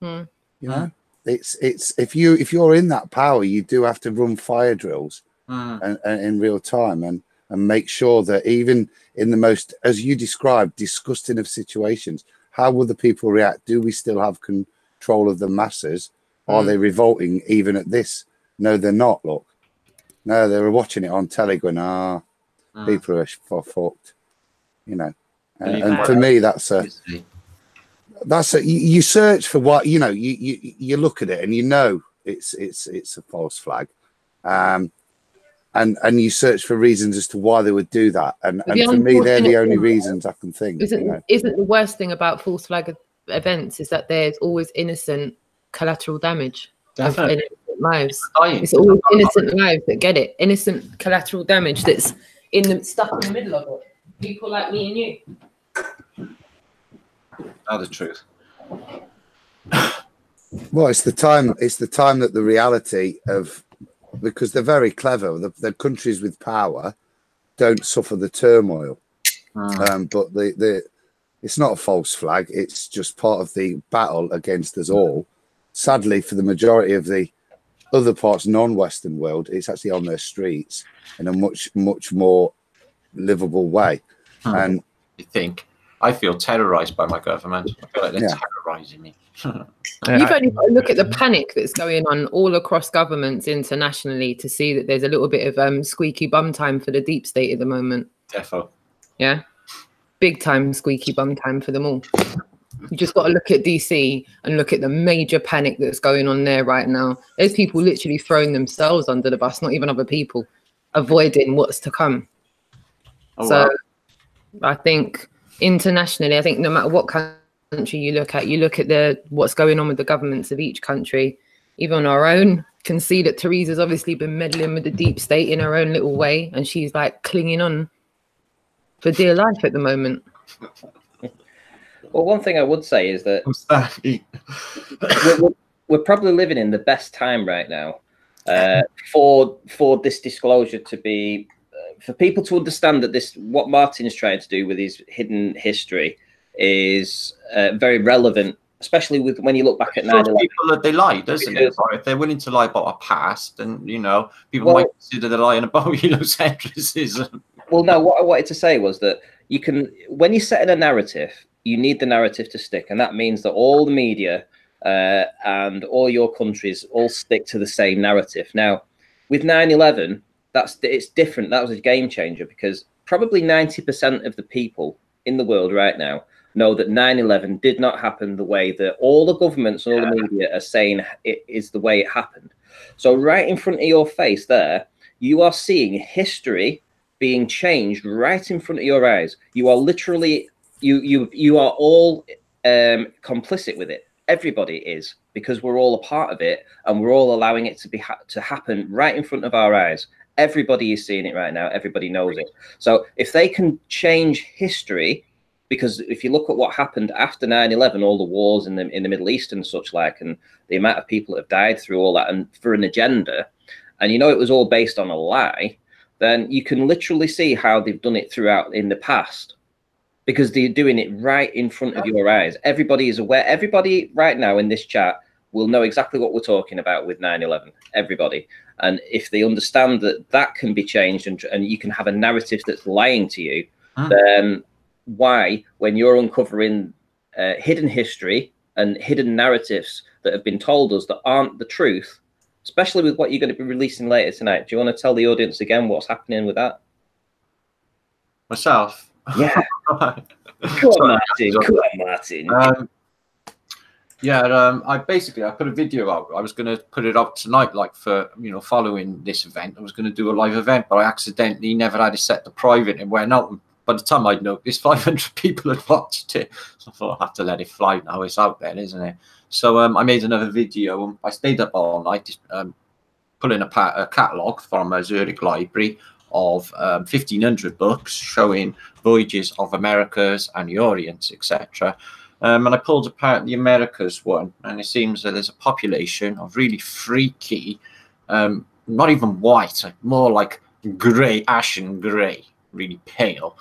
Speaker 4: you know, it's if you're in that power, you do have to run fire drills and in real time and make sure that even in the most, as you described, disgusting of situations, how will the people react? Do we still have control of the masses? Are they revolting even at this? No, they're not. Look, no, they were watching it on telly going, people are fucked, you know. And for me, that's a you search for what, you know, you look at it and you know it's a false flag, and you search for reasons as to why they would do that, and for me they're the only reasons I can think.
Speaker 6: Isn't the worst thing about false flag events is that there's always innocent collateral damage of innocent lives. It's always innocent lives that get it, innocent collateral damage that's stuck in the middle of it. People like me and you.
Speaker 2: That's the truth.
Speaker 4: Well, it's the time that the reality of, because they're very clever, the countries with power don't suffer the turmoil. But it's not a false flag. It's just part of the battle against us all. Sadly, for the majority of the other parts, non-Western world, it's actually on their streets in a much more livable way. And
Speaker 2: you think? I feel terrorized by my government. I feel like they're terrorizing me.
Speaker 6: You've only got to look at the panic that's going on all across governments internationally to see that there's a little bit of squeaky bum time for the deep state at the moment.
Speaker 2: Defo.
Speaker 6: Yeah. Big time squeaky bum time for them all. You just got to look at DC and look at the major panic that's going on there right now. There's people literally throwing themselves under the bus, not even other people, avoiding what's to come.
Speaker 2: Oh,
Speaker 6: so
Speaker 2: wow.
Speaker 6: I think internationally, I think no matter what country you look at what's going on with the governments of each country, even our own, can see that Theresa's obviously been meddling with the deep state in her own little way, and she's like clinging on for dear life at the moment.
Speaker 1: Well, one thing I would say is that we're probably living in the best time right now for this disclosure to be, for people to understand that what Martin is trying to do with his hidden history is very relevant, especially with when you look back at 9/11.
Speaker 2: People that they lie, doesn't it? If they're willing to lie about our past, then people might consider they're lying about heliocentricism.
Speaker 1: Well, no, what I wanted to say was that you can, when you're setting a narrative, you need the narrative to stick, and that means that all the media and all your countries all stick to the same narrative. Now, with 9/11, it's different. That was a game changer, because probably 90% of the people in the world right now know that 9/11 did not happen the way that all the governments and all the media are saying it is the way it happened. So right in front of your face there, you are seeing history being changed right in front of your eyes. You are literally, you are all complicit with it. Everybody is, because we're all a part of it, and we're all allowing it to happen right in front of our eyes. Everybody is seeing it right now. Everybody knows it. So if they can change history, because if you look at what happened after 9/11, all the wars in the Middle East and such like, and the amount of people that have died through all that and for an agenda, and it was all based on a lie, then you can literally see how they've done it throughout in the past, because they're doing it right in front of your eyes. Everybody is aware. Everybody right now in this chat will know exactly what we're talking about with 9/11. Everybody. And if they understand that can be changed, and you can have a narrative that's lying to you, then why, when you're uncovering hidden history and hidden narratives that have been told us that aren't the truth, especially with what you're going to be releasing later tonight, do you want to tell the audience again what's happening with that?
Speaker 2: Myself?
Speaker 1: Yeah. Come on, Martin.
Speaker 2: I put a video out. I was going to put it up tonight, like for, following this event. I was going to do a live event, but I accidentally never had it set to private and went out. By the time I'd noticed, 500 people had watched it. So I thought, I have to let it fly now. It's out there, isn't it? So I made another video. I stayed up all night, pulling a catalogue from a Zurich library of 1,500 books showing voyages of Americas and the Orient, etc. And I pulled apart the Americas one, and it seems that there's a population of really freaky, not even white, more like grey, ashen grey, really pale,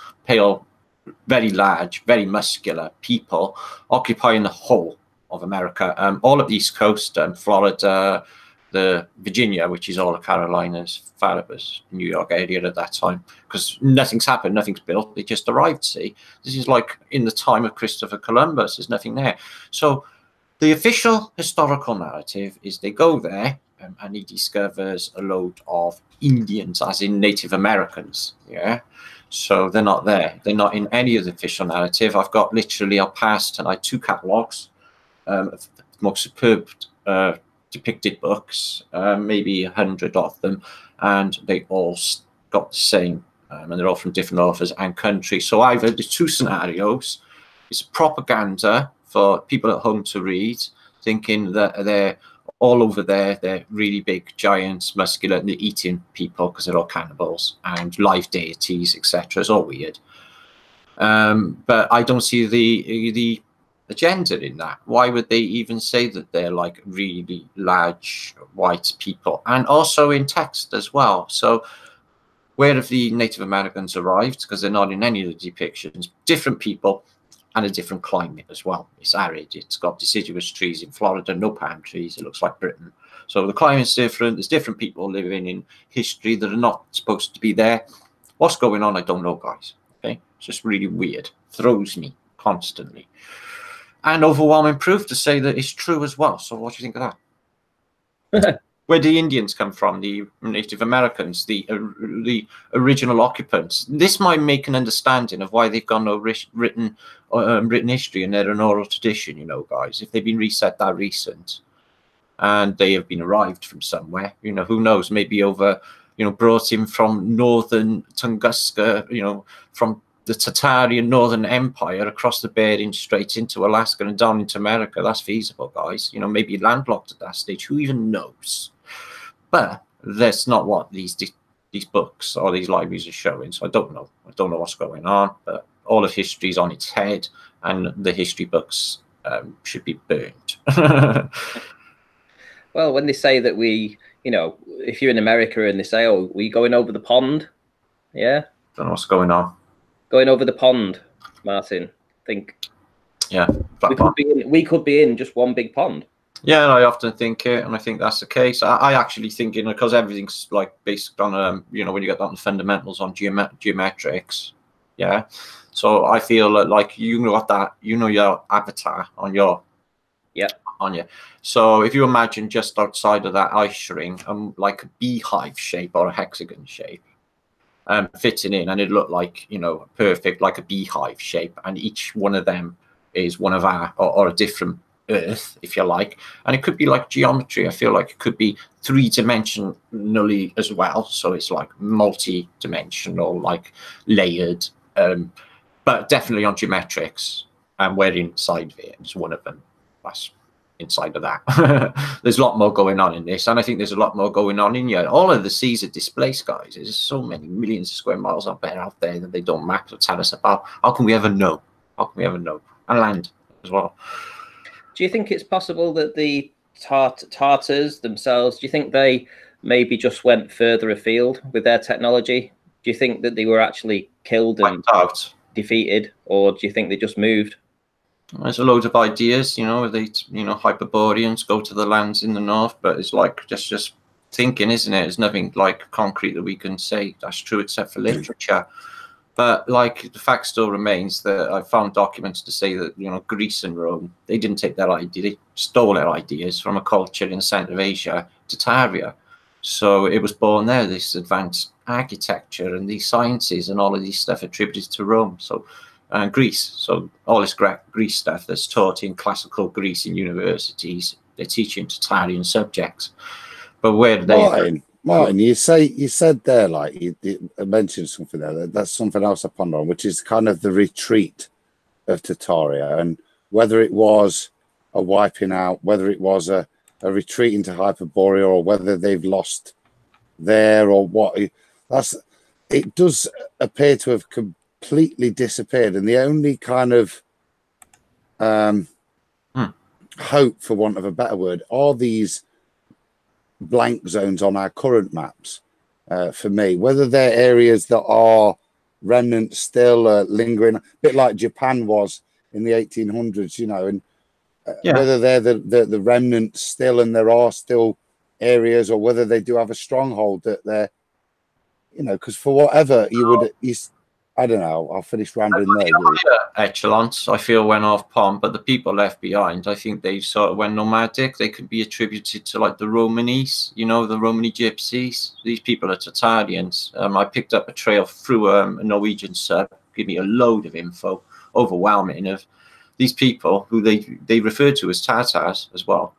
Speaker 2: very large, very muscular people occupying the whole of America, all of the East Coast, Florida, the Virginia, which is all the Carolinas, far up as New York area at that time, because nothing's happened, nothing's built, they just arrived. See, this is like in the time of Christopher Columbus, there's nothing there. So the official historical narrative is they go there and he discovers a load of Indians, as in Native Americans. Yeah, so they're not there. They're not in any of the official narrative. I've got literally, I'll pass tonight 2 catalogues of most superb depicted books, maybe 100 of them, and they all got the same, and they're all from different authors and countries. So either the 2 scenarios, it's propaganda for people at home to read, thinking that they're all over there, they're really big giants, muscular, and they're eating people because they're all cannibals and live deities, etc. It's all weird. But I don't see the agenda in that. Why would they even say that they're like really large white people? And also in text as well. So where have the Native Americans arrived? Because they're not in any of the depictions. Different people and a different climate as well. It's arid, it's got deciduous trees in Florida, no palm trees, it looks like Britain. So the climate's different, there's different people living in history that are not supposed to be there. What's going on, I don't know, guys. Okay, it's just really weird, throws me. constantly. And overwhelming proof to say that it's true as well. So what do you think of that? Where the Indians come from, the Native Americans, the original occupants. This might make an understanding of why they've got no written history and they're an oral tradition, you know, guys. If they've been reset that recent and they have been arrived from somewhere, you know, who knows, maybe over, you know, brought in from northern Tunguska, you know, from the Tatarian Northern Empire across the Bering Strait into Alaska and down into America. That's feasible, guys. You know, maybe landlocked at that stage. Who even knows? But that's not what these books or these libraries are showing. So I don't know. I don't know what's going on. But all of history is on its head, and the history books should be burned.
Speaker 1: Well, when they say that we, you know, if you're in America and they say, "Oh, we going over the pond," yeah,
Speaker 2: Don't know what's going on.
Speaker 1: Going over the pond, Martin. Think.
Speaker 2: Yeah,
Speaker 1: we could be in just one big pond.
Speaker 2: Yeah, I often think it, and I think that's the case. I actually think, you know, because everything's like based on, you know, when you get down to fundamentals on geometrics, yeah. So I feel like you know that, you know, your avatar on your, on you. So if you imagine just outside of that ice ring, like a beehive shape or a hexagon shape, fitting in, and it looked like, you know, perfect, like a beehive shape, and each one of them is one of our or a different Earth, if you like, and it could be like geometry. I feel like it could be three-dimensionally as well, so it's like multi-dimensional, like layered, but definitely on geometrics, and we're inside of it. It's one of them. That's inside of that. There's a lot more going on in this, and I think there's a lot more going on in here. All of the seas are displaced, guys. There's so many millions of square miles out there that they don't map or tell us about. How can we ever know? How can we ever know? And land as well.
Speaker 1: Do you think it's possible that the Tartars themselves, do you think they maybe just went further afield with their technology? Do you think that they were actually killed and defeated, or do you think they just moved?
Speaker 2: There's a load of ideas, you know, Hyperboreans go to the lands in the north, but it's like just thinking, isn't it? There's nothing like concrete that we can say that's true except for literature. But like the fact still remains that I found documents to say that, you know, Greece and Rome, they didn't take their idea, they stole their ideas from a culture in the center of Asia, Tartaria. So it was born there, this advanced architecture and these sciences and all of these stuff attributed to Rome. So Greece. So all this Greece stuff that's taught in classical Greece in universities, they're teaching Tartarian subjects. But where do they?
Speaker 4: Martin, you said there, like you mentioned something there. That's something else I ponder on, which is kind of the retreat of Tartaria, and whether it was a wiping out, whether it was a retreat into Hyperborea, or whether they've lost there, or what. It does appear to have completely disappeared, and the only kind of hope, for want of a better word, are these blank zones on our current maps. For me, whether they're areas that are remnants still lingering, a bit like Japan was in the 1800s, you know, and whether they're the remnants still, and there are still areas, or whether they do have a stronghold that they're, you know, because for whatever I don't know. I'll finish rambling there.
Speaker 2: Echelons, I feel, went off palm, but the people left behind, I think they sort of went nomadic. They could be attributed to like the Romanis, you know, the Romani gypsies. These people are Tatarians. I picked up a trail through a Norwegian sub, give me a load of info, overwhelming, of these people who they referred to as Tatars as well,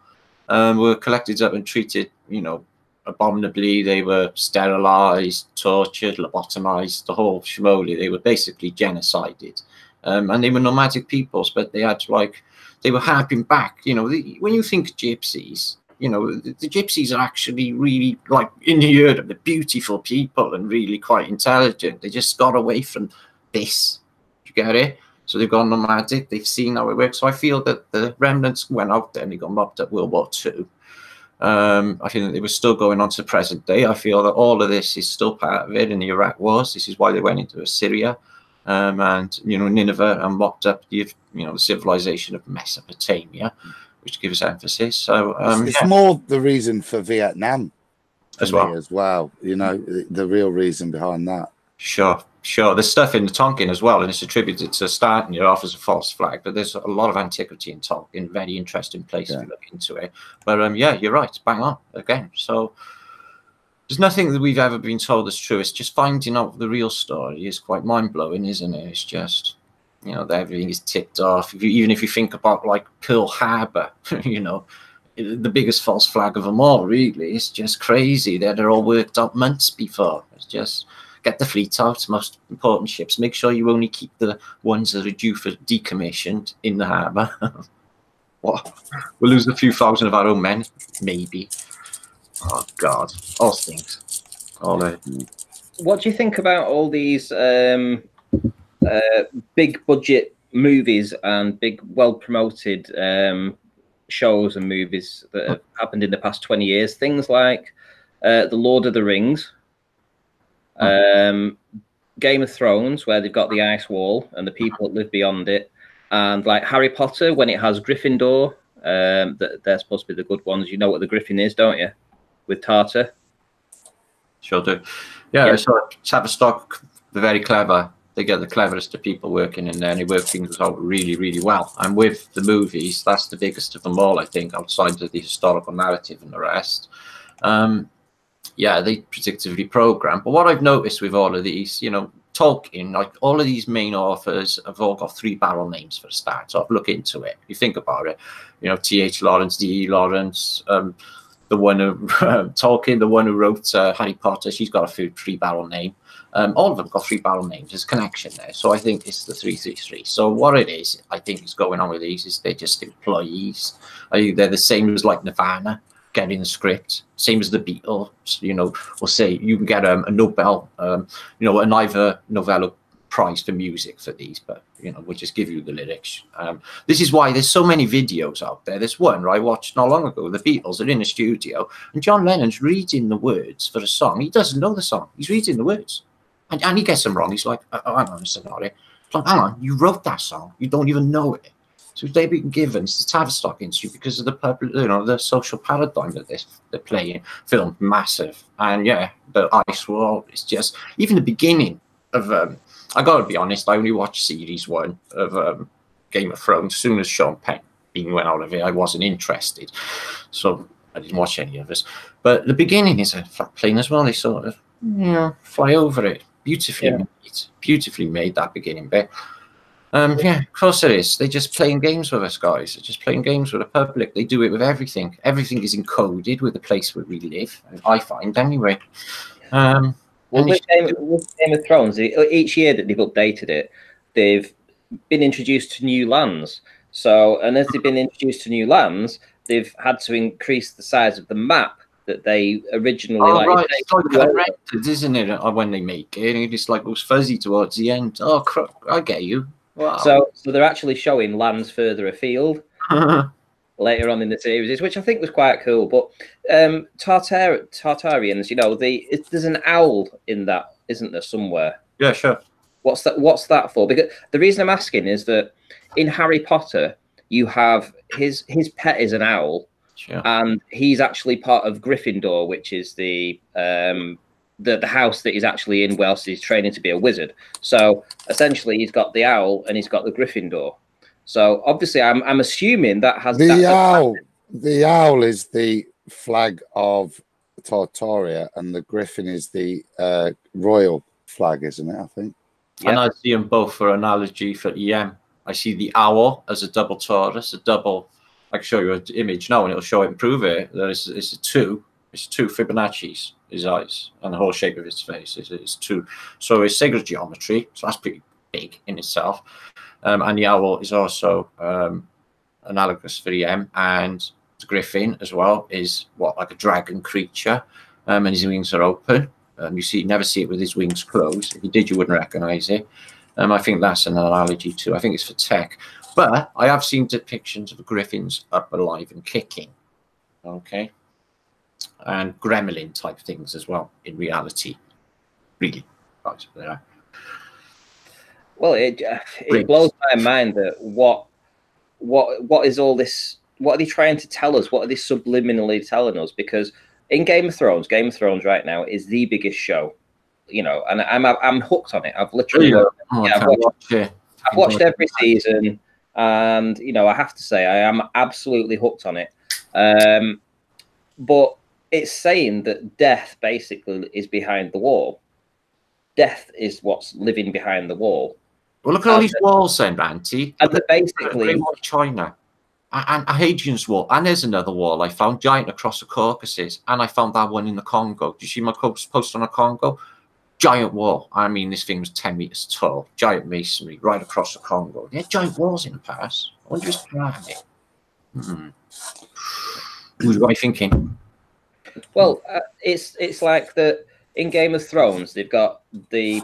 Speaker 2: were collected up and treated, you know, abominably. They were sterilized, tortured, lobotomized, the whole shmoly. They were basically genocided, and they were nomadic peoples, but they had they were harping back, you know, when you think gypsies, you know, the gypsies are actually really, like, in the Europe, they're beautiful people and really quite intelligent. They just got away from this, you get it? So they've gone nomadic, they've seen how it works. So I feel that the remnants went out there and they got mobbed at World War II. I think that it was still going on to present day. I feel that all of this is still part of it in the Iraq wars. This is why they went into Assyria, and, you know, Nineveh, and mocked up the, you know, the civilization of Mesopotamia, which gives emphasis. So
Speaker 4: it's more the reason for Vietnam
Speaker 2: as well.
Speaker 4: You know, the real reason behind that.
Speaker 2: Sure, sure. There's stuff in the Tonkin as well, and it's attributed to Stanton off as a false flag. But there's a lot of antiquity in Tonkin, very interesting place if you look into it. But yeah, you're right, bang on again. So there's nothing that we've ever been told is true. It's just finding out the real story is quite mind blowing, isn't it? It's just, you know, everything is ticked off. Even if you think about like Pearl Harbor, you know, the biggest false flag of them all, really. It's just crazy. They're all worked out months before. It's just. Get the fleet out, most important ships. Make sure you only keep the ones that are due for decommissioned in the harbour. What? We'll lose a few thousand of our own men, maybe. Oh, God. All things. All
Speaker 1: What do you think about all these big budget movies and big, well-promoted shows and movies that have happened in the past 20 years? Things like The Lord of the Rings, Game of Thrones, where they've got the ice wall and the people that live beyond it, and like Harry Potter, when it has Gryffindor, that they're supposed to be the good ones. You know what the Griffin is, don't you? With Tartar.
Speaker 2: Sure do. Yeah. So Tavistock, they're very clever. They get the cleverest of people working in there, and they work things out really, really well. And with the movies, that's the biggest of them all, I think, outside of the historical narrative and the rest. Yeah, they predictively program. But what I've noticed with all of these, you know, Tolkien, like all of these main authors have all got 3-barrel names for a start. So look into it. You think about it, you know, T.H. Lawrence, D.E. Lawrence, the one who Tolkien, the one who wrote Harry Potter, she's got a 3-barrel name. All of them got 3-barrel names. There's a connection there. So I think it's the 333. So what it is, I think, is going on with these is they're just employees. I think they're the same as like Nirvana. Getting the script, same as the Beatles, you know, we'll say you can get a Nobel, you know, an Ivor Novello Prize for music for these, but, you know, we'll just give you the lyrics. This is why there's so many videos out there. There's one I watched not long ago. The Beatles are in a studio and John Lennon's reading the words for a song. He doesn't know the song. He's reading the words. And he gets them wrong. He's like, oh, hang on, sorry. It's like, hang on, you wrote that song. You don't even know it. So they've been given to the Tavistock Institute because of the, you know, the social paradigm that they're playing. Film massive, and yeah, the ice wall. It's just even the beginning of. I got to be honest. I only watched series 1 of Game of Thrones. As soon as Sean Penn went out of it, I wasn't interested, so I didn't watch any of this. But the beginning is a flat plane as well. They sort of, you know, fly over it. Beautifully made. Beautifully made, that beginning bit. Yeah, of course it is. They're just playing games with us, guys. They're just playing games with the public. They do it with everything. Everything is encoded with the place where we live, I find, anyway.
Speaker 1: Well, with Game of Thrones, each year that they've updated it, they've been introduced to new lands. So, and as they've been introduced to new lands, they've had to increase the size of the map that they originally
Speaker 2: right. It's like corrected, isn't it? When they make it, and it's like it was fuzzy towards the end. Oh, I get you. Wow.
Speaker 1: So they're actually showing lands further afield later on in the series, which I think was quite cool. But Tartarians, you know, there's an owl in that, isn't there, somewhere?
Speaker 2: Yeah, sure.
Speaker 1: What's that for? Because the reason I'm asking is that in Harry Potter, you have his pet is an owl,
Speaker 2: sure,
Speaker 1: and he's actually part of Gryffindor, which is the house that he's actually in whilst he's training to be a wizard. So essentially, he's got the owl and he's got the Gryffindor. So obviously, I'm assuming that has
Speaker 4: the owl. The owl is the flag of Tartaria, and the griffin is the royal flag, isn't it? I think.
Speaker 2: Yep. And I see them both for analogy for EM. I see the owl as a double Taurus, a double. I can show you an image now, and it'll show it and prove it. It's a 2. It's 2 Fibonacci's, his eyes, and the whole shape of his face is 2. So it's sacred geometry, so that's pretty big in itself. And the owl is also analogous for EM, and the griffin as well is like a dragon creature, and his wings are open. You never see it with his wings closed. If you did, you wouldn't recognize it. I think that's an analogy too. I think it's for tech. But I have seen depictions of griffins up alive and kicking. Okay. And gremlin type things as well in reality. Really. Right there.
Speaker 1: Well, it blows my mind that what is all this? What are they trying to tell us? What are they subliminally telling us? Because in Game of Thrones right now is the biggest show. you know, and I'm hooked on it. I've literally I've watched every season, and you know, I have to say I am absolutely hooked on it. But it's saying that death basically is behind the wall. Death is what's living behind the wall.
Speaker 2: Well, look at all these walls then, Ranty.
Speaker 1: And basically
Speaker 2: China. And Hadrian's Wall, and there's another wall I found, giant across the Caucasus, and I found that one in the Congo. Do you see my post on the Congo? Giant wall. I mean, this thing was 10 meters tall, giant masonry right across the Congo. They had giant walls in the past. I wonder who's behind it. Who's right thinking?
Speaker 1: Well, it's like that in Game of Thrones. They've got the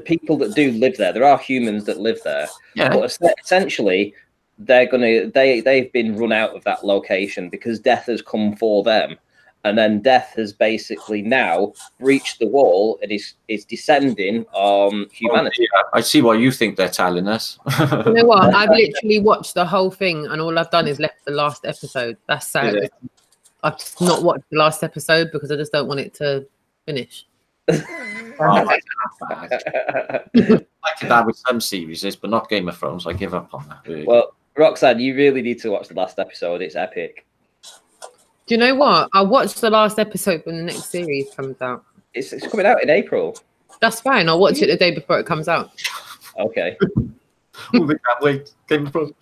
Speaker 1: people that do live there. There are humans that live there, but essentially they've been run out of that location because death has come for them, and then death has basically now breached the wall and is descending on humanity.
Speaker 2: Oh, yeah. I see what you think they're telling us.
Speaker 6: You know what? I've literally watched the whole thing, and all I've done is left the last episode. That's sad. I've just not watched the last episode because I just don't want it to finish.
Speaker 2: I could have with some series, but not Game of Thrones. I give up on that. Really.
Speaker 1: Well, Roxanne, you really need to watch the last episode. It's epic.
Speaker 6: Do you know what? I'll watch the last episode when the next series comes out.
Speaker 1: It's coming out in April.
Speaker 6: That's fine. I'll watch it the day before it comes out.
Speaker 1: Okay.
Speaker 2: Oh, they can't wait. Game of Thrones.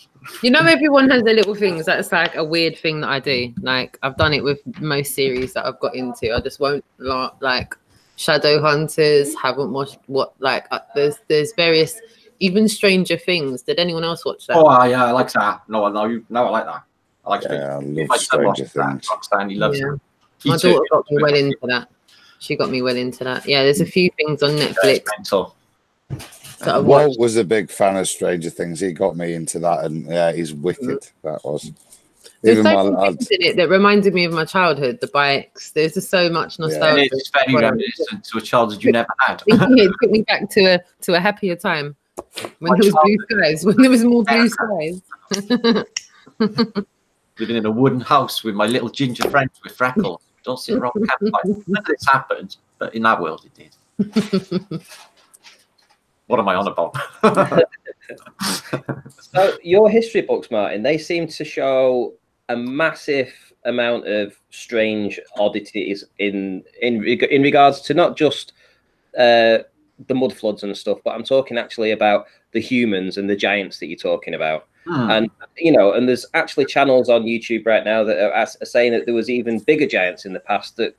Speaker 6: You know, everyone has their little things. That's like a weird thing that I do. Like, I've done it with most series that I've got into. I just won't, like, Shadowhunters, haven't watched there's various, even Stranger Things. Did anyone else watch that?
Speaker 2: Oh, yeah, I like that. No, I like that. I like
Speaker 4: I love Stranger Things.
Speaker 2: He loves it.
Speaker 6: My daughter got me well into that. She got me well into that. Yeah, there's a few things on Netflix.
Speaker 2: Mental.
Speaker 4: Walt was a big fan of Stranger Things. He got me into that, and yeah, he's wicked. That was.
Speaker 6: There's so many things in it that reminded me of my childhood. The bikes. There's just so much nostalgia.
Speaker 2: Yeah. It's very reminiscent to a childhood you never had.
Speaker 6: It took me back to a happier time when there was blue skies. When there was more blue skies.
Speaker 2: Living in a wooden house with my little ginger friends with freckles. Don't sit around the campfire. None of this happened, but in that world it did. What am I on about?
Speaker 1: So your history books, Martin, they seem to show a massive amount of strange oddities in regards to not just the mud floods and stuff, but I'm talking actually about the humans and the giants that you're talking about. And you know, and there's actually channels on YouTube right now that are saying that there was even bigger giants in the past that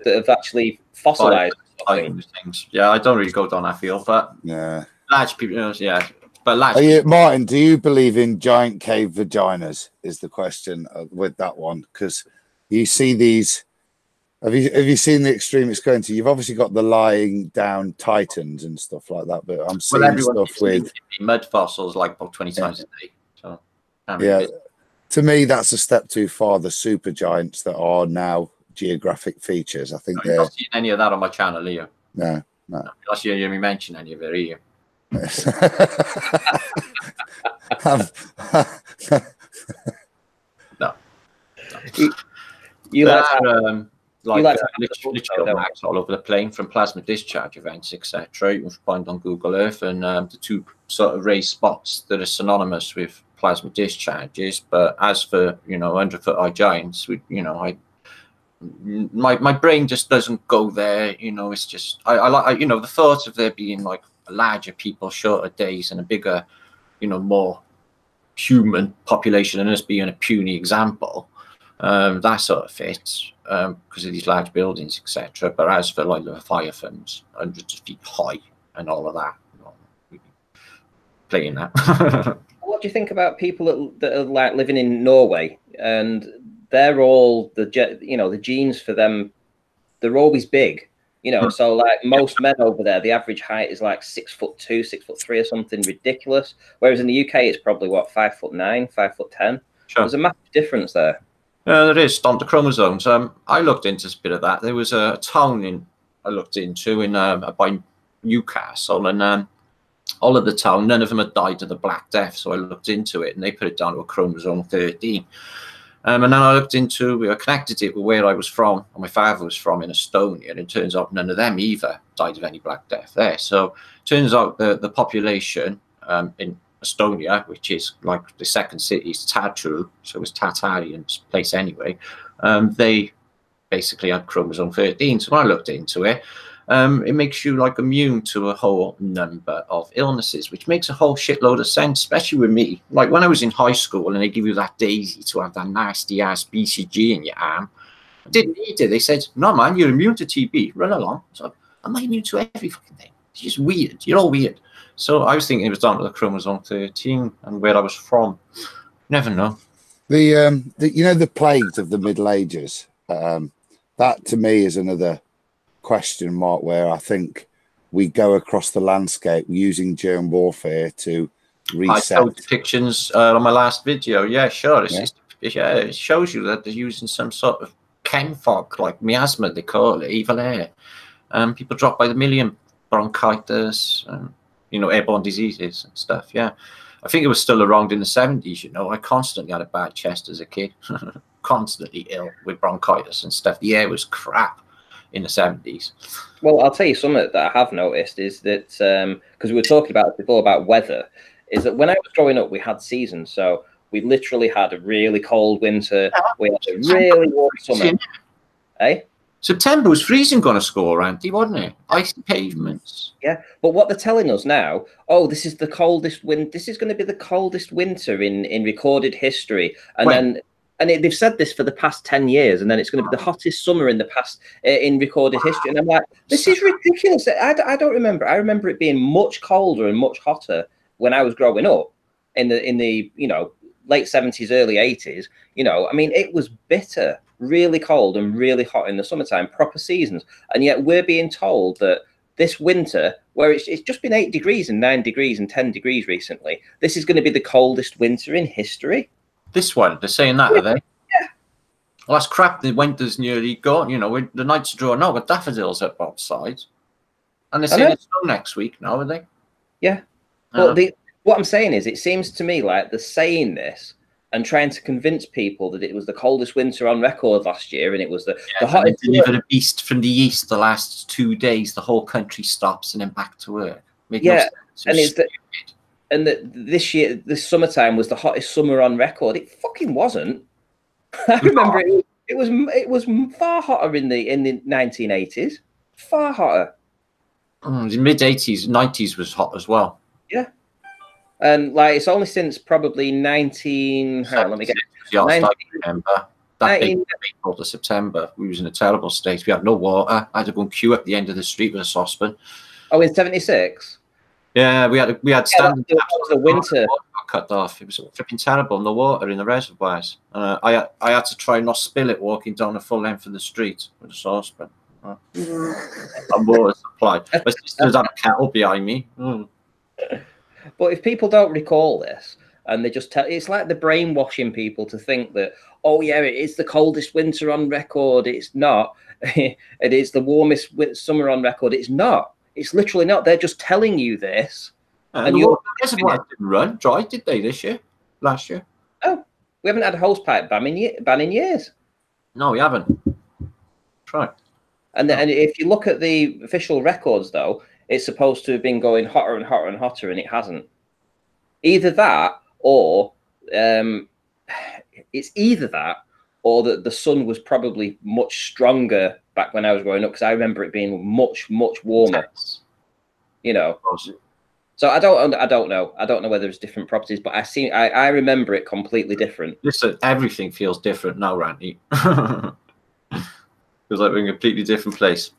Speaker 1: have actually fossilized
Speaker 2: things. Yeah, I don't really go down that field, but
Speaker 4: yeah,
Speaker 2: large people, yeah. But
Speaker 4: Martin, do you believe in giant cave vaginas? Is the question with that one, because you see these. Have you seen the extreme it's going to? You've obviously got the lying down titans and stuff like that, but I'm seeing stuff with
Speaker 2: mud fossils like about 20 times a day. So
Speaker 4: yeah, to me that's a step too far. The super giants that are now geographic features. I think
Speaker 2: you're not seeing any of that on my channel, are you?
Speaker 4: No.
Speaker 2: Unless you hear me mention any of it, are you? No.
Speaker 1: You like
Speaker 2: literal maps all over the plane from plasma discharge events, etc. You can find on Google Earth, and the two sort of raised spots that are synonymous with plasma discharges. But as for 100-foot high giants, my brain just doesn't go there. It's just I like the thought of there being like larger people, shorter days, and a bigger, more human population, and us being a puny example. That sort of fits because of these large buildings, etc. But as for like the Leviathans, hundreds of feet high and all of that, playing that.
Speaker 1: What do you think about people that are like living in Norway, and they're all the genes for them, they're always big, so like most men over there, the average height is like 6'2", 6'3" or something ridiculous. Whereas in the UK, it's probably 5'9", 5'10". Sure. There's a massive difference there.
Speaker 2: There is on the chromosomes. I looked into a bit of that. There was a town I looked into by Newcastle, and all of the town, none of them had died of the Black Death. So I looked into it, and they put it down to a chromosome 13. And then I looked into, I connected it with where I was from, and my father was from in Estonia, and it turns out none of them either died of any Black Death there. So it turns out the population in Estonia, which is like the second city, is Tartu, so it was Tartarian place anyway, they basically had chromosome 13. So when I looked into it, it makes you like immune to a whole number of illnesses, which makes a whole shitload of sense, especially with me. Like when I was in high school and they give you that daisy to have that nasty ass BCG in your arm, I didn't need it. They said, no man, you're immune to TB, run along. So I'm not immune to every fucking thing. It's just weird. You're all weird. So I was thinking it was down to the chromosome 13 and where I was from. Never know.
Speaker 4: The you know, the plagues of the Middle Ages, that to me is another question mark where I think we go across the landscape using germ warfare to reset.
Speaker 2: I showed depictions on my last video. Yeah, sure. It shows you that they're using some sort of chem fog, like miasma, they call it, evil air. People drop by the million, bronchitis, you know, airborne diseases and stuff. Yeah, I think it was still around in the 70s. You know, I constantly had a bad chest as a kid, constantly ill with bronchitis and stuff. The air was crap in the 70s.
Speaker 1: Well, I'll tell you something that I have noticed is that, because we were talking about it before about weather, is that when I was growing up, we had seasons. So we literally had a really cold winter. We had a really warm summer. Eh?
Speaker 2: September was freezing going to score, Andy, wasn't it? Icy pavements.
Speaker 1: Yeah, but what they're telling us now, oh, this is the coldest winter. This is going to be the coldest winter in recorded history. And then... And they've said this for the past 10 years, and then it's going to be the hottest summer in the past in recorded history. And I'm like, this is ridiculous. I don't remember. I remember it being much colder and much hotter when I was growing up in the you know, late 70s, early 80s. You know, I mean, it was bitter, really cold and really hot in the summertime, proper seasons. And yet we're being told that this winter, where it's just been 8 degrees and 9 degrees and 10 degrees recently, this is going to be the coldest winter in history.
Speaker 2: This one, they're saying that, are they?
Speaker 1: Yeah.
Speaker 2: Well, that's crap. The winter's nearly gone. You know, the nights are drawing out with daffodils up outside. And they're saying it's snow next week now, are they?
Speaker 1: Yeah. Well, what I'm saying is, it seems to me like they're saying this and trying to convince people that it was the coldest winter on record last year, and it was the hottest.
Speaker 2: They delivered a beast from the east the last 2 days. The whole country stops and then back to work.
Speaker 1: Yeah, and it's the. And that this year, this summertime was the hottest summer on record. It fucking wasn't. I remember it was far hotter in the 1980s. Far hotter.
Speaker 2: The mid 80s, 90s was hot as well.
Speaker 1: Yeah, and like it's only since probably 19. Hang on, let me get.
Speaker 2: Yeah, I remember that big April to September. We was in a terrible state. We had no water. I had to go and queue at the end of the street with a saucepan.
Speaker 1: Oh, in 76.
Speaker 2: Yeah, we had standing taps.
Speaker 1: That was the winter.
Speaker 2: Got cut off. It was flipping terrible. No water in the reservoirs. I had to try not spill it walking down the full length of the street with a saucepan. And water supply. My sister's had a kettle behind me.
Speaker 1: But if people don't recall this, and they just tell, it's like they're brainwashing people to think that, oh yeah, it is the coldest winter on record. It's not. It is the warmest summer on record. It's not. It's literally not. They're just telling you this.
Speaker 2: And the reservoirs didn't run dry, did they, last year?
Speaker 1: Oh, we haven't had a hosepipe ban in years.
Speaker 2: No, we haven't. Try.
Speaker 1: And if you look at the official records, though, it's supposed to have been going hotter and hotter and hotter, and it hasn't. Either that, or it's either that, or that the sun was probably much stronger back when I was growing up, because I remember it being much, much warmer. You know. So I don't know. I don't know whether it's different properties, but I remember it completely different.
Speaker 2: Listen, everything feels different now, Randy. Feels like we're in a completely different place.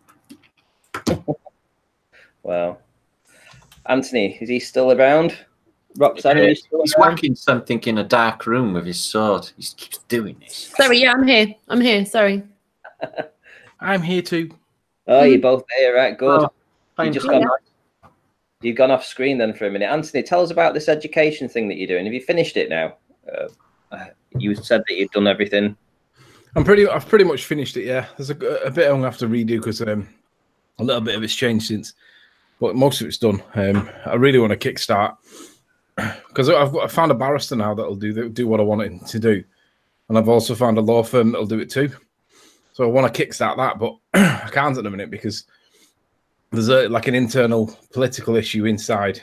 Speaker 1: Well, Anthony, is he still around? Roxanne,
Speaker 2: he's whacking something in a dark room with his sword. He keeps doing this.
Speaker 6: Sorry, yeah, I'm here. I'm here. Sorry.
Speaker 3: I'm here too.
Speaker 1: Oh, you're both there, right? Good.
Speaker 2: Oh,
Speaker 1: you've gone off screen then for a minute. Anthony, tell us about this education thing that you're doing. Have you finished it now? You said that you've done everything.
Speaker 3: I've pretty much finished it. Yeah, there's a bit I'm gonna have to redo because a little bit of it's changed since, but most of it's done. I really want to kickstart because I found a barrister now that'll do what I want it to do. and I've also found a law firm that'll do it too. So I want to kickstart that, but I can't at the minute because there's like an internal political issue inside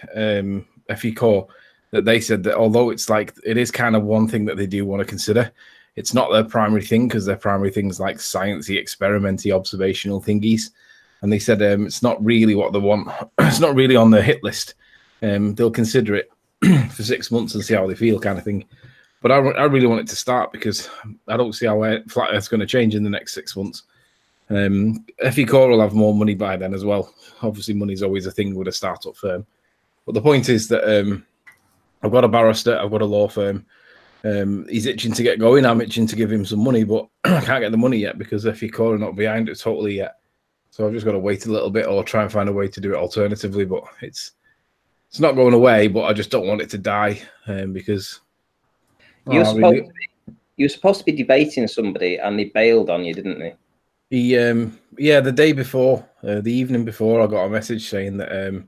Speaker 3: FE Core that they said that although it's like it is kind of one thing that they do want to consider, it's not their primary thing because their primary things like sciencey, experimenty, observational thingies. And they said it's not really what they want. It's not really on their hit list. They'll consider it for 6 months and see how they feel, kind of thing. But I really want it to start because I don't see how Flat Earth's going to change in the next 6 months. FE Core will have more money by then as well. Obviously, money's always a thing with a startup firm. But the point is that I've got a barrister, I've got a law firm. He's itching to get going. I'm itching to give him some money, but I can't get the money yet because FE Core are not behind it totally yet. So I've just got to wait a little bit or try and find a way to do it alternatively. But it's not going away, but I just don't want it to die because...
Speaker 1: You were supposed to be debating somebody, and they bailed on you, didn't they?
Speaker 3: The day before, the evening before, I got a message saying that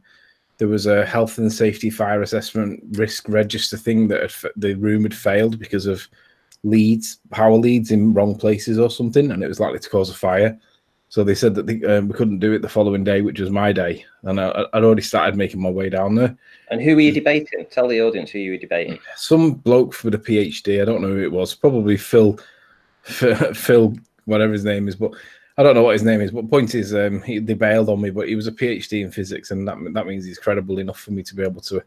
Speaker 3: there was a health and safety fire assessment risk register thing that the room had failed because of power leads in wrong places or something, and it was likely to cause a fire. So they said that we couldn't do it the following day, which was my day, and I'd already started making my way down there.
Speaker 1: And who were you debating? Tell the audience who you were debating. Some
Speaker 3: bloke with a PhD. I don't know who it was. Probably Phil, whatever his name is. But I don't know what his name is. But point is, they bailed on me. But he was a PhD in physics, and that means he's credible enough for me to be able to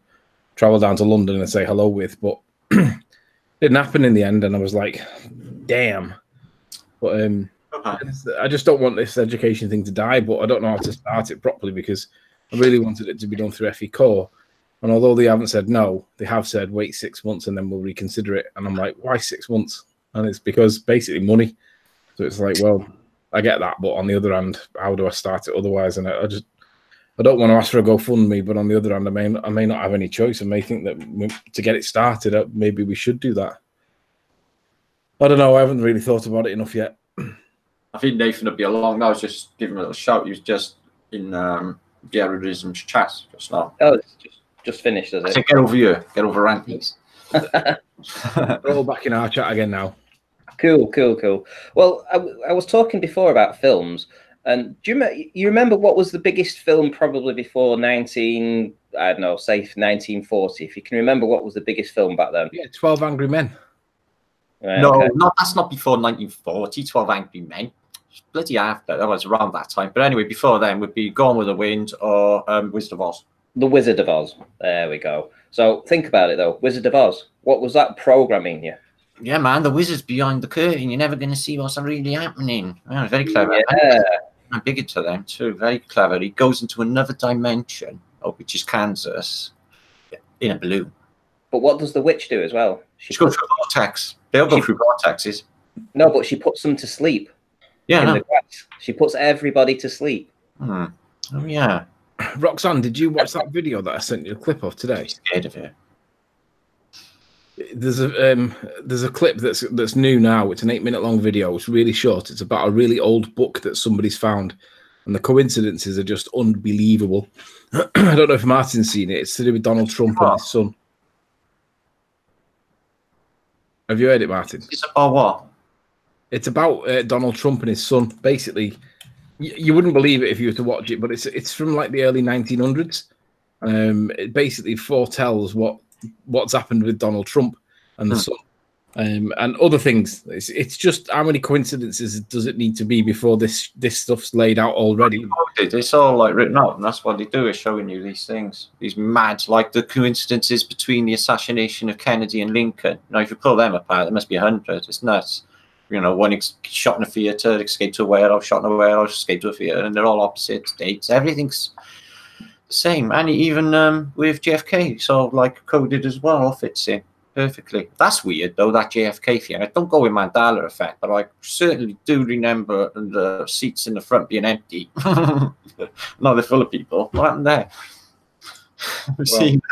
Speaker 3: travel down to London and say hello with. But it didn't happen in the end, and I was like, damn. But I just don't want this education thing to die. But I don't know how to start it properly because I really wanted it to be done through FE Core. And although they haven't said no, they have said wait 6 months and then we'll reconsider it. And I'm like, why 6 months? And it's because basically money. So it's like, well, I get that, but on the other hand, how do I start it otherwise? And I don't want to ask for a GoFundMe, but on the other hand, I may not have any choice. I may think that to get it started, maybe we should do that. I don't know. I haven't really thought about it enough yet.
Speaker 2: I think Nathan would be along. I was just giving him a little shout. He was just in Gerardism's chat just now.
Speaker 1: Oh, it's just finished, is it?
Speaker 2: So get over here. Get over Randy's.
Speaker 3: We're all back in our chat again now.
Speaker 1: Cool. Well, I was talking before about films, and do you remember what was the biggest film probably before 1940? If you can remember what was the biggest film back then?
Speaker 3: Yeah, 12 Angry Men.
Speaker 2: Right, no, that's not before 1940. 12 Angry Men. Bloody after. That was around that time. But anyway, before then would be Gone with the Wind or Wizard of Oz.
Speaker 1: The Wizard of Oz. There we go. So think about it though. Wizard of Oz. What was that programming you?
Speaker 2: Yeah, man. The wizard's behind the curtain. You're never going to see what's really happening. Oh, very clever.
Speaker 1: Yeah.
Speaker 2: I'm big into them too. Very clever. He goes into another dimension, which is Kansas, in a balloon.
Speaker 1: But what does the witch do as well?
Speaker 2: She goes through vortex. They'll go through vortexes.
Speaker 1: No, but she puts them to sleep.
Speaker 2: Yeah.
Speaker 1: In the grass. She puts everybody to sleep.
Speaker 2: Oh yeah.
Speaker 3: Roxanne, did you watch that video that I sent you a clip of today?
Speaker 2: I'm scared of it.
Speaker 3: There's a clip that's new now. It's an 8-minute long video. It's really short. It's about a really old book that somebody's found, and the coincidences are just unbelievable. I don't know if Martin's seen it. It's to do with Donald Trump and his son. Have you heard it, Martin?
Speaker 2: It's about what?
Speaker 3: It's about Donald Trump and his son. Basically, you wouldn't believe it if you were to watch it, but it's from like the early 1900s. It basically foretells what's happened with Donald Trump and the son, and other things. It's just how many coincidences does it need to be before this stuff's laid out already?
Speaker 2: It's all like written out, and that's what they do, is showing you these things, these mad, like the coincidences between the assassination of Kennedy and Lincoln. Now, if you pull them apart, there must be 100. It's nuts. You know, one shot in a theatre, escaped to a warehouse, shot in a warehouse, escaped to a theatre, and they're all opposite dates. Everything's the same. And even with JFK, so like coded as well, all fits in perfectly. That's weird, though, that JFK thing. I don't go with Mandela effect, but I certainly do remember the seats in the front being empty. No, they're full of people. What happened there? I've seen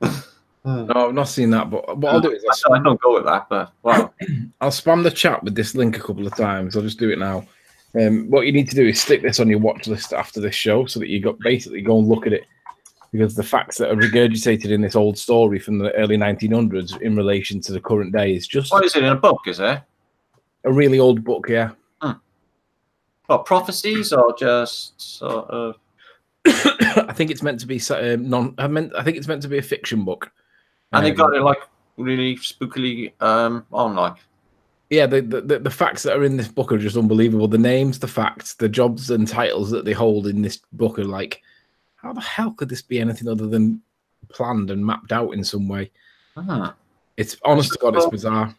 Speaker 2: that.
Speaker 3: No, I've not seen that, but what I'll do is
Speaker 2: I don't go with that, but wow.
Speaker 3: I'll spam the chat with this link a couple of times. I'll just do it now. What you need to do is stick this on your watch list after this show so that you basically go and look at it. because the facts that are regurgitated in this old story from the early 1900s in relation to the current day is just...
Speaker 2: What is it in a book, is it?
Speaker 3: A really old book, yeah.
Speaker 2: What, prophecies or just sort of...
Speaker 3: I think it's meant to be I think it's meant to be a fiction book.
Speaker 2: And they got it like really spookily on like...
Speaker 3: Yeah, the facts that are in this book are just unbelievable. The names, the facts, the jobs and titles that they hold in this book are like, how the hell could this be anything other than planned and mapped out in some way? It's honest to God, it's bizarre.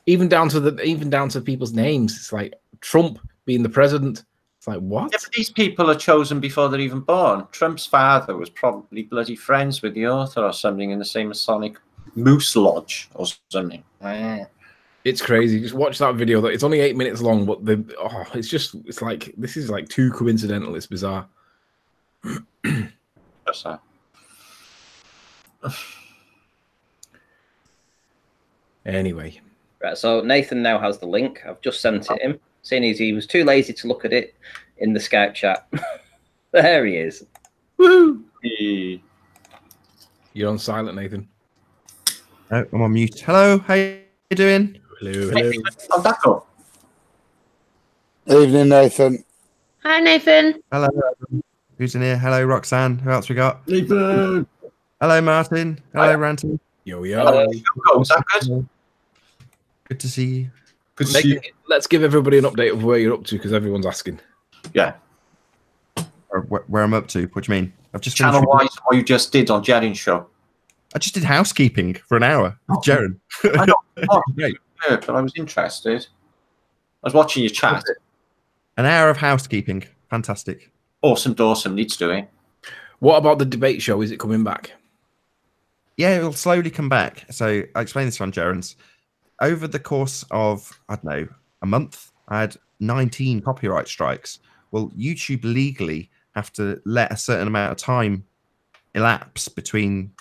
Speaker 3: Even down to people's names. It's like Trump being the president. It's like, what?
Speaker 2: Yeah, but these people are chosen before they're even born. Trump's father was probably bloody friends with the author or something in the same Masonic Moose Lodge or something.
Speaker 3: It's crazy. Just watch that video. It's only 8 minutes long, but it's like, this is like too coincidental. It's bizarre.
Speaker 2: That's that.
Speaker 3: Anyway.
Speaker 1: Right, so Nathan now has the link. I've just sent it him, seeing as he was too lazy to look at it in the Skype chat. There he is.
Speaker 3: Woo! You're on silent, Nathan.
Speaker 7: Oh, I'm on mute. Hello, how you doing?
Speaker 3: Hello.
Speaker 2: Oh, that's cool.
Speaker 4: Evening, Nathan.
Speaker 6: Hi, Nathan.
Speaker 7: Hello. Who's in here? Hello, Roxanne. Who else we got?
Speaker 2: Nathan.
Speaker 7: Hello, Martin. Hello, Ranty.
Speaker 3: Yo.
Speaker 2: Was that good?
Speaker 7: Good to see you.
Speaker 2: Good to see you.
Speaker 3: Let's give everybody an update of where you're up to, because everyone's asking.
Speaker 2: Yeah.
Speaker 7: Where I'm up to? What do you mean? I've just
Speaker 2: Channel-wise, what you just did on Jaren's show.
Speaker 7: I just did housekeeping for an hour with Jaren.
Speaker 2: I know.
Speaker 7: Great.
Speaker 2: Yeah, but I was interested. I was watching your chat.
Speaker 7: An hour of housekeeping. Fantastic.
Speaker 2: Awesome, Dawson needs doing.
Speaker 3: What about the debate show? Is it coming back?
Speaker 7: Yeah, it'll slowly come back. So I explained this on Jaren's. Over the course of, I don't know, a month, I had 19 copyright strikes. Well, YouTube legally have to let a certain amount of time elapse between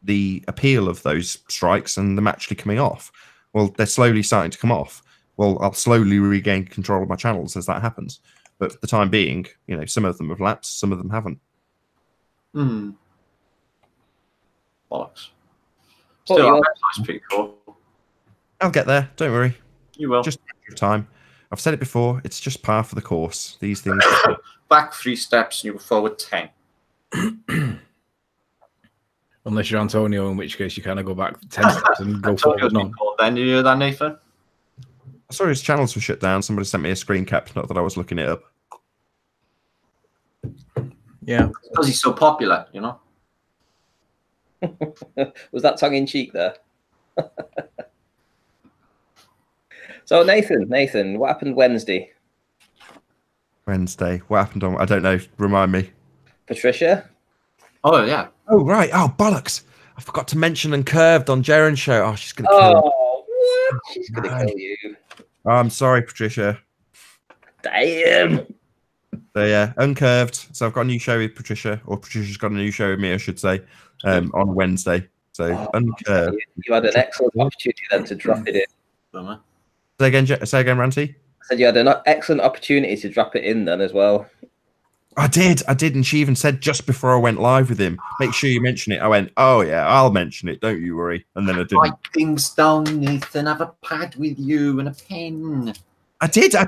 Speaker 7: the appeal of those strikes and them actually coming off. Well, they're slowly starting to come off. Well, I'll slowly regain control of my channels as that happens. But for the time being, you know, some of them have lapsed, some of them haven't.
Speaker 2: Bollocks. Still, our website's pretty cool.
Speaker 7: I'll get there. Don't worry.
Speaker 2: You will.
Speaker 7: Just a matter of time. I've said it before. It's just par for the course. These things.
Speaker 2: Back 3 steps and you go forward 10.
Speaker 3: Unless you're Antonio, in which case you kind of go back 10 steps and go forward.
Speaker 2: Then you hear that, Nathan?
Speaker 7: I saw his channels were shut down. Somebody sent me a screen cap. Not that I was looking it up.
Speaker 3: Yeah.
Speaker 2: Because he's so popular, you know.
Speaker 1: Was that tongue in cheek there? So Nathan, what happened Wednesday?
Speaker 7: Wednesday. What happened on? I don't know. Remind me.
Speaker 1: Patricia?
Speaker 2: Oh yeah.
Speaker 7: Oh right. Oh bollocks! I forgot to mention Uncurved on Jaren's show. Oh, she's gonna kill me.
Speaker 1: What? She's gonna kill you.
Speaker 7: Oh, I'm sorry, Patricia.
Speaker 1: Damn.
Speaker 7: So yeah, Uncurved. So I've got a new show with Patricia, or Patricia's got a new show with me, I should say, on Wednesday. So Uncurved.
Speaker 1: You had an excellent opportunity then to drop it in.
Speaker 7: Say again, Ranty.
Speaker 1: I said you had an excellent opportunity to drop it in then as well.
Speaker 7: I did, and she even said just before I went live with him, make sure you mention it. I went, oh yeah, I'll mention it, don't you worry. And then I didn't.
Speaker 2: Write things down, Nathan. Have a pad with you and a pen.
Speaker 7: I did. I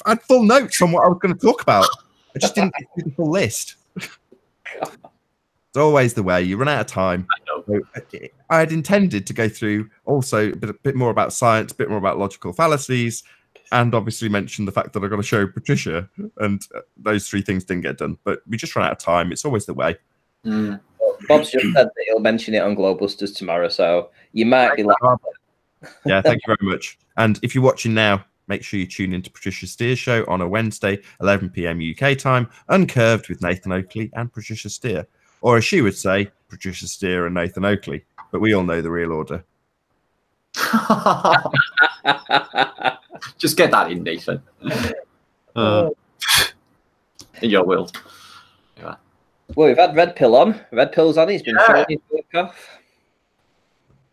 Speaker 7: had full notes on what I was going to talk about. I just didn't get through the full list. It's always the way. You run out of time.
Speaker 2: I know.
Speaker 7: So I had intended to go through also a bit more about science, a bit more about logical fallacies, and obviously mention the fact that I got to show Patricia, and those 3 things didn't get done. But we just ran out of time. It's always the way.
Speaker 1: Well, Bob's just said that he'll mention it on Globusters tomorrow, so you might be laughing.
Speaker 7: Yeah, thank you very much. And if you're watching now, make sure you tune into Patricia Steer's show on a Wednesday, 11 p.m. UK time, Uncurved with Nathan Oakley and Patricia Steer. Or as she would say, Patricia Steer and Nathan Oakley. But we all know the real order.
Speaker 2: Just get that in, Nathan. In your will. Yeah.
Speaker 1: Well, we've had Red Pill on. Red Pill's on. He's been showing his work off.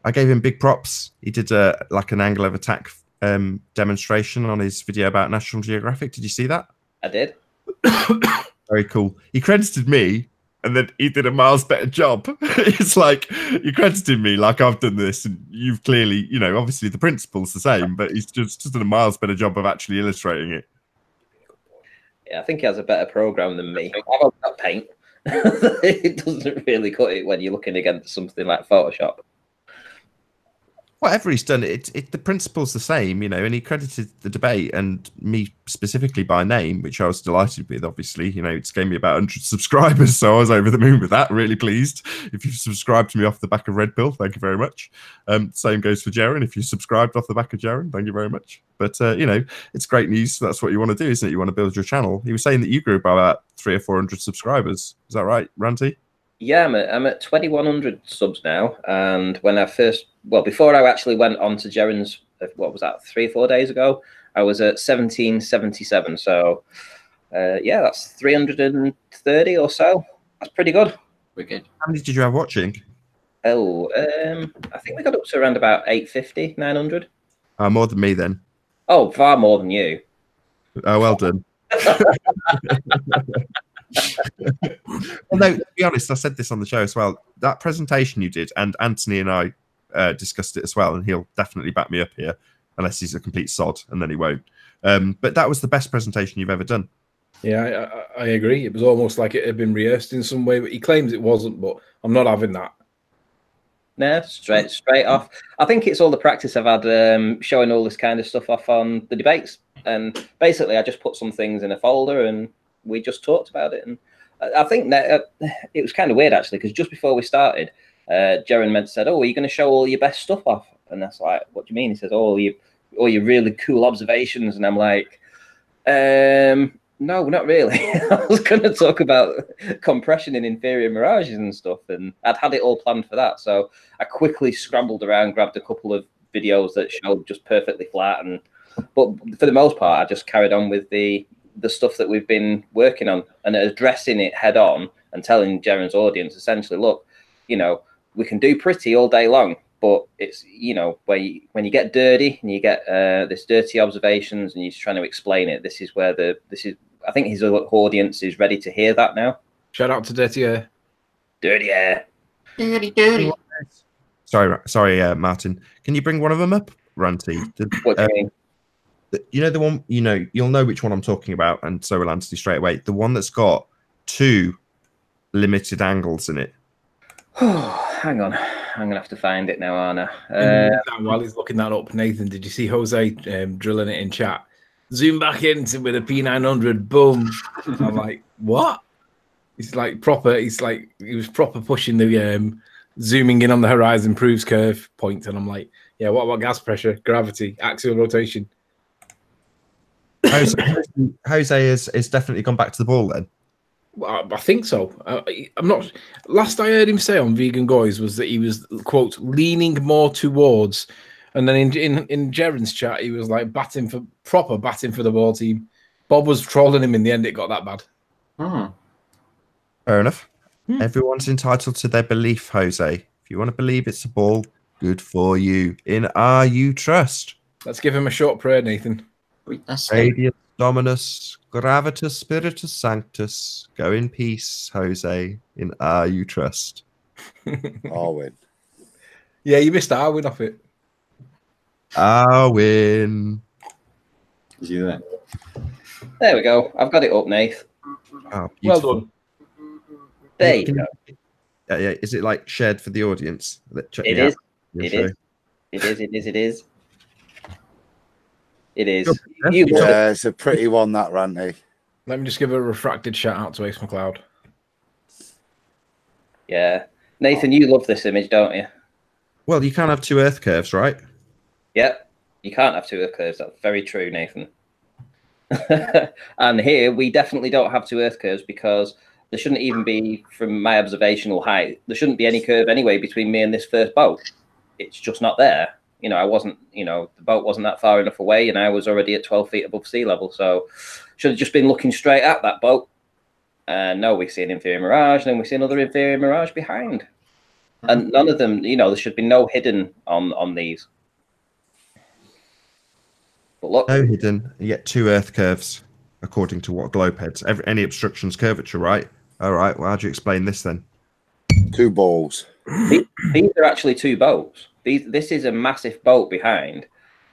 Speaker 7: I gave him big props. He did like an angle of attack demonstration on his video about National Geographic. Did you see that?
Speaker 1: I did.
Speaker 7: Very cool. He credited me and then he did a miles better job. It's like you're crediting me like I've done this, and you've clearly, you know, obviously the principle's the same, but he's just done a miles better job of actually illustrating it.
Speaker 1: Yeah, I think he has a better program than me. I've only got Paint. It doesn't really cut it when you're looking against something like Photoshop.
Speaker 7: Whatever he's done, the principle's the same, you know, and he credited the debate and me specifically by name, which I was delighted with, obviously. You know, it's gave me about 100 subscribers, so I was over the moon with that, really pleased. If you've subscribed to me off the back of Red Pill, thank you very much. Same goes for Jaren. If you subscribed off the back of Jaren, thank you very much. But, you know, it's great news. That's what you want to do, isn't it? You want to build your channel. He was saying that you grew by about 300 or 400 subscribers. Is that right, Ranty?
Speaker 1: Yeah, I'm at 2,100 subs now. And when I first, well, before I actually went on to Jaren's, what was that, 3 or 4 days ago, I was at 1,777. So, yeah, that's 330 or so. That's pretty good.
Speaker 2: Wicked.
Speaker 7: How many did you have watching?
Speaker 1: Oh, I think we got up to around about 850, 900.
Speaker 7: More than me then.
Speaker 1: Oh, far more than you.
Speaker 7: Oh, well done. Well, no, to be honest, I said this on the show as well. That presentation you did, and Anthony and I discussed it as well, and he'll definitely back me up here, unless he's a complete sod, and then he won't. But that was the best presentation you've ever done.
Speaker 3: Yeah, I agree. It was almost like it had been rehearsed in some way, but he claims it wasn't, but I'm not having that.
Speaker 1: No, straight off. I think it's all the practice I've had showing all this kind of stuff off on the debates. And basically, I just put some things in a folder and we just talked about it. And I think that it was kind of weird, actually, because just before we started, Jaren said, "Oh, are you going to show all your best stuff off?" And that's like, "What do you mean?" He says, "Oh, all your really cool observations." And I'm like, no, not really. I was going to talk about compression in inferior mirages and stuff, and I'd had it all planned for that. So I quickly scrambled around, grabbed a couple of videos that showed just perfectly flat, but for the most part, I just carried on with the stuff that we've been working on and addressing it head on and telling Jaren's audience essentially, look, you know, we can do pretty all day long, but it's, you know, when you get dirty and you get this dirty observations and you're trying to explain it, this is where I think his audience is ready to hear that now.
Speaker 3: Shout out to Dirty Air.
Speaker 1: Dirty Air.
Speaker 2: Dirty.
Speaker 7: Sorry, Martin. Can you bring one of them up, Ranty?
Speaker 1: What do you mean?
Speaker 7: You know the one, you know, you'll know which one I'm talking about, and so will Anthony straight away. The one that's got 2 limited angles in it.
Speaker 1: Hang on. I'm going to have to find it now, Anna.
Speaker 3: While he's looking that up, Nathan, did you see Jose drilling it in chat? Zoom back in with a P900, boom. I'm like, what? He's like proper, he was proper pushing the zooming in on the horizon proves curve point. And I'm like, yeah, what about gas pressure, gravity, axial rotation?
Speaker 7: Jose is definitely gone back to the ball then.
Speaker 3: Well, I think so. I'm not. Last I heard him say on Vegan Goys was that he was, quote, leaning more towards. And then in Jaren's chat, he was like batting for the ball team. Bob was trolling him in the end. It got that bad.
Speaker 7: Fair enough. Everyone's entitled to their belief, Jose. If you want to believe it's a ball, good for you. In R you trust.
Speaker 3: Let's give him a short prayer, Nathan.
Speaker 7: Radius Dominus, Gravitas Spiritus Sanctus. Go in peace, Jose. In R you trust.
Speaker 4: Arwin.
Speaker 3: Yeah, you missed Arwin off it.
Speaker 7: Arwin.
Speaker 2: Is he there?
Speaker 1: There we go. I've got it up, Nath.
Speaker 7: Oh,
Speaker 3: well done.
Speaker 1: There you go.
Speaker 7: Yeah. Is it like shared for the audience?
Speaker 1: It is. It is.
Speaker 4: Yeah, it's a pretty one, that, Ranty.
Speaker 3: Let me just give a refracted shout out to Ace McLeod.
Speaker 1: Yeah. Nathan, you love this image, don't you?
Speaker 7: Well, you can't have 2 earth curves, right?
Speaker 1: Yep. You can't have 2 earth curves. That's very true, Nathan. And here, we definitely don't have 2 earth curves because there shouldn't even be, from my observational height, there shouldn't be any curve anyway between me and this first boat. It's just not there. You know, I wasn't, you know, the boat wasn't that far enough away and I was already at 12 feet above sea level. So should have just been looking straight at that boat. And no, we see an inferior mirage and then we see another inferior mirage behind. And none of them, you know, there should be no hidden on these. But look.
Speaker 7: No hidden. You get 2 earth curves, according to what globe heads. Any obstruction's curvature, right? All right. Well, how do you explain this then?
Speaker 4: 2 balls.
Speaker 1: These are actually 2 boats. This is a massive boat behind,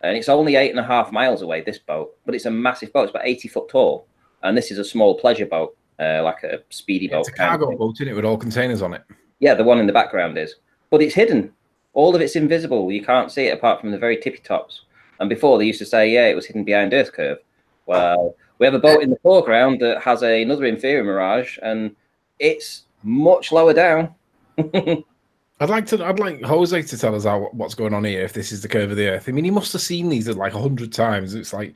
Speaker 1: and it's only 8.5 miles away, this boat, but it's a massive boat. It's about 80 foot tall, and this is a small pleasure boat, like a speedy boat.
Speaker 3: It's a cargo boat, isn't it, with all containers on it?
Speaker 1: Yeah, the one in the background is. But it's hidden. All of it's invisible. You can't see it apart from the very tippy tops. And before, they used to say, yeah, it was hidden behind Earth curve. Well, we have a boat in the foreground that has another inferior mirage, and it's much lower down.
Speaker 3: I'd like Jose to tell us what's going on here, if this is the curve of the Earth. I mean, he must have seen these like 100 times. It's like,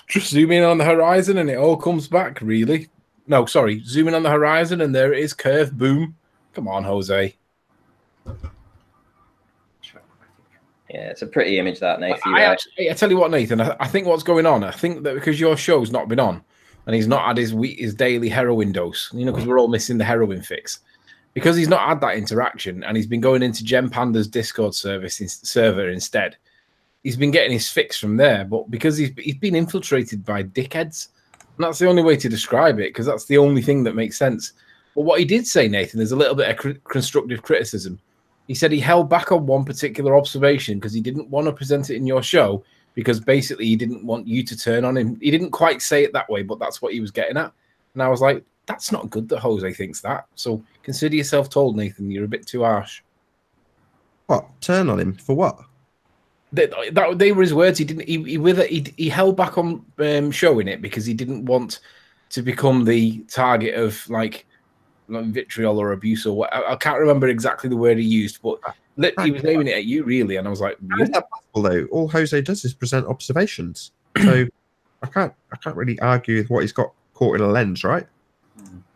Speaker 3: just zoom in on the horizon and it all comes back, really. No, sorry, zoom in on the horizon and there it is, curve, boom. Come on, Jose.
Speaker 1: Yeah, it's a pretty image, that, Nathan.
Speaker 3: I tell you what, Nathan, I think what's going on, I think that because your show's not been on and he's not had his daily heroin dose, you know, because we're all missing the heroin fix. Because he's not had that interaction and he's been going into Gem Panda's Discord server instead, he's been getting his fix from there. But because he's been infiltrated by dickheads, and that's the only way to describe it, because that's the only thing that makes sense. But what he did say, Nathan, there's a little bit of constructive criticism. He said he held back on one particular observation because he didn't want to present it in your show, because basically he didn't want you to turn on him. He didn't quite say it that way, but that's what he was getting at. And I was like, that's not good that Jose thinks that. So consider yourself told, Nathan. You're a bit too harsh.
Speaker 7: What? Turn on him for what?
Speaker 3: They were his words. He didn't. He held back on showing it because he didn't want to become the target of like vitriol or abuse or what. I can't remember exactly the word he used, but he was aiming it at you, really. And I was like, really?
Speaker 7: How is that possible, though? All Jose does is present observations. So I can't really argue with what he's got caught in a lens, right?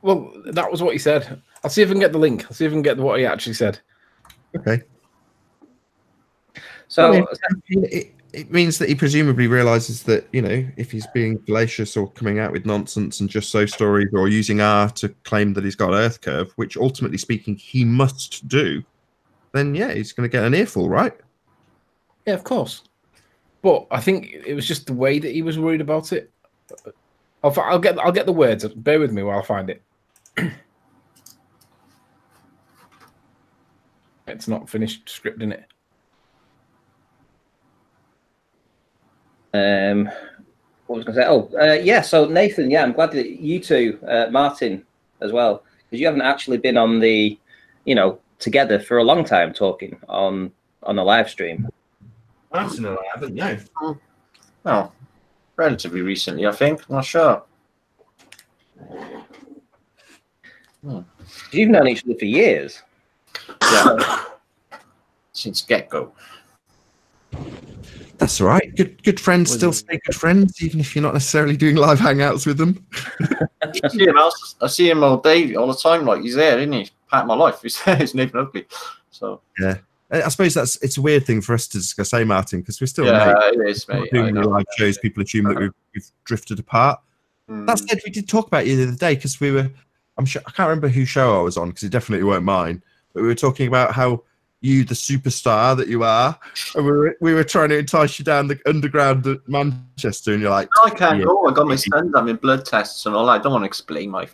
Speaker 3: Well, that was what he said. I'll see if I can get the link. I'll see if I can get what he actually said.
Speaker 7: Okay.
Speaker 1: So
Speaker 7: it means that he presumably realizes that, you know, if he's being fallacious or coming out with nonsense and just so stories or using R to claim that he's got Earth curve, which ultimately speaking he must do, then yeah, he's going to get an earful, right?
Speaker 3: Yeah, of course. But I think it was just the way that he was worried about it. I'll get the words. Bear with me while I find it. It's not finished scripting it.
Speaker 1: What was I going to say? Yeah. So Nathan, yeah, I'm glad that you two, Martin, as well, because you haven't actually been on the, you know, together for a long time talking on a live stream.
Speaker 2: Absolutely, I haven't. No. Well, relatively recently, I think. I'm not sure.
Speaker 1: You've known each other for years.
Speaker 2: Yeah. Since get-go.
Speaker 7: That's all right. Good friends still stay good friends, even if you're not necessarily doing live hangouts with them.
Speaker 2: I see him all day, all the time. Like, he's there, isn't he? Part of my life. He's there. He's Nathan Ugly. So
Speaker 7: yeah, I suppose it's a weird thing for us to discuss, say, Martin, because we're still
Speaker 2: it is, mate.
Speaker 7: Doing the live shows. People assume that we've drifted apart. That said, we did talk about you the other day because we were. I'm sure I can't remember whose show I was on because it definitely weren't mine. But we were talking about how you, the superstar that you are, and we were trying to entice you down the underground at Manchester, and you're like,
Speaker 2: no, I can't go. I got my son having blood tests and all that. I don't want to explain my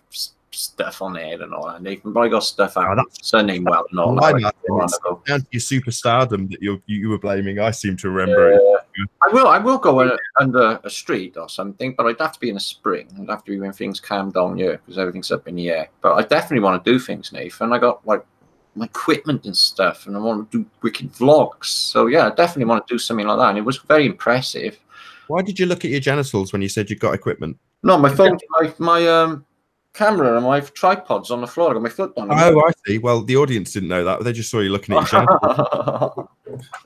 Speaker 2: stuff on there and all that, Nathan, but I got stuff out. Surname well and all that.
Speaker 7: It's down to your superstardom that you were blaming. I seem to remember.
Speaker 2: I will go under a street or something, but I'd have to be in the spring. It'd have to be when things calm down here because everything's up in the air. But I definitely want to do things, Nathan. I got like my equipment and stuff, and I want to do wicked vlogs. So yeah, I definitely want to do something like that. And it was very impressive.
Speaker 7: Why did you look at your genitals when you said you got equipment?
Speaker 2: No, my phone, my camera and my tripods on the floor. I got my foot on.
Speaker 7: Oh, I see. Well, the audience didn't know that. They just saw you looking at your genitals.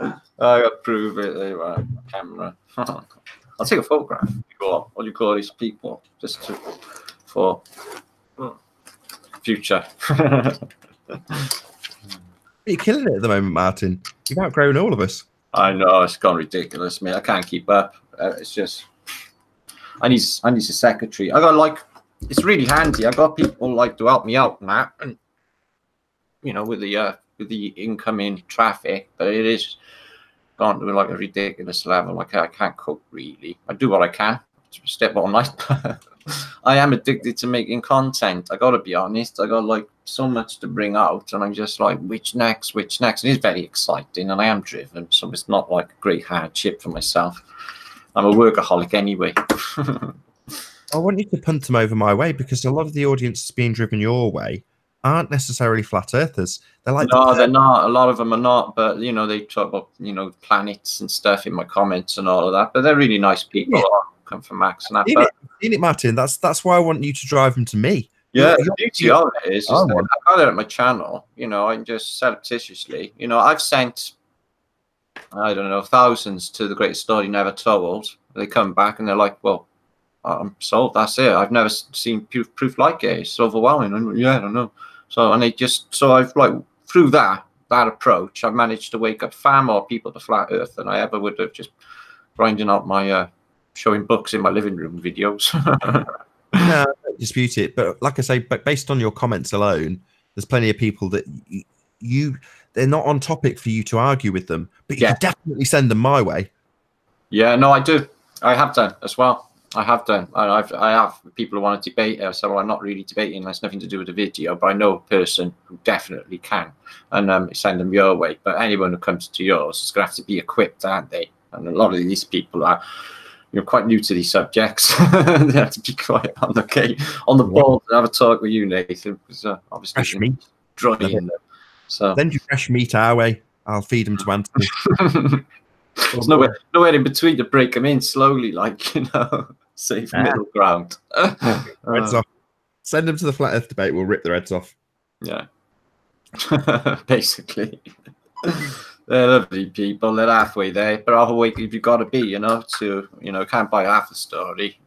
Speaker 2: I got to prove it. There you are, camera. I'll take a photograph. What do you call these people? Just for future.
Speaker 7: You're killing it at the moment, Martin. You've outgrown all of us.
Speaker 2: I know, it's gone ridiculous, mate. I can't keep up. It's just I need a secretary. I got like it's really handy. I got people like to help me out, Matt, and you know, with the incoming traffic, but it is gone to like a ridiculous level. Like I can't cook really. I do what I can. Step on night. I am addicted to making content. I gotta be honest. I got like so much to bring out, and I'm just like, which next? And it's very exciting, and I am driven, so it's not like a great hardship for myself. I'm a workaholic anyway.
Speaker 7: I want you to punt them over my way, because a lot of the audience being driven your way aren't necessarily flat earthers. They're like,
Speaker 2: no, they're not. A lot of them are not. But you know, they talk about planets and stuff in my comments and all of that. But they're really nice people. Yeah. Come from Max and that.
Speaker 7: In it, Martin. That's why I want you to drive them to me.
Speaker 2: Yeah, the beauty of it is that I got it at my channel. You know, I just surreptitiously. You know, I've sent, I don't know, thousands to the greatest story never told. They come back and they're like, well, I'm sold. That's it. I've never seen proof like it. It's overwhelming. And yeah, I don't know. So I've like through that approach, I've managed to wake up far more people to flat Earth than I ever would have just grinding out my showing books in my living room videos.
Speaker 7: No, I don't dispute it. But like I say, but based on your comments alone, there's plenty of people that they're not on topic for you to argue with them, but you can definitely send them my way. Yeah,
Speaker 2: no, I do. I have done as well. I have done. I have people who want to debate. So well, I'm not really debating. That's nothing to do with the video, but I know a person who definitely can, and send them your way. But anyone who comes to yours is going to have to be equipped, aren't they? And a lot of these people are, quite new to these subjects. They have to be quite on the ball to have a talk with you, Nathan, because obviously
Speaker 7: fresh meat
Speaker 2: drying them. So
Speaker 7: send you fresh meat our way. I'll feed them to Anthony.
Speaker 2: There's nowhere in between to break them in slowly, like, safe middle ground.
Speaker 7: Heads off. Send them to the Flat Earth debate. We'll rip their heads off.
Speaker 2: Yeah. Basically. They're lovely people. They're halfway there. But halfway you've got to be, can't buy half the story.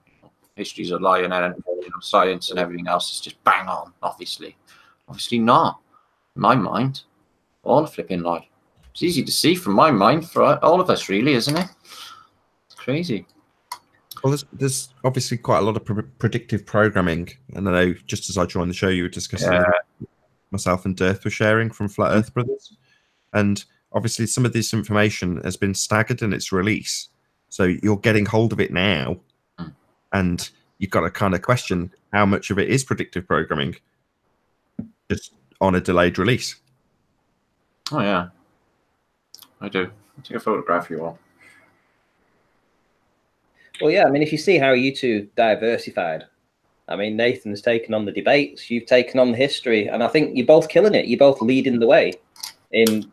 Speaker 2: History's a lie, and science and everything else is just bang on, obviously. Obviously not. In my mind. All a flipping lie. It's easy to see from my mind for all of us, really, isn't it? It's crazy.
Speaker 7: Well, there's obviously quite a lot of predictive programming, and I know just as I joined the show, you were discussing myself and Dirth were sharing from Flat Earth Brothers, and obviously some of this information has been staggered in its release, so you're getting hold of it now, and you've got to kind of question how much of it is predictive programming, just on a delayed release.
Speaker 2: Oh yeah, I do. I'll take a photograph you all.
Speaker 1: Well, yeah, I mean, if you see how you two diversified, I mean, Nathan's taken on the debates, you've taken on the history, and I think you're both killing it. You're both leading the way in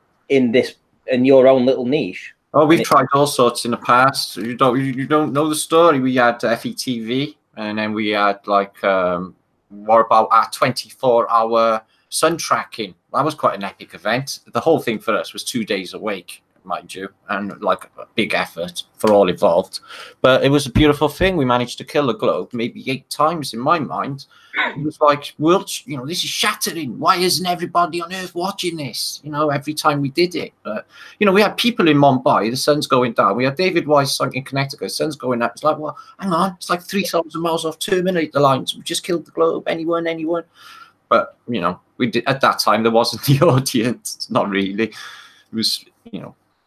Speaker 1: your own little niche.
Speaker 2: Oh, we've tried all sorts in the past. You don't know the story. We had FETV, and then we had like what about our 24-hour sun tracking? That was quite an epic event. The whole thing for us was 2 days awake, mind you, and like a big effort for all involved. But it was a beautiful thing. We managed to kill the globe maybe 8 times in my mind. It was like, this is shattering. Why isn't everybody on Earth watching this? Every time we did it. But, we had people in Mumbai, the sun's going down. We had David Weiss in Connecticut, the sun's going up. It's like, well, hang on, it's like 3,000 miles off, terminate the lines. We just killed the globe. Anyone. But, we did at that time, there wasn't the audience. Not really. It was,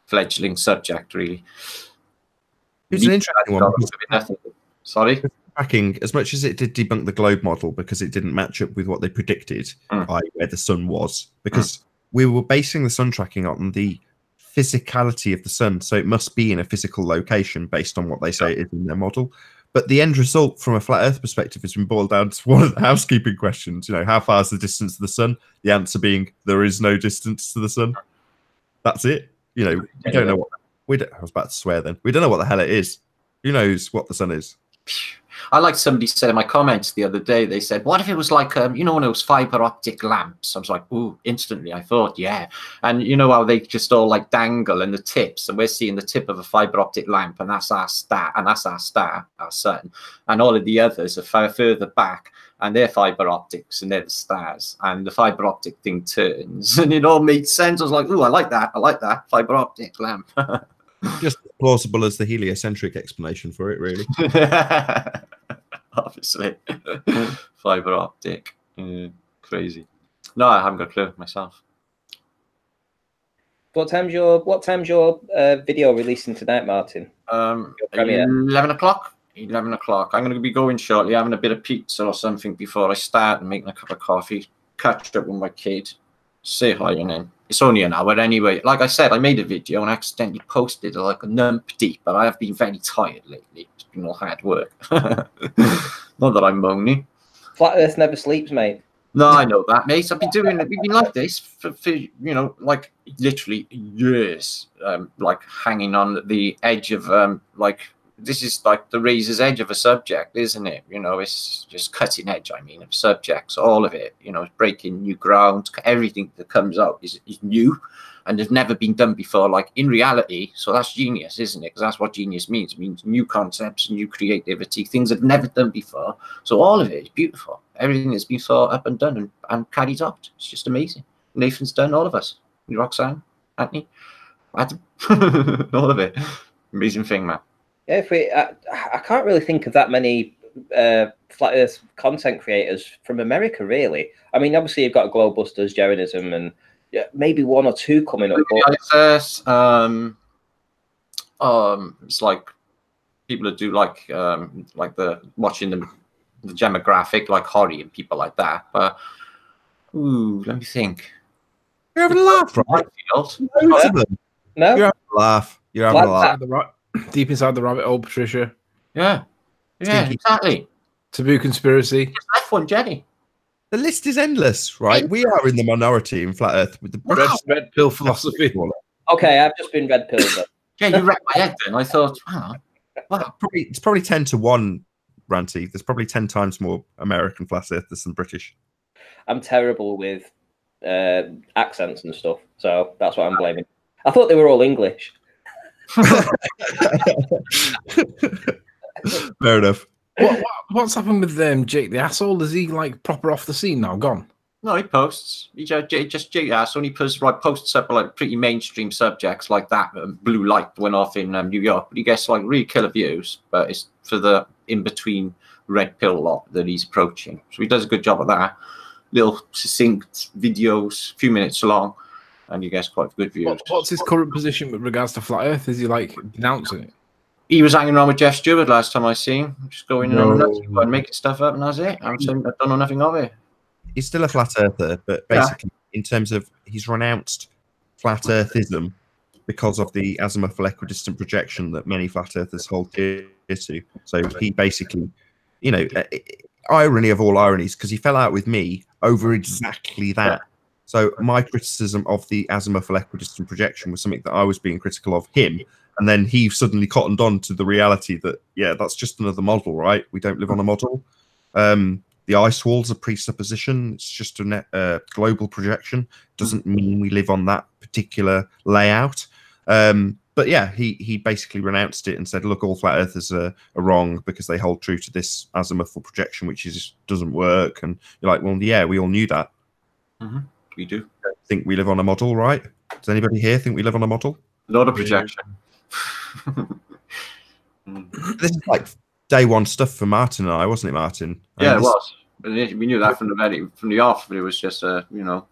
Speaker 2: fledgling subject, really.
Speaker 7: It was an interesting one.
Speaker 2: Sorry?
Speaker 7: Tracking, as much as it did debunk the globe model because it didn't match up with what they predicted, i.e. where the sun was, because we were basing the sun tracking on the physicality of the sun, so it must be in a physical location based on what they say it is in their model. But the end result from a flat Earth perspective has been boiled down to one of the housekeeping questions. How far is the distance to the sun? The answer being there is no distance to the sun. That's it. We don't know what. I was about to swear then. We don't know what the hell it is. Who knows what the sun is?
Speaker 2: I like somebody said in my comments the other day, they said, what if it was like, one of those fiber optic lamps? I was like, ooh, instantly. I thought, yeah. And you know how they just all like dangle in the tips, and we're seeing the tip of a fiber optic lamp, and that's our star, and that's our star, our sun. And all of the others are further back, and they're fiber optics, and they're the stars. And the fiber optic thing turns, and it all made sense. I was like, ooh, I like that fiber optic lamp.
Speaker 7: Just as plausible as the heliocentric explanation for it, really.
Speaker 2: Obviously. Fiber optic. Crazy. No, I haven't got a clue myself.
Speaker 1: What time's your video releasing tonight, Martin?
Speaker 2: 11 o'clock. 11 o'clock. I'm going to be going shortly, having a bit of pizza or something before I start and making a cup of coffee, catch up with my kid, say hi, and then it's only an hour anyway. Like I said, I made a video and accidentally posted like a numpty, but I have been very tired lately. It's been all hard work. Not that I'm moaning.
Speaker 1: Flat Earth never sleeps, mate.
Speaker 2: No, I know that, mate. We've been like this for you know, like literally years, like hanging on the edge of like, this is like the razor's edge of a subject, isn't it? You know, it's just cutting edge, I mean, of subjects, all of it, you know, breaking new ground. Everything that comes out is new and has never been done before, like in reality. So that's genius, isn't it? Because that's what genius means. It means new concepts, new creativity, things that never done before. So all of it is beautiful. Everything has been thought up and done and carried out. It's just amazing. Nathan's done, all of us. Roxanne, Anthony, Adam, all of it. Amazing thing, man.
Speaker 1: Yeah, if I can't really think of that many Flat Earth content creators from America, really. I mean, obviously you've got Globebusters, Jerenism, and maybe one or two coming up.
Speaker 2: It's like people that do like the watching the demographic, like Horry and people like that. But let me think.
Speaker 7: You're having a laugh, right?
Speaker 1: No,
Speaker 7: you're having a laugh. You're having a laugh.
Speaker 3: Deep inside the rabbit hole, Patricia.
Speaker 2: Yeah, exactly.
Speaker 3: Taboo conspiracy.
Speaker 2: Just F1 Jenny.
Speaker 7: The list is endless, right? We are in the minority in Flat Earth with the
Speaker 3: red pill philosophy.
Speaker 1: Okay, I've just been red pilled.
Speaker 2: Yeah, you wrecked my head then. I thought, wow.
Speaker 7: It's probably 10 to 1, Ranty. There's probably 10 times more American Flat Earthers than British.
Speaker 1: I'm terrible with accents and stuff, so that's what I'm blaming. I thought they were all English.
Speaker 7: Fair enough.
Speaker 3: What's happened with Jake the asshole? Is he like proper off the scene now? Gone?
Speaker 2: No, he posts. He just Jake the asshole. He posts up like pretty mainstream subjects like that. Blue light went off in New York, but he gets like really killer views. But it's for the in between red pill lot that he's approaching. So he does a good job of that. Little succinct videos, a few minutes long. And you guys quite good views.
Speaker 3: What's his current position with regards to Flat Earth? Is he like denouncing it?
Speaker 2: He was hanging around with Jeff Stewart last time I seen him, just going and making stuff up, and that's it. I don't know nothing of it.
Speaker 7: He's still a flat earther, but basically, in terms of he's renounced flat earthism because of the azimuthal equidistant projection that many flat earthers hold dear to. So he basically, you know, irony of all ironies, because he fell out with me over exactly that. So my criticism of the azimuthal equidistant projection was something that I was being critical of him, and then he suddenly cottoned on to the reality that, yeah, that's just another model, right? We don't live on a model. The ice wall's a presupposition. It's just a global projection. Doesn't mean we live on that particular layout. But yeah, he basically renounced it and said, look, all flat earthers are wrong because they hold true to this azimuthal projection, which doesn't work. And you're like, well, yeah, we all knew that.
Speaker 2: Mm-hmm. We do.
Speaker 7: Think we live on a model, right? Does anybody here think we live on a model?
Speaker 2: Not a projection.
Speaker 7: This is like day one stuff for Martin and I, wasn't it, Martin?
Speaker 2: Yeah, it was. We knew that from the off, but it was just you know.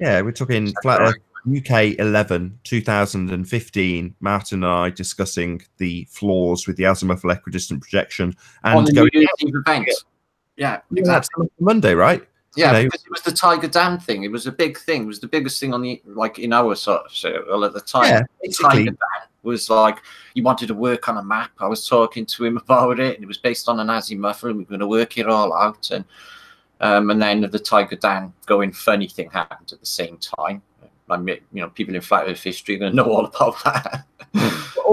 Speaker 7: Yeah, we're talking Flat Earth UK 11, 2015. Martin and I discussing the flaws with the azimuthal equidistant projection and
Speaker 2: on the New Year's Eve event. Yeah, exactly.
Speaker 7: Monday, right?
Speaker 2: Yeah, you know, because it was the Tiger Dam thing. It was a big thing. It was the biggest thing on the in our sort of circle at the time.
Speaker 7: Yeah,
Speaker 2: Tiger Dam was like he wanted to work on a map. I was talking to him about it, and it was based on an azimuth, and we were going to work it all out. And then the Tiger Dam going funny thing happened at the same time. I mean, you know, people in flat Earth history are going to know all about that. That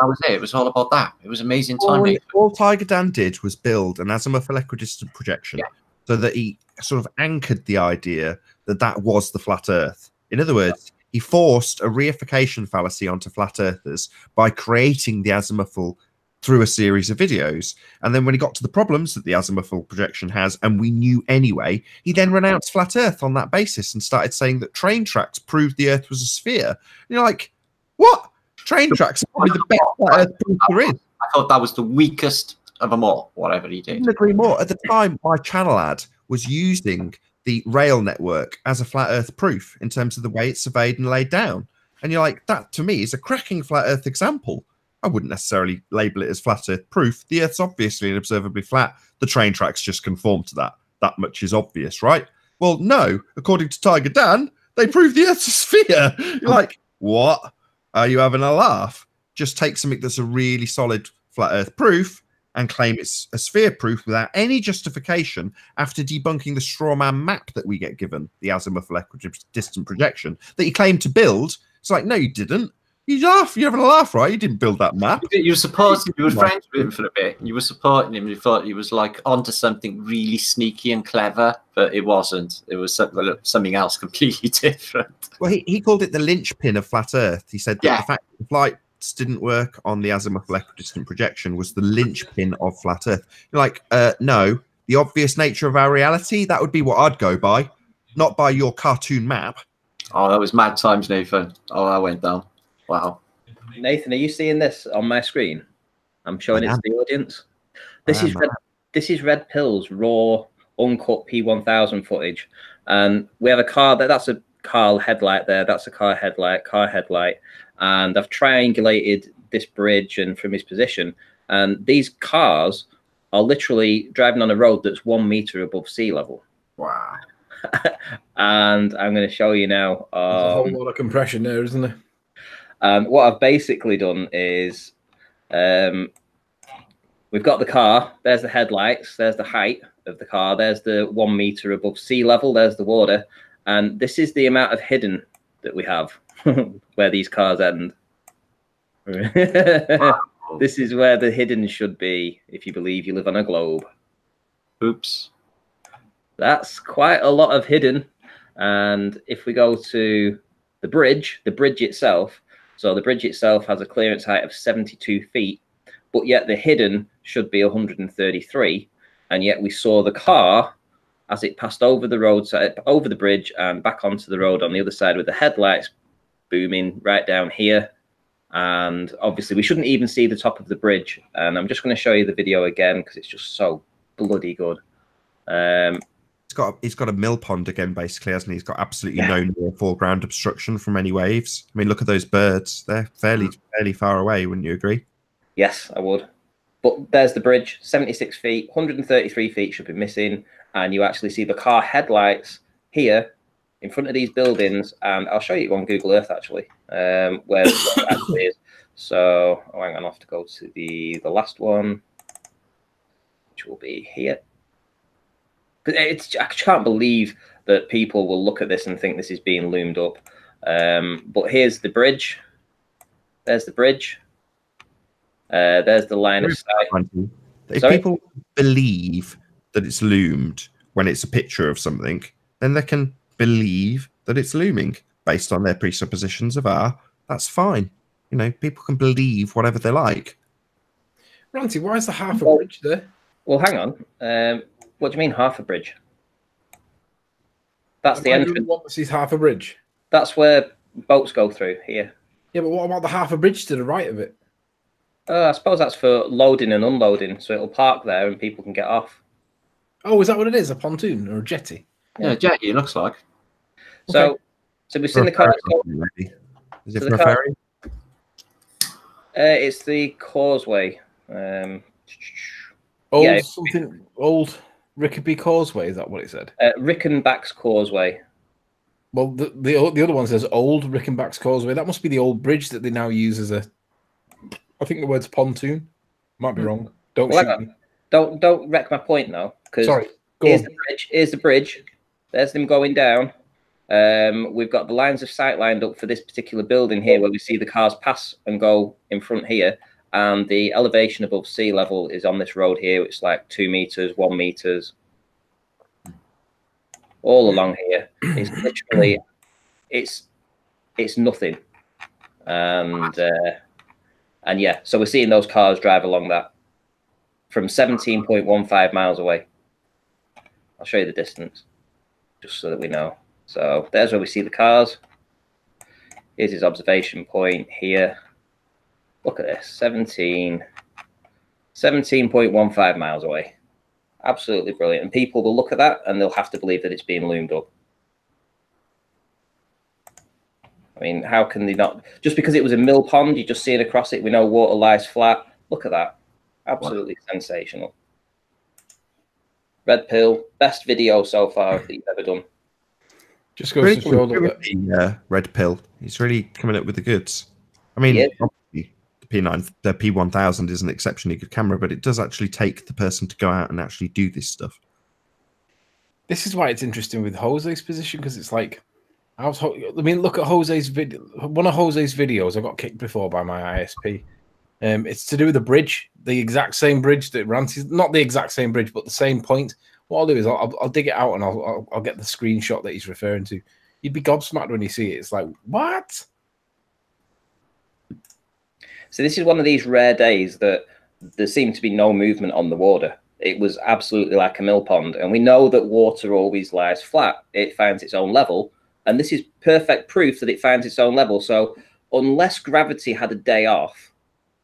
Speaker 2: was it. It was all about that. It was amazing time.
Speaker 7: All Tiger Dan did was build an azimuthal equidistant projection, so that he sort of anchored the idea that that was the flat Earth. In other words, he forced a reification fallacy onto flat earthers by creating the azimuthal through a series of videos. And then when he got to the problems that the azimuthal projection has, and we knew anyway, he then renounced flat Earth on that basis and started saying that train tracks proved the Earth was a sphere. And you're like, what? Train tracks are probably the best flat Earth proof there is.
Speaker 2: I thought that was the weakest of them all, whatever he did.
Speaker 7: I couldn't agree more. At the time, my channel ad was using the rail network as a flat Earth proof in terms of the way it's surveyed and laid down. And you're like, that to me is a cracking flat Earth example. I wouldn't necessarily label it as flat Earth proof. The Earth's obviously and observably flat. The train tracks just conform to that. That much is obvious, right? Well, no. According to Tiger Dan, they prove the Earth's a sphere. You're like, what? Are you having a laugh? Just take something that's a really solid flat Earth proof and claim it's a sphere proof without any justification after debunking the straw man map that we get given, the azimuthal equidistant projection, that you claim to build. It's like, no, you didn't. You laugh. You're having a laugh, right? You didn't build that map.
Speaker 2: You were supporting. You were friends with him for a bit. You were supporting him. You thought he was like onto something really sneaky and clever, but it wasn't. It was something else completely different.
Speaker 7: Well, he called it the linchpin of flat Earth. He said that the fact that the flights didn't work on the azimuthal equidistant projection was the linchpin of flat Earth. You're like, no, the obvious nature of our reality, that would be what I'd go by, not by your cartoon map.
Speaker 2: Oh, that was mad times, Nathan. Oh, that went down. Wow.
Speaker 1: Nathan, are you seeing this on my screen? I'm showing it to the audience. This is Red Pill's raw, uncut P1000 footage. And we have a car that's a car headlight there. That's a car headlight. And I've triangulated this bridge and from his position. And these cars are literally driving on a road that's 1 meter above sea level.
Speaker 2: Wow.
Speaker 1: And I'm going to show you now.
Speaker 3: There's a whole lot of compression there, isn't there?
Speaker 1: What I've basically done is we've got the car. There's the headlights. There's the height of the car. There's the 1 meter above sea level. There's the water. And this is the amount of hidden that we have where these cars end. This is where the hidden should be if you believe you live on a globe.
Speaker 2: Oops.
Speaker 1: That's quite a lot of hidden. And if we go to the bridge itself, so the bridge itself has a clearance height of 72 feet, but yet the hidden should be 133. And yet we saw the car as it passed over the roadside, over the bridge and back onto the road on the other side with the headlights booming right down here. And obviously we shouldn't even see the top of the bridge. And I'm just going to show you the video again because it's just so bloody good.
Speaker 7: He's got a mill pond again, basically, hasn't he? He's got absolutely no near foreground obstruction from any waves. I mean, look at those birds. They're fairly far away, wouldn't you agree?
Speaker 1: Yes, I would. But there's the bridge, 76 feet, 133 feet should be missing. And you actually see the car headlights here in front of these buildings. And I'll show you on Google Earth, actually, where it actually is. So, hang on, I have to go to the last one, which will be here. I can't believe that people will look at this and think this is being loomed up. But here's the bridge. There's the bridge. There's the line of sight.
Speaker 7: If people believe that it's loomed when it's a picture of something, then they can believe that it's looming based on their presuppositions of that's fine. You know, people can believe whatever they like.
Speaker 3: Ranty, why is the half a bridge there?
Speaker 1: Well, hang on. What do you mean half a bridge? That's the entrance.
Speaker 3: What is half a bridge?
Speaker 1: That's where boats go through here.
Speaker 3: Yeah, but what about the half a bridge to the right of it?
Speaker 1: I suppose that's for loading and unloading, so it'll park there and people can get off.
Speaker 3: Oh, is that what it is? A pontoon or a jetty?
Speaker 2: Yeah, jetty, it looks like.
Speaker 1: So,
Speaker 3: okay.
Speaker 1: So we've seen the car.
Speaker 7: Is it for a ferry?
Speaker 1: It's the causeway.
Speaker 3: Old Rickaby Causeway, is that what it said?
Speaker 1: Rickenback's Causeway.
Speaker 3: Well, the other one says Old Rickenback's Causeway. That must be the old bridge that they now use as a... I think the word's pontoon. Might be wrong. Don't shoot me.
Speaker 1: Don't wreck my point, though.
Speaker 3: Sorry.
Speaker 1: Here's the bridge. Here's the bridge. There's them going down. We've got the lines of sight lined up for this particular building here where we see the cars pass and go in front here. And the elevation above sea level is on this road here. It's like 2 meters, 1 meters. All along here. It's literally, it's nothing. And yeah, so we're seeing those cars drive along that from 17.15 miles away. I'll show you the distance just so that we know. So there's where we see the cars. Here's his observation point here. Look at this, 17.15 miles away. Absolutely brilliant. And people will look at that and they'll have to believe that it's being loomed up. I mean, how can they not? Just because it was a mill pond, you're just seeing across it. We know water lies flat. Look at that. Absolutely sensational. Red Pill, best video so far that you've ever done.
Speaker 3: Just goes to show that
Speaker 7: the Red Pill. He's really coming up with the goods. I mean, obviously, the P1000 is an exceptionally good camera, but it does actually take the person to go out and actually do this stuff.
Speaker 3: This is why it's interesting with Jose's position, because it's like, I mean, look at Jose's video. One of Jose's videos I got kicked before by my ISP. It's to do with the bridge, the exact same bridge that Rancy's, not the exact same bridge, but the same point. What I'll do is I'll dig it out and I'll get the screenshot that he's referring to. You'd be gobsmacked when you see it. It's like, what?
Speaker 1: So this is one of these rare days that there seemed to be no movement on the water. It was absolutely like a mill pond. And we know that water always lies flat. It finds its own level. And this is perfect proof that it finds its own level. So unless gravity had a day off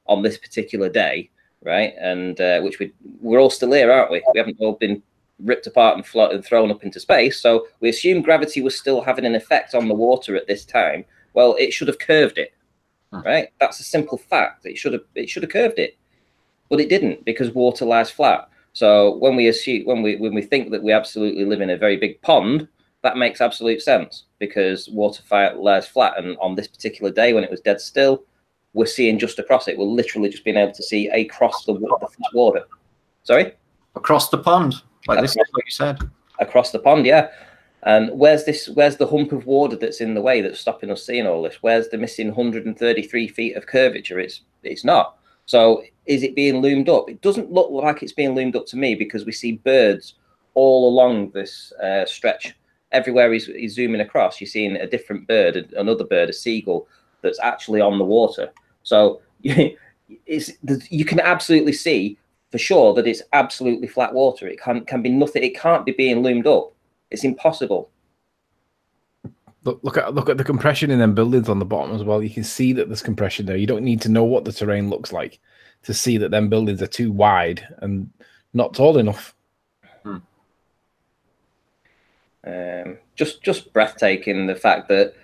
Speaker 1: on this particular day, right, and which we're all still here, aren't we? We haven't all been ripped apart and thrown up into space. So we assume gravity was still having an effect on the water at this time. Well, it should have curved it, right? That's a simple fact. It should have curved it, but it didn't, because water lies flat. So when we think that we absolutely live in a very big pond, that makes absolute sense, because water lies flat. And on this particular day when it was dead still, we're seeing just across it. We're literally just being able to see across the flat water. Sorry?
Speaker 2: Across the pond, like this is what you said. Across
Speaker 1: the pond, yeah. And where's the hump of water that's in the way that's stopping us seeing all this? Where's the missing 133 feet of curvature? It's not. So is it being loomed up? It doesn't look like it's being loomed up to me, because we see birds all along this stretch. Everywhere he's zooming across, you're seeing a different bird, another bird, a seagull, that's actually on the water. So you can absolutely see for sure that it's absolutely flat water. It can be nothing. It can't be being loomed up. It's impossible.
Speaker 3: Look at the compression in them buildings on the bottom as well. You can see that there's compression there. You don't need to know what the terrain looks like to see that them buildings are too wide and not tall enough.
Speaker 1: Just breathtaking, the fact that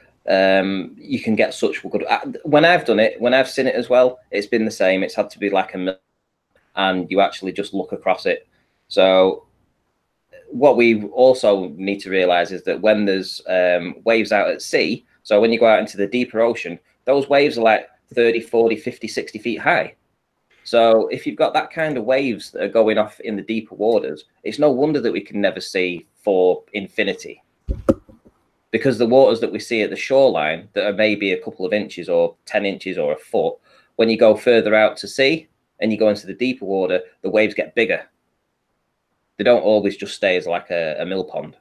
Speaker 1: you can get such good. When I've done it, when I've seen it as well, it's been the same. It's had to be like a mill, and you actually just look across it. So what we also need to realize is that when there's waves out at sea, so when you go out into the deeper ocean, those waves are like 30, 40, 50, 60 feet high. So if you've got that kind of waves that are going off in the deeper waters, it's no wonder that we can never see for infinity. Because the waters that we see at the shoreline that are maybe a couple of inches or 10 inches or a foot, when you go further out to sea and you go into the deeper water, the waves get bigger. They don't always just stay as like a mill pond.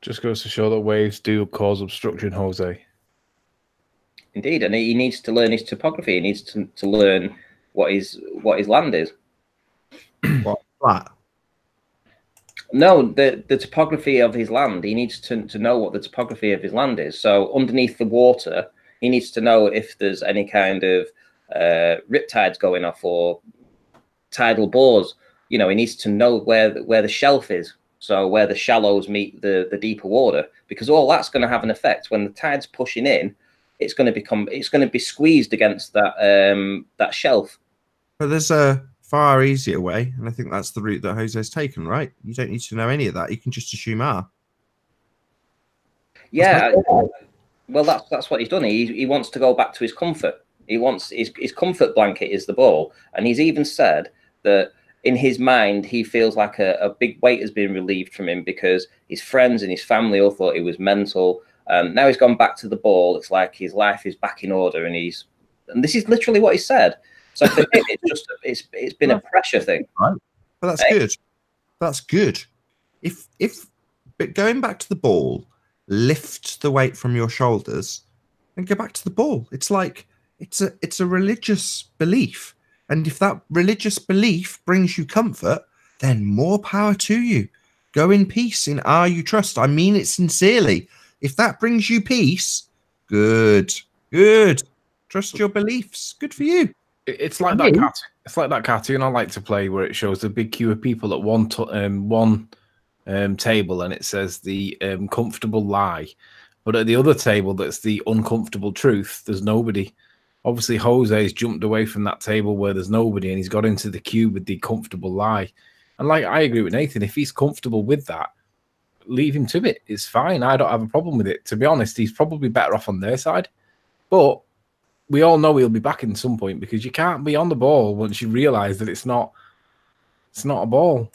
Speaker 3: Just goes to show that waves do cause obstruction, Jose.
Speaker 1: Indeed, and he needs to learn his topography. He needs to learn what his land is.
Speaker 7: What, flat?
Speaker 1: No, the topography of his land. He needs to know what the topography of his land is. So underneath the water, he needs to know if there's any kind of riptides going off or tidal bores. You know, he needs to know where the shelf is. So where the shallows meet the deeper water, because all that's going to have an effect when the tide's pushing in. It's going to be squeezed against that shelf.
Speaker 7: But there's a far easier way, and I think that's the route that Jose's taken, right? You don't need to know any of that. You can just assume R.
Speaker 1: Yeah, well, that's what he's done. He wants to go back to his comfort. He wants his comfort blanket is the ball, and he's even said that in his mind he feels like a big weight has been relieved from him, because his friends and his family all thought he was mental. Now he's gone back to the ball. It's like his life is back in order, and this is literally what he said. So for him, it's been a pressure thing.
Speaker 7: Right. But that's good. That's good. But going back to the ball, lift the weight from your shoulders and go back to the ball. It's like it's a religious belief, and if that religious belief brings you comfort, then more power to you. Go in peace. In R you trust. I mean it sincerely. If that brings you peace, good. Trust your beliefs. Good for you.
Speaker 3: It's like that cartoon. It's like that cartoon I like to play, where it shows a big queue of people at one table, and it says the comfortable lie, But at the other table, that's the uncomfortable truth. There's nobody. Obviously, Jose's jumped away from that table where there's nobody, and he's got into the cube with the comfortable lie. And like, I agree with Nathan. If he's comfortable with that, leave him to it. It's fine. I don't have a problem with it. To be honest, he's probably better off on their side. But we all know he'll be back in some point, because you can't be on the ball once you realise that it's not a ball.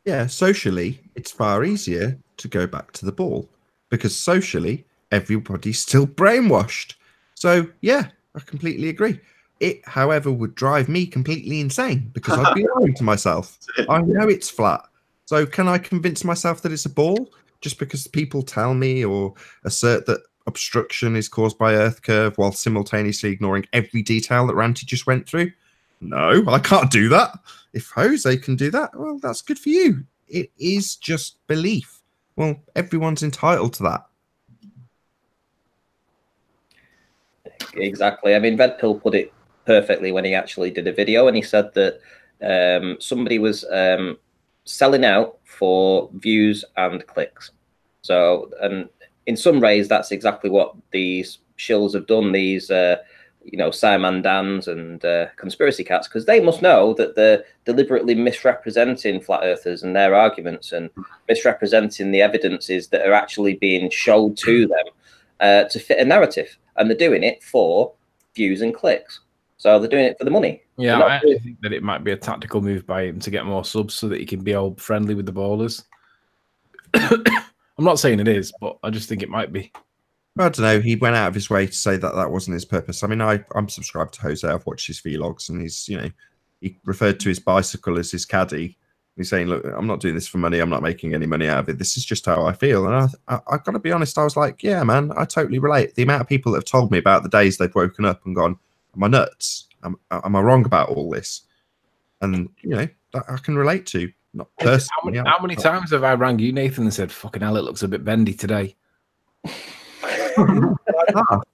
Speaker 7: Yeah, socially, it's far easier to go back to the ball, because socially, everybody's still brainwashed. So, yeah, I completely agree. It, however, would drive me completely insane, because I'd be lying to myself. I know it's flat. So can I convince myself that it's a ball just because people tell me or assert that obstruction is caused by earth curve while simultaneously ignoring every detail that Ranty just went through? No, I can't do that. If Jose can do that, well, that's good for you. It is just belief. Well, everyone's entitled to that.
Speaker 1: Exactly. I mean, Red Pill put it perfectly when he actually did a video, and he said that somebody was selling out for views and clicks. So, and in some ways, that's exactly what these shills have done. These, Simon Dans and conspiracy cats, because they must know that they're deliberately misrepresenting flat earthers and their arguments, and misrepresenting the evidences that are actually being shown to them to fit a narrative. And they're doing it for views and clicks. So they're doing it for the money.
Speaker 3: Yeah, I actually think that it might be a tactical move by him to get more subs so that he can be all friendly with the ballers. I'm not saying it is, but I just think it might be.
Speaker 7: I don't know. He went out of his way to say that that wasn't his purpose. I mean, I'm subscribed to Jose. I've watched his vlogs, and he referred to his bicycle as his caddy. He's saying, look, I'm not doing this for money. I'm not making any money out of it. This is just how I feel. And I've got to be honest. I was like, yeah, man, I totally relate. The amount of people that have told me about the days they've woken up and gone, am I nuts? Am I wrong about all this? And, that I can relate to. Not personally.
Speaker 3: How many times have I rang you, Nathan, and said, fucking hell, it looks a bit bendy today?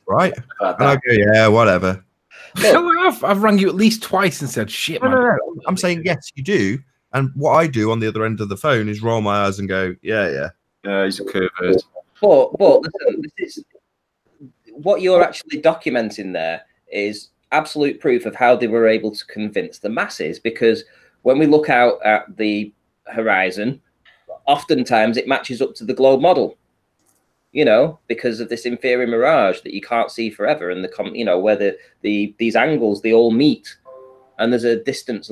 Speaker 7: Right. And I go, yeah, whatever.
Speaker 3: I've rang you at least twice and said, shit, man.
Speaker 7: No. I'm saying, yes, you do. And what I do on the other end of the phone is roll my eyes and go, yeah,
Speaker 2: he's a pervert.
Speaker 1: But listen, this is what you're actually documenting there is absolute proof of how they were able to convince the masses. Because when we look out at the horizon, oftentimes it matches up to the globe model. Because of this inferior mirage that you can't see forever, and where these angles they all meet. And there's a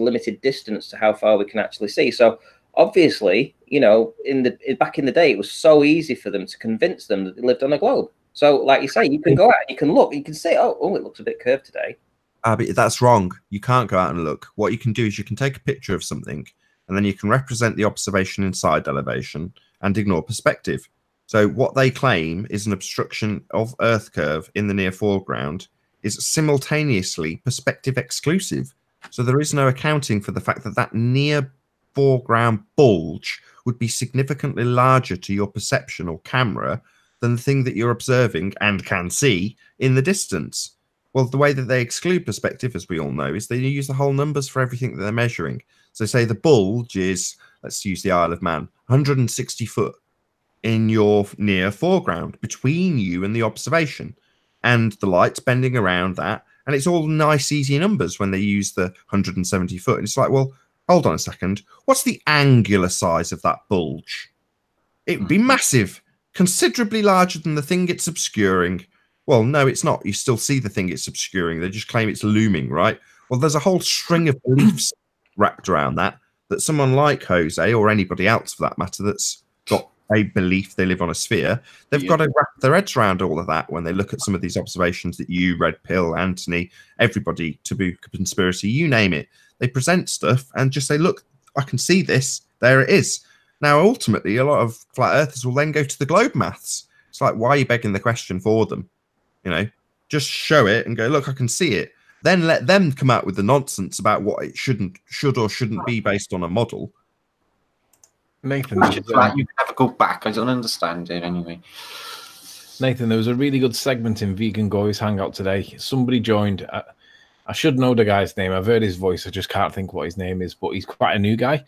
Speaker 1: limited distance to how far we can actually see. So obviously, back in the day, it was so easy for them to convince them that they lived on a globe. So like you say, you can go out, you can look, you can say, oh, it looks a bit curved today.
Speaker 7: But that's wrong. You can't go out and look. What you can do is you can take a picture of something, and then you can represent the observation in side elevation and ignore perspective. So what they claim is an obstruction of Earth curve in the near foreground is simultaneously perspective exclusive. So there is no accounting for the fact that that near foreground bulge would be significantly larger to your perception or camera than the thing that you're observing and can see in the distance. Well, the way that they exclude perspective, as we all know, is they use the whole numbers for everything that they're measuring. So say the bulge is, let's use the Isle of Man, 160 foot in your near foreground between you and the observation, and the light's bending around that. And it's all nice, easy numbers when they use the 170 foot. And it's like, well, hold on a second. What's the angular size of that bulge? It would be massive, considerably larger than the thing it's obscuring. Well, no, it's not. You still see the thing it's obscuring. They just claim it's looming, right? Well, there's a whole string of beliefs wrapped around that someone like Jose, or anybody else for that matter, that's got a belief they live on a sphere, they've got to wrap their heads around all of that when they look at some of these observations that you, Red Pill, Anthony, everybody, Taboo Conspiracy, you name it. They present stuff and just say, look, I can see this. There it is. Now, ultimately, a lot of flat earthers will then go to the globe maths. It's like, why are you begging the question for them? Just show it and go, look, I can see it. Then let them come out with the nonsense about what it should or shouldn't be based on a model.
Speaker 3: Nathan,
Speaker 2: you can never go back. I don't understand it anyway.
Speaker 3: Nathan, there was a really good segment in Vegan Goys Hangout today. Somebody joined. I should know the guy's name. I've heard his voice. I just can't think what his name is. But he's quite a new guy.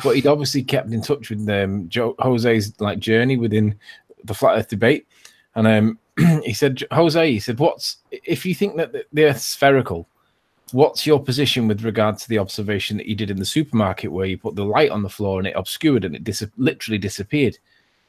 Speaker 3: But he'd obviously kept in touch with Jose's journey within the flat Earth debate, and he said, Jose, he said, if you think that the Earth's spherical, what's your position with regard to the observation that you did in the supermarket where you put the light on the floor and it obscured and it literally disappeared?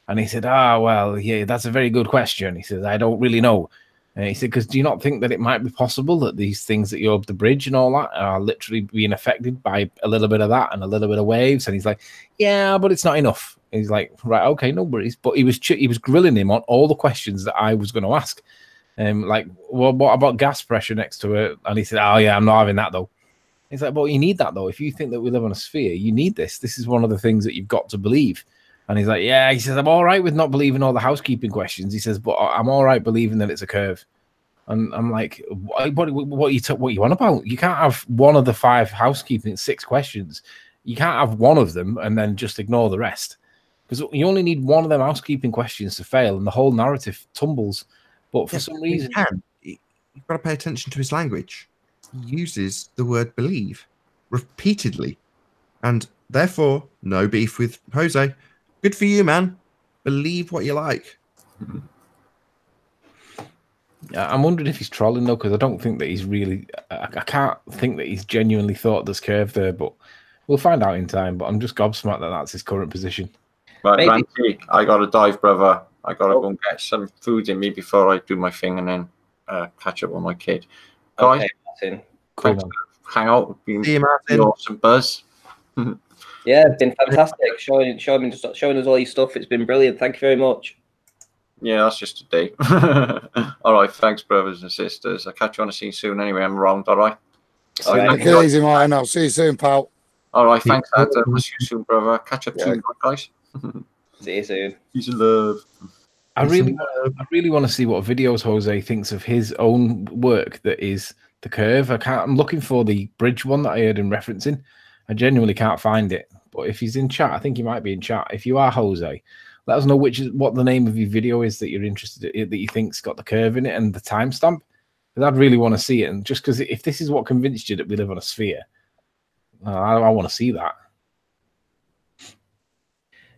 Speaker 3: And he said, well, yeah, that's a very good question. He says, I don't really know. And he said, because do you not think that it might be possible that these things that you over the bridge and all that are literally being affected by a little bit of that and a little bit of waves? And he's like, yeah, but it's not enough. And he's like, right, okay, no worries. But he was grilling him on all the questions that I was going to ask. Like, well, what about gas pressure next to it? And he said, oh, yeah, I'm not having that, though. He's like, well, you need that, though. If you think that we live on a sphere, you need this. This is one of the things that you've got to believe. And he's like, yeah, he says, I'm all right with not believing all the housekeeping questions. He says, but I'm all right believing that it's a curve. And I'm like, what you on about? You can't have one of the 5 housekeeping 6 questions. You can't have one of them and then just ignore the rest. Because you only need one of them housekeeping questions to fail and the whole narrative tumbles. But for some reason...
Speaker 7: You've got to pay attention to his language. He uses the word believe repeatedly. And therefore, no beef with Jose. Good for you, man. Believe what you like.
Speaker 3: I'm wondering if he's trolling, though, because I don't think that he's really... I can't think that he's genuinely thought there's curve there, but we'll find out in time. But I'm just gobsmacked that that's his current position.
Speaker 2: Right, Ranty, I got to dive, brother. I got to go and get some food in me before I do my thing and then catch up with my kid. Guys,
Speaker 1: Okay, Martin.
Speaker 3: Cool.
Speaker 2: hang out.
Speaker 7: See you, Martin.
Speaker 2: Awesome buzz.
Speaker 1: Yeah, it's been fantastic showing us all your stuff. It's been brilliant. Thank you very much.
Speaker 2: Yeah, that's just a day. All right, thanks, brothers and sisters. I'll catch you on the scene soon anyway. I'm wrong, all right?
Speaker 4: Take it easy, Martin. I'll see you soon, pal.
Speaker 2: All right, thanks, Dad. I'll see you soon, brother. Catch up soon, guys.
Speaker 1: See you soon.
Speaker 2: Peace and love.
Speaker 3: I really want to see what videos Jose thinks of his own work that is the curve. I'm looking for the bridge one that I heard him referencing. I genuinely can't find it. But if he's in chat, I think he might be in chat. If you are Jose, let us know what the name of your video is that you're interested in, that you think's got the curve in it and the timestamp. Because I'd really want to see it. And just because if this is what convinced you that we live on a sphere, I want to see that.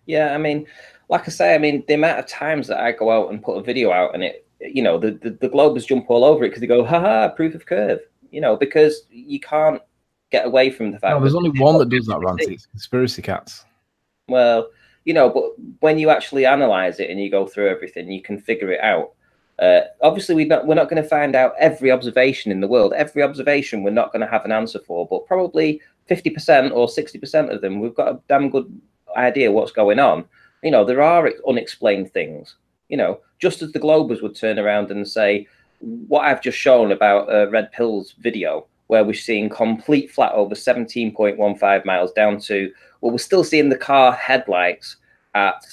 Speaker 1: Yeah, I mean, like I say, I mean, the amount of times that I go out and put a video out and it, you know, the Globers jump all over it because they go, haha, proof of curve, you know, because you can't get away from the fact.
Speaker 3: No, there's only one that does that, Ranty. It's Conspiracy Cats.
Speaker 1: Well, you know, but when you actually analyze it and you go through everything, you can figure it out. Obviously, we're not going to find out every observation in the world. Every observation we're not going to have an answer for, but probably 50% or 60% of them, we've got a damn good idea what's going on. You know, there are unexplained things. You know, just as the Globers would turn around and say, what I've just shown about Red Pill's video, where we're seeing complete flat over 17.15 miles down to, well, we're still seeing the car headlights at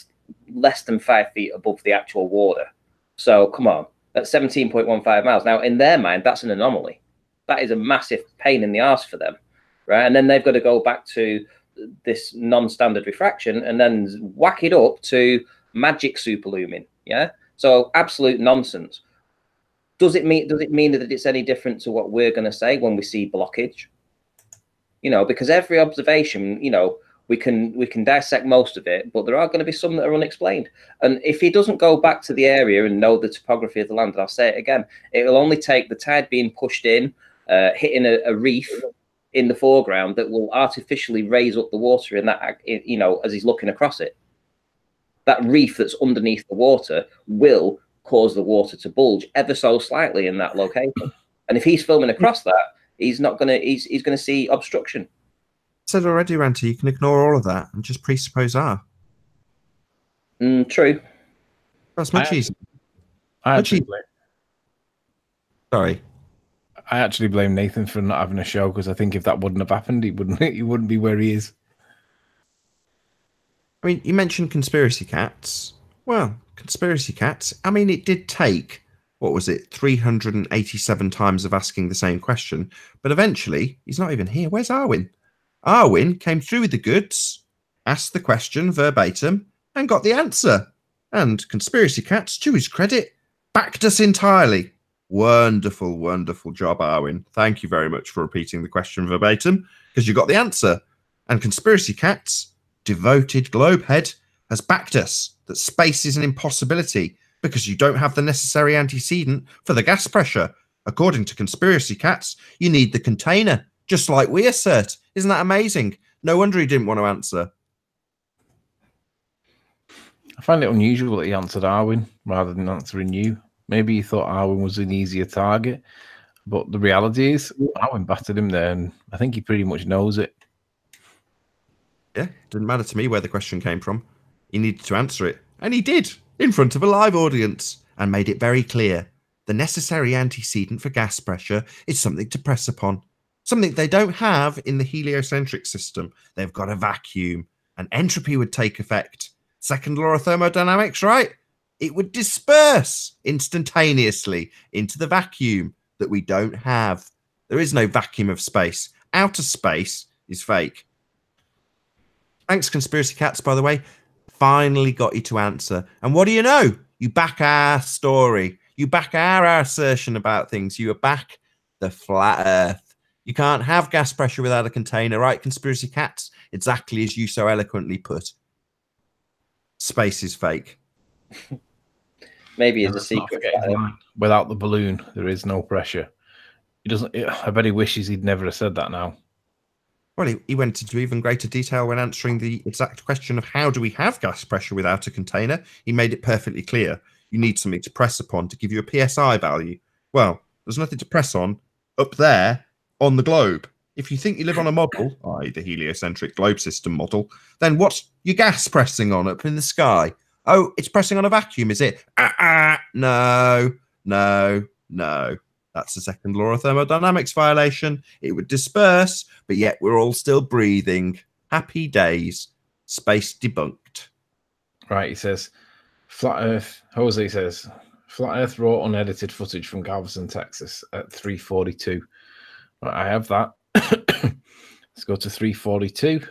Speaker 1: less than 5 feet above the actual water. So come on, that's 17.15 miles. Now, in their mind, that's an anomaly. That is a massive pain in the arse for them, right? And then they've got to go back to this non-standard refraction and then whack it up to magic superlumin. Yeah, so absolute nonsense. Does it mean that it's any different to what we're going to say when we see blockage? You know, because every observation, you know, we can dissect most of it, but there are going to be some that are unexplained. And if he doesn't go back to the area and know the topography of the land, and I'll say it again, it will only take the tide being pushed in, hitting a reef in the foreground that will artificially raise up the water in that, you know, as he's looking across it. That reef that's underneath the water will cause the water to bulge ever so slightly in that location. And if he's filming across that, he's not gonna he's gonna see obstruction.
Speaker 7: I said already, Ranty, you can ignore all of that and just presuppose R.
Speaker 1: True.
Speaker 7: That's much easier. Sorry.
Speaker 3: I actually blame Nathan for not having a show because I think if that wouldn't have happened, he wouldn't be where he is.
Speaker 7: I mean, you mentioned Conspiracy Cats. Well, Conspiracy Cats, I mean, it did take, what was it, 387 times of asking the same question, but eventually, he's not even here. Where's Arwin? Arwin came through with the goods, asked the question verbatim, and got the answer. And Conspiracy Cats, to his credit, backed us entirely. Wonderful, wonderful job, Arwin. Thank you very much for repeating the question verbatim, because you got the answer. And Conspiracy Cats, devoted globehead, has backed us. that space is an impossibility because you don't have the necessary antecedent for the gas pressure. According to conspiracy cats, you need the container, just like we assert. Isn't that amazing? No wonder he didn't want to answer.
Speaker 3: I find it unusual that he answered Arwen rather than answering you. Maybe he thought Arwen was an easier target, but the reality is Arwen battered him there, and I think he pretty much knows it.
Speaker 7: Yeah, didn't matter to me where the question came from. He needed to answer it, and he did, in front of a live audience, and made it very clear. The necessary antecedent for gas pressure is something to press upon, something they don't have in the heliocentric system. They've got a vacuum, and entropy would take effect. Second law of thermodynamics, right? It would disperse instantaneously into the vacuum that we don't have. There is no vacuum of space. Outer space is fake. Thanks, conspiracy cats, by the way. Finally got you to answer. And what do you know? You back our story. You back our assertion about things. You back the flat earth. You can't have gas pressure without a container, right, conspiracy cats? Exactly as you so eloquently put. Space is fake.
Speaker 1: Maybe it's a secret.
Speaker 3: Without the balloon, there is no pressure. He doesn't. I bet he wishes he'd never have said that now.
Speaker 7: Well, he went into even greater detail when answering the exact question of how do we have gas pressure without a container. He made it perfectly clear. You need something to press upon to give you a PSI value. Well, there's nothing to press on up there on the globe. If you think you live on a model, i.e. the heliocentric globe system model, then what's your gas pressing on up in the sky? Oh, it's pressing on a vacuum, is it? No. That's the second law of thermodynamics violation. It would disperse, but yet we're all still breathing. Happy days. Space debunked.
Speaker 3: Right, he says, Flat Earth, Jose says, Flat Earth raw unedited footage from Galveston, Texas at 3:42. Right, I have that. Let's go to 3:42.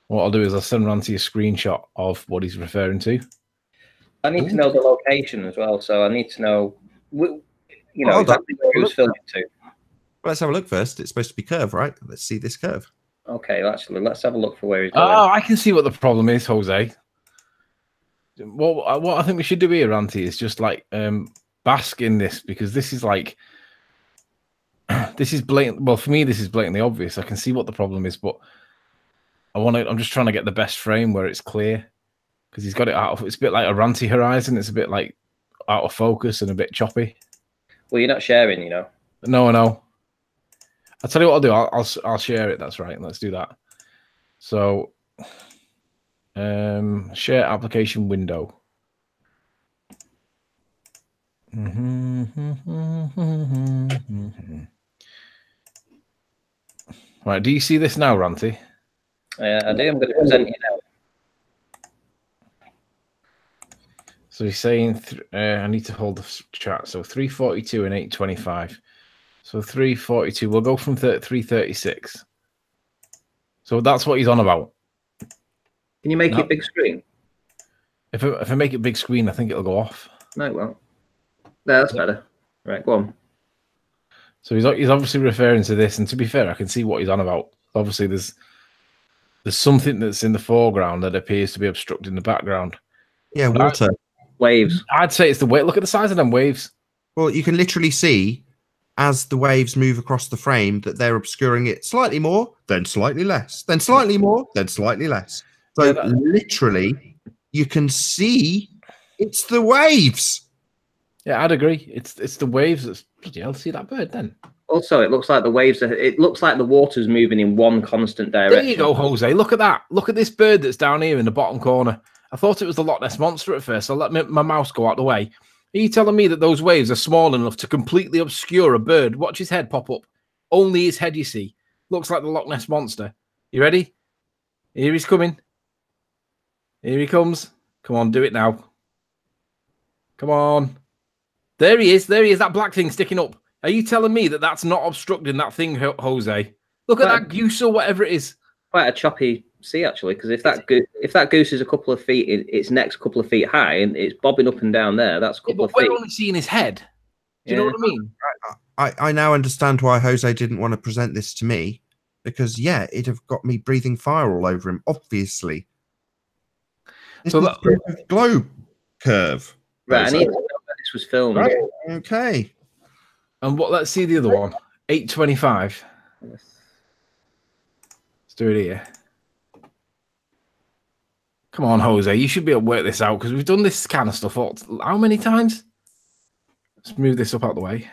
Speaker 3: What I'll do is I'll send Ranty a screenshot of what he's referring to.
Speaker 1: I need to know the location as well, so I need to know, exactly where he was filming to.
Speaker 7: Well, let's have a look first. It's supposed to be curve, right? Let's see this curve.
Speaker 1: Okay, actually, let's have a look for where he's going.
Speaker 3: Oh, I can see what the problem is, Jose. What I think we should do here, Ranty, is just like bask in this, because this is like this is blatant. Well, for me, this is blatantly obvious. I can see what the problem is, but I'm just trying to get the best frame where it's clear, because he's got it out of. It's a bit like a Ranty horizon. It's a bit like out of focus and a bit choppy.
Speaker 1: Well, you're not sharing, you know.
Speaker 3: No. I'll tell you what I'll do. I'll share it. That's right. Let's do that. So, share application window. Right. Do you see this now, Ranty?
Speaker 1: I do. I'm going to present you now.
Speaker 3: So he's saying, I need to hold the chat. So 3:42 and 8:25. So 3:42. We'll go from 3:36. So that's what he's on about.
Speaker 1: Can you make it big screen?
Speaker 3: If I make it big screen, I think it'll go off.
Speaker 1: No, it won't. No, that's better. Right, go on.
Speaker 3: So he's obviously referring to this, and to be fair, I can see what he's on about. Obviously, there's something that's in the foreground that appears to be obstructing the background.
Speaker 7: Yeah, water.
Speaker 1: Waves.
Speaker 3: I'd say it's the wave. Look at the size of them waves.
Speaker 7: Well, you can literally see as the waves move across the frame that they're obscuring it slightly more, then slightly less, then slightly more, then slightly less. So literally, you can see it's the waves.
Speaker 3: Yeah, I'd agree. It's the waves that's bloody hell. See that bird then?
Speaker 1: Also, it looks like the waves. It looks like the water's moving in one constant direction.
Speaker 3: There you go, Jose. Look at that. Look at this bird that's down here in the bottom corner. I thought it was the Loch Ness Monster at first. So let my mouse go out the way. Are you telling me that those waves are small enough to completely obscure a bird? Watch his head pop up. Only his head, you see. Looks like the Loch Ness Monster. You ready? Here he's coming. Here he comes. Come on, do it now. Come on. There he is. There he is. That black thing sticking up. Are you telling me that that's not obstructing that thing, Jose? Look at that goose or whatever it is.
Speaker 1: Quite a choppy sea, actually, because if that goose is a couple of feet, its neck's a couple of feet high, and it's bobbing up and down there, that's a couple of feet.
Speaker 3: We're only seeing his head. Do you know what I mean?
Speaker 7: I now understand why Jose didn't want to present this to me, because, yeah, it'd have got me breathing fire all over him, obviously. This is proof of globe curve.
Speaker 1: Right, I need to know where this was filmed.
Speaker 7: Right. Okay.
Speaker 3: And what? Let's see the other one. 825. Let's do it here. Come on, Jose. You should be able to work this out because we've done this kind of stuff how many times? Let's move this up out the way.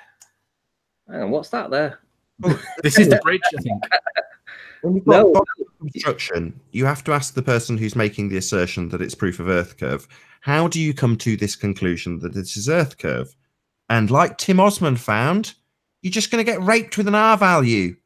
Speaker 1: Hang on, what's that there?
Speaker 3: This is the bridge, I think.
Speaker 7: When you've got construction, you have to ask the person who's making the assertion that it's proof of Earth curve, how do you come to this conclusion that this is Earth curve? And like Tim Osmond found, you're just going to get raped with an R value.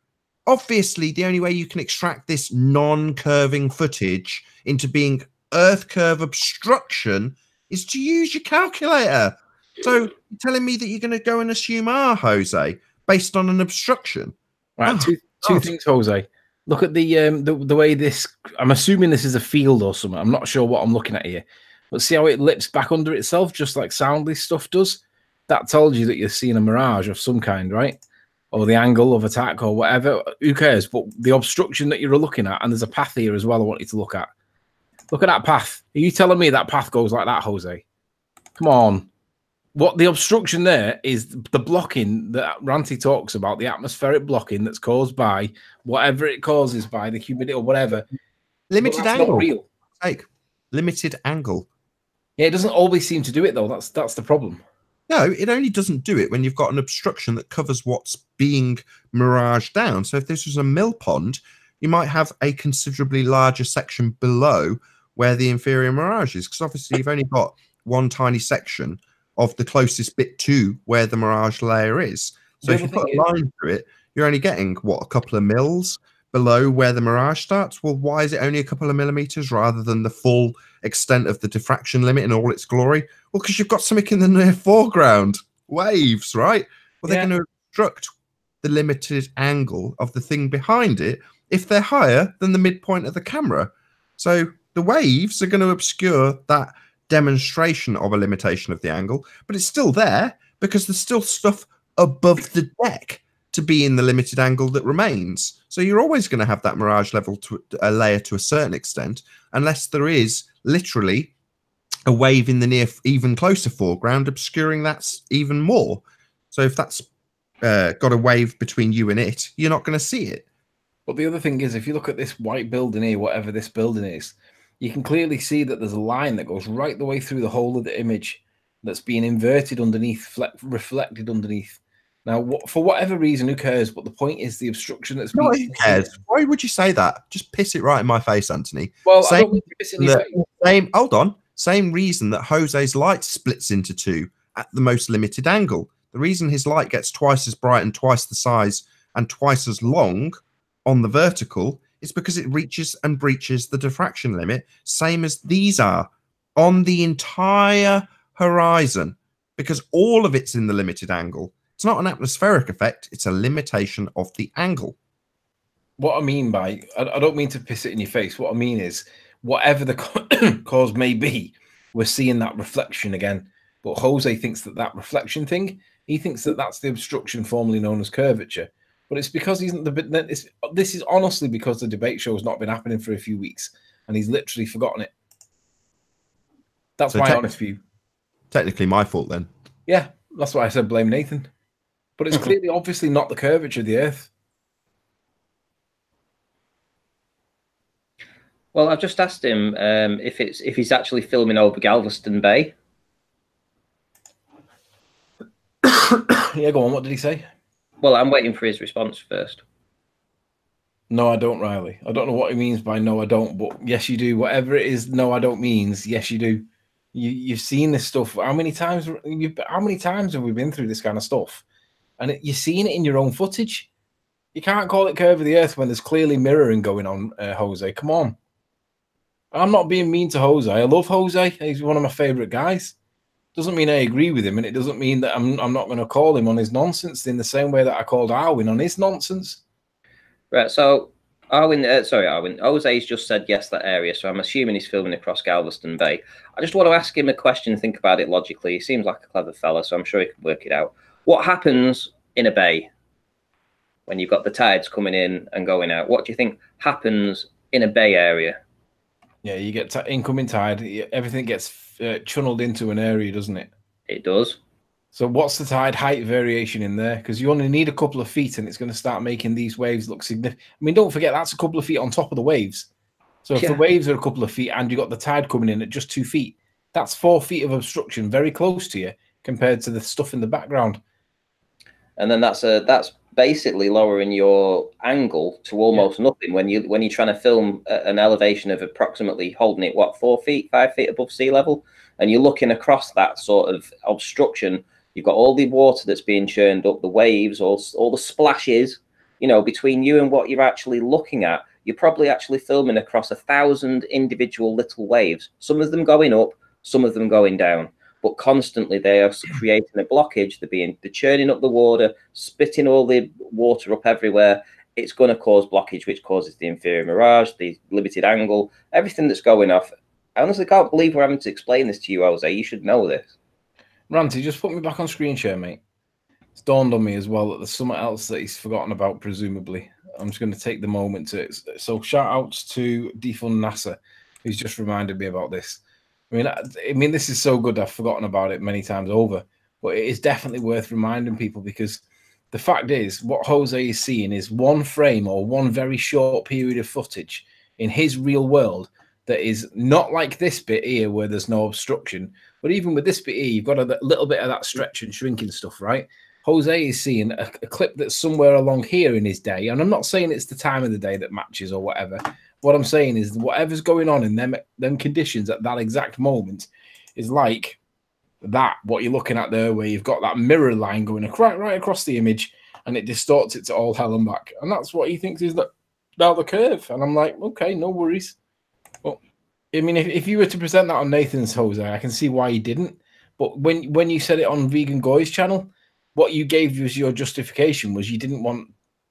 Speaker 7: Obviously, the only way you can extract this non-curving footage into being Earth curve obstruction is to use your calculator. So you're telling me that you're going to go and assume R, Jose, based on an obstruction?
Speaker 3: Right, two things, Jose. Look at the way this. I'm assuming this is a field or something. I'm not sure what I'm looking at here, but see how it lips back under itself, just like Soundly stuff does. That tells you that you're seeing a mirage of some kind, right? Or the angle of attack or whatever. Who cares? But the obstruction that you're looking at, and there's a path here as well. I want you to look at. Look at that path. Are you telling me that path goes like that, Jose? Come on. What the obstruction there is the blocking that Ranty talks about, the atmospheric blocking that's caused by whatever it causes by the humidity or whatever.
Speaker 7: Limited angle.
Speaker 3: Not real.
Speaker 7: Like limited angle.
Speaker 3: Yeah, it doesn't always seem to do it though. That's the problem.
Speaker 7: No, it only doesn't do it when you've got an obstruction that covers what's being miraged down. So if this was a mill pond, you might have a considerably larger section below where the inferior mirage is, because obviously you've only got one tiny section of the closest bit to where the mirage layer is. So if you put a line through it, you're only getting, what, a couple of mils below where the mirage starts? Well, why is it only a couple of millimeters rather than the full extent of the diffraction limit in all its glory? Well, because you've got something in the near foreground. Waves, right? Well, they're going to obstruct the limited angle of the thing behind it if they're higher than the midpoint of the camera. So the waves are going to obscure that demonstration of a limitation of the angle, but it's still there because there's still stuff above the deck to be in the limited angle that remains. So you're always going to have that mirage level to a layer to a certain extent, unless there is literally a wave in the near, even closer foreground obscuring that even more. So if that's got a wave between you and it, you're not going to see it.
Speaker 3: But the other thing is, if you look at this white building here, whatever this building is, you can clearly see that there's a line that goes right the way through the whole of the image that's being inverted underneath, reflected underneath. Now, for whatever reason, who cares? But the point is the obstruction that's being...
Speaker 7: Who cares? Why would you say that? Just piss it right in my face, Anthony.
Speaker 3: Well, I don't mean to piss in your face.
Speaker 7: Hold on. Same reason that Jose's light splits into two at the most limited angle. The reason his light gets twice as bright and twice the size and twice as long on the vertical is because it reaches and breaches the diffraction limit, same as these are on the entire horizon, because all of it's in the limited angle. It's not an atmospheric effect, it's a limitation of the angle.
Speaker 3: What I mean by, I don't mean to piss it in your face. What I mean is, whatever the cause may be, we're seeing that reflection again. But Jose thinks that reflection thing, he thinks that that's the obstruction formerly known as curvature. But it's because this is honestly because the debate show has not been happening for a few weeks, and he's literally forgotten it. That's my honest view.
Speaker 7: Technically my fault then.
Speaker 3: Yeah, that's why I said blame Nathan. But it's clearly, obviously, not the curvature of the Earth.
Speaker 1: Well, I've just asked him if he's actually filming over Galveston Bay.
Speaker 3: Yeah, go on. What did he say?
Speaker 1: Well, I'm waiting for his response first.
Speaker 3: No, I don't, Riley. I don't know what he means by no, I don't, but yes, you do. Whatever it is, no, I don't means, yes, you do. You've seen this stuff. How many times have we been through this kind of stuff? And you're seeing it in your own footage. You can't call it curve of the Earth when there's clearly mirroring going on, Jose. Come on. I'm not being mean to Jose. I love Jose. He's one of my favourite guys. Doesn't mean I agree with him, and it doesn't mean that I'm not going to call him on his nonsense in the same way that I called Arwin on his nonsense.
Speaker 1: Right, so Arwin, Jose's just said yes, that area, so I'm assuming he's filming across Galveston Bay. I just want to ask him a question and think about it logically. He seems like a clever fella, so I'm sure he can work it out. What happens in a bay when you've got the tides coming in and going out? What do you think happens in a bay area?
Speaker 3: Yeah, you get incoming tide. Everything gets channeled into an area, doesn't it?
Speaker 1: It does.
Speaker 3: So what's the tide height variation in there? Because you only need a couple of feet and it's going to start making these waves look significant. I mean, don't forget, that's a couple of feet on top of the waves. So if the waves are a couple of feet and you got the tide coming in at just 2 feet, that's 4 feet of obstruction very close to you compared to the stuff in the background.
Speaker 1: And then that's basically lowering your angle to almost nothing when you're trying to film an elevation of approximately holding it 4 feet, 5 feet above sea level, and you're looking across that sort of obstruction. You've got all the water that's being churned up, the waves, all the splashes, you know, between you and what you're actually looking at. You're probably actually filming across 1,000 individual little waves, some of them going up, some of them going down, but constantly they are creating a blockage. They're churning up the water, spitting all the water up everywhere. It's going to cause blockage, which causes the inferior mirage, the limited angle, everything that's going off. I honestly can't believe we're having to explain this to you, Jose. You should know this.
Speaker 3: Ranty, just put me back on screen share, mate. It's dawned on me as well that there's something else that he's forgotten about, presumably. I'm just going to take the moment to... So shout outs to Defund NASA, who's just reminded me about this. I mean, this is so good, I've forgotten about it many times over. But it is definitely worth reminding people, because the fact is, what Jose is seeing is one frame or one very short period of footage in his real world that is not like this bit here where there's no obstruction. But even with this bit here, you've got a little bit of that stretch and shrinking stuff, right? Jose is seeing a clip that's somewhere along here in his day. And I'm not saying it's the time of the day that matches or whatever. What I'm saying is whatever's going on in them conditions at that exact moment is like that, what you're looking at there, where you've got that mirror line going right across the image, and it distorts it to all hell and back. And that's what he thinks is now the curve. And I'm like, okay, no worries. Well, I mean, if you were to present that on Nathan's, Jose, I can see why you didn't. But when you said it on Vegan Goy's channel, what you gave as your justification was you didn't want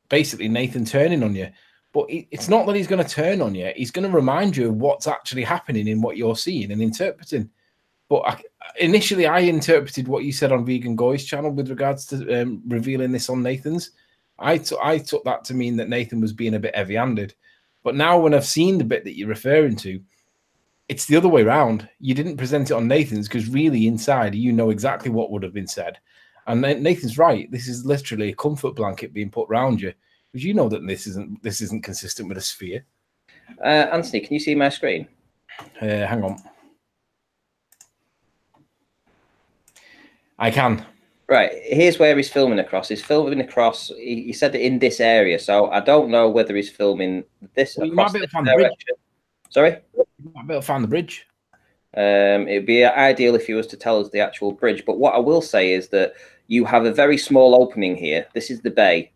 Speaker 3: basically Nathan turning on you. But it's not that he's going to turn on you. He's going to remind you of what's actually happening in what you're seeing and interpreting. But initially, I interpreted what you said on Vegan Goy's channel with regards to revealing this on Nathan's. I took that to mean that Nathan was being a bit heavy-handed. But now when I've seen the bit that you're referring to, it's the other way around. You didn't present it on Nathan's because really inside, you know exactly what would have been said. And Nathan's right. This is literally a comfort blanket being put around you. Because you know that this isn't consistent with a sphere.
Speaker 1: Anthony, can you see my screen?
Speaker 3: Hang on. I can.
Speaker 1: Right, here's where he's filming across. He's filming across, he said it in this area, so I don't know whether he's filming this across this direction. Sorry?
Speaker 3: You might be able to find the bridge.
Speaker 1: It'd be ideal if he was to tell us the actual bridge, but what I will say is that you have a very small opening here. This is the bay.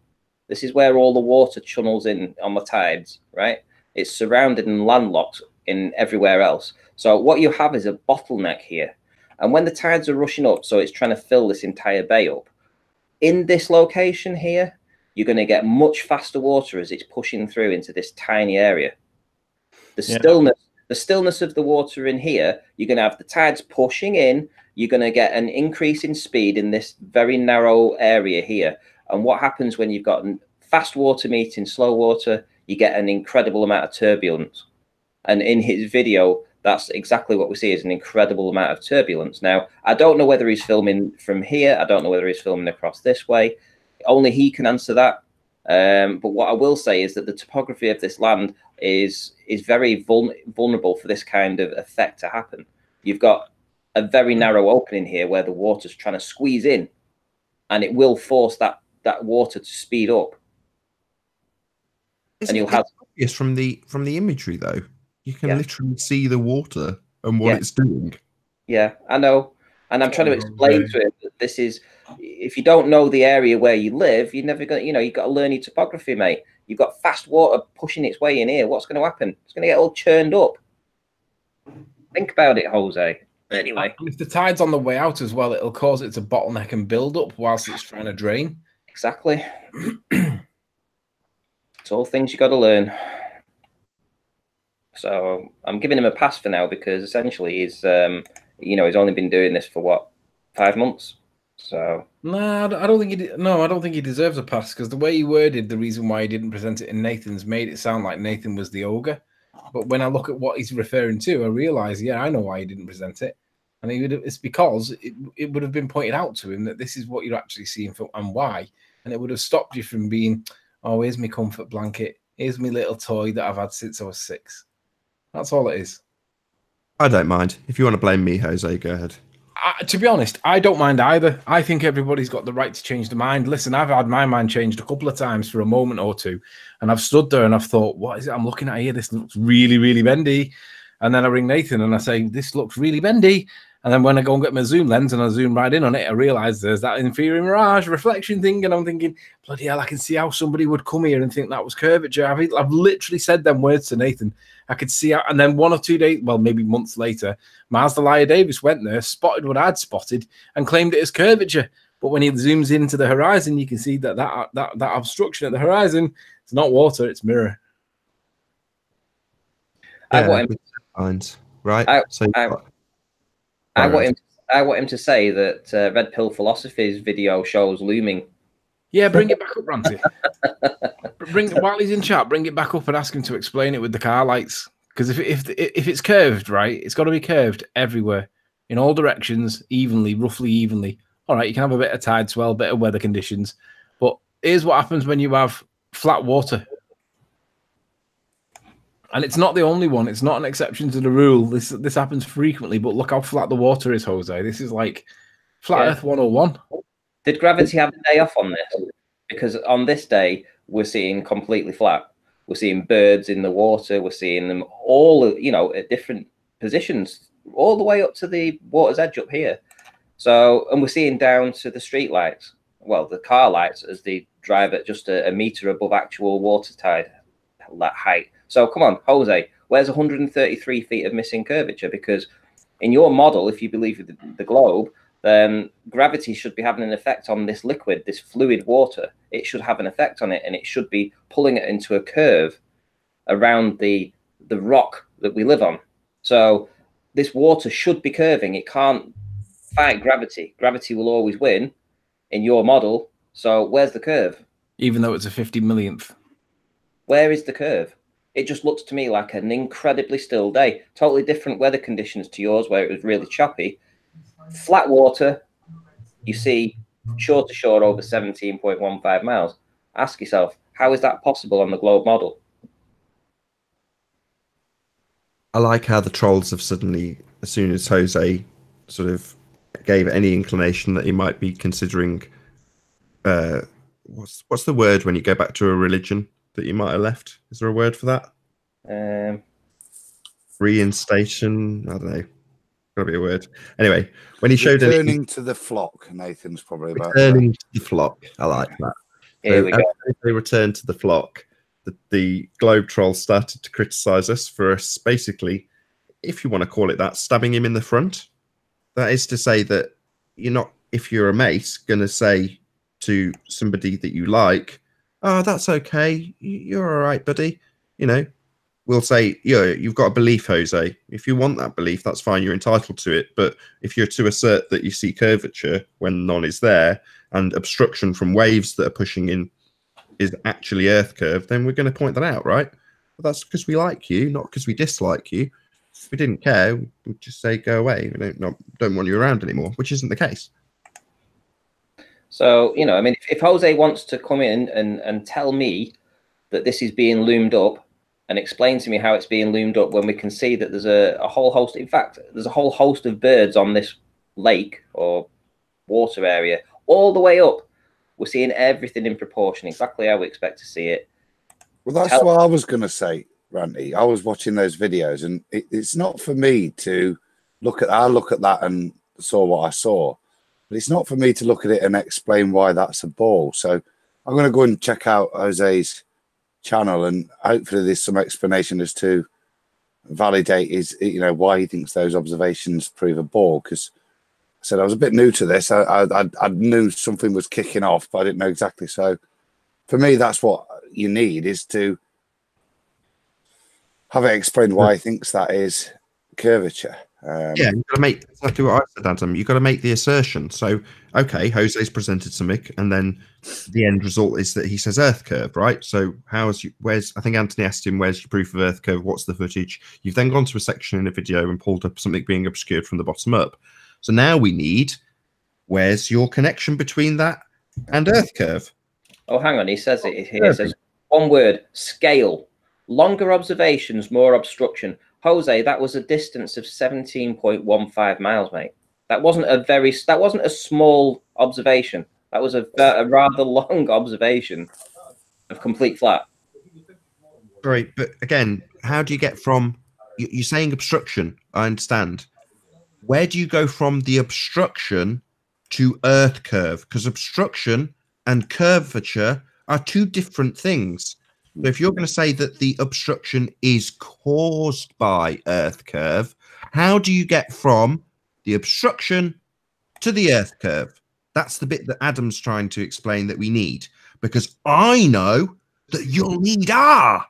Speaker 1: This is where all the water channels in on the tides, right? It's surrounded and landlocked in everywhere else. So what you have is a bottleneck here. And when the tides are rushing up, so it's trying to fill this entire bay up, in this location here, you're going to get much faster water as it's pushing through into this tiny area. The stillness of the water in here, you're going to have the tides pushing in. You're going to get an increase in speed in this very narrow area here. And what happens when you've got fast water meeting slow water, you get an incredible amount of turbulence. And in his video, that's exactly what we see, is an incredible amount of turbulence. Now, I don't know whether he's filming from here. I don't know whether he's filming across this way. Only he can answer that. But what I will say is that the topography of this land is very vulnerable for this kind of effect to happen. You've got a very narrow opening here where the water's trying to squeeze in, and it will force that water to speed up.
Speaker 7: And you'll have obvious from the imagery though. You can literally see the water and what it's doing.
Speaker 1: Yeah, I know. And I'm trying to explain to him that this is, if you don't know the area where you live, you're never going to, you've got to learn your topography, mate. You've got fast water pushing its way in here. What's going to happen? It's going to get all churned up. Think about it, Jose. Anyway.
Speaker 3: And if the tide's on the way out as well, it'll cause it to bottleneck and build up whilst it's trying to drain.
Speaker 1: Exactly. It's all things you got to learn. So I'm giving him a pass for now because essentially he's, he's only been doing this for what, 5 months. So
Speaker 3: no, I don't think I don't think he deserves a pass because the way he worded the reason why he didn't present it in Nathan's made it sound like Nathan was the ogre. But when I look at what he's referring to, I realise, yeah, I know why he didn't present it. And it's because it would have been pointed out to him that this is what you're actually seeing and why. And it would have stopped you from being, oh, here's my comfort blanket. Here's my little toy that I've had since I was 6. That's all it is.
Speaker 7: I don't mind. If you want to blame me, Jose, go ahead.
Speaker 3: To be honest, I don't mind either. I think everybody's got the right to change their mind. Listen, I've had my mind changed a couple of times for a moment or two, and I've stood there and I've thought, what is it I'm looking at here? This looks really, really bendy. And then I ring Nathan and I say, this looks really bendy. And then when I go and get my zoom lens and I zoom right in on it, I realise there's that inferior mirage reflection thing. And I'm thinking, bloody hell, I can see how somebody would come here and think that was curvature. I've literally said them words to Nathan. I could see how, and then 1 or 2 days, well, maybe months later, Mazda Liar Davis went there, spotted what I'd spotted, and claimed it as curvature. But when he zooms into the horizon, you can see that obstruction at the horizon, it's not water, it's mirror.
Speaker 7: Yeah, right?
Speaker 1: I want him to say that Red Pill Philosophy's video shows looming.
Speaker 3: Yeah, bring it back up, Ranty. While he's in chat, bring it back up and ask him to explain it with the car lights. Because if it's curved, right, it's got to be curved everywhere, in all directions, evenly, roughly evenly. All right, you can have a bit of tide swell, bit of weather conditions, but here's what happens when you have flat water. And it's not the only one. It's not an exception to the rule. This happens frequently, but look how flat the water is, Jose. This is like Flat Earth 101.
Speaker 1: Did gravity have a day off on this? Because on this day, we're seeing completely flat. We're seeing birds in the water. We're seeing them all, at different positions, all the way up to the water's edge up here. So, and we're seeing down to the street lights. Well, the car lights as they drive at just a meter above actual water tide, that height. So come on, Jose, where's 133 feet of missing curvature? Because in your model, if you believe the globe, then gravity should be having an effect on this liquid, this fluid water. It should have an effect on it, and it should be pulling it into a curve around the rock that we live on. So this water should be curving. It can't fight gravity. Gravity will always win in your model. So where's the curve?
Speaker 3: Even though it's a 50 millionth.
Speaker 1: Where is the curve? It just looks to me like an incredibly still day. Totally different weather conditions to yours, where it was really choppy. Flat water, you see shore to shore over 17.15 miles. Ask yourself, how is that possible on the globe model?
Speaker 7: I like how the trolls have suddenly, as soon as Jose sort of gave any inclination that he might be considering, what's the word when you go back to a religion that you might have left? Is there a word for that? Reinstation? I don't know. Gotta be a word. Anyway, when he showed
Speaker 4: returning to the flock, Nathan's probably about
Speaker 7: returning to the flock. I like that.
Speaker 1: Here we go.
Speaker 7: As they returned to the flock, the globe trolls started to criticize us for us basically, if you want to call it that, stabbing him in the front. That is to say that you're not, if you're a mate, going to say to somebody that you like, oh, that's okay, you're all right, buddy. We'll say, you've got a belief, Jose. If you want that belief, that's fine. You're entitled to it. But if you're to assert that you see curvature when none is there and obstruction from waves that are pushing in is actually Earth curve, then we're going to point that out, right? But that's because we like you, not because we dislike you. If we didn't care, we'd just say, go away. We don't want you around anymore, which isn't the case.
Speaker 1: So, if Jose wants to come in and tell me that this is being loomed up, and explain to me how it's being loomed up when we can see that there's a whole host. In fact, there's a whole host of birds on this lake or water area all the way up. We're seeing everything in proportion, exactly how we expect to see it.
Speaker 4: Well, that's what I was going to say, Ranty. I was watching those videos, and it's not for me to look at. I look at that and saw what I saw, but it's not for me to look at it and explain why that's a ball. So I'm going to go and check out Jose's channel, and hopefully there's some explanation as to validate why he thinks those observations prove a ball. Because I said I was a bit new to this. I knew something was kicking off, but I didn't know exactly. So for me, that's what you need, is to have it explained why he thinks that is curvature.
Speaker 7: Yeah, you've got to make exactly what I said, Adam. You've got to make the assertion. So, okay, Jose's presented something, and then the end result is that he says Earth curve, right? So, where's? I think Anthony asked him, "Where's your proof of Earth curve? What's the footage?" You've then gone to a section in a video and pulled up something being obscured from the bottom up. So now we need, where's your connection between that and Earth curve?
Speaker 1: Oh, hang on. He says it here. It says one word: scale. Longer observations, more obstruction. Jose, that was a distance of 17.15 miles, mate. That wasn't a small observation. That was a rather long observation of complete flat.
Speaker 7: Sorry, but again, how do you get from, you're saying obstruction, I understand. Where do you go from the obstruction to Earth curve? Because obstruction and curvature are two different things. So if you're going to say that the obstruction is caused by Earth curve, how do you get from the obstruction to the Earth curve? That's the bit that Adam's trying to explain that we need, because I know that you'll need R.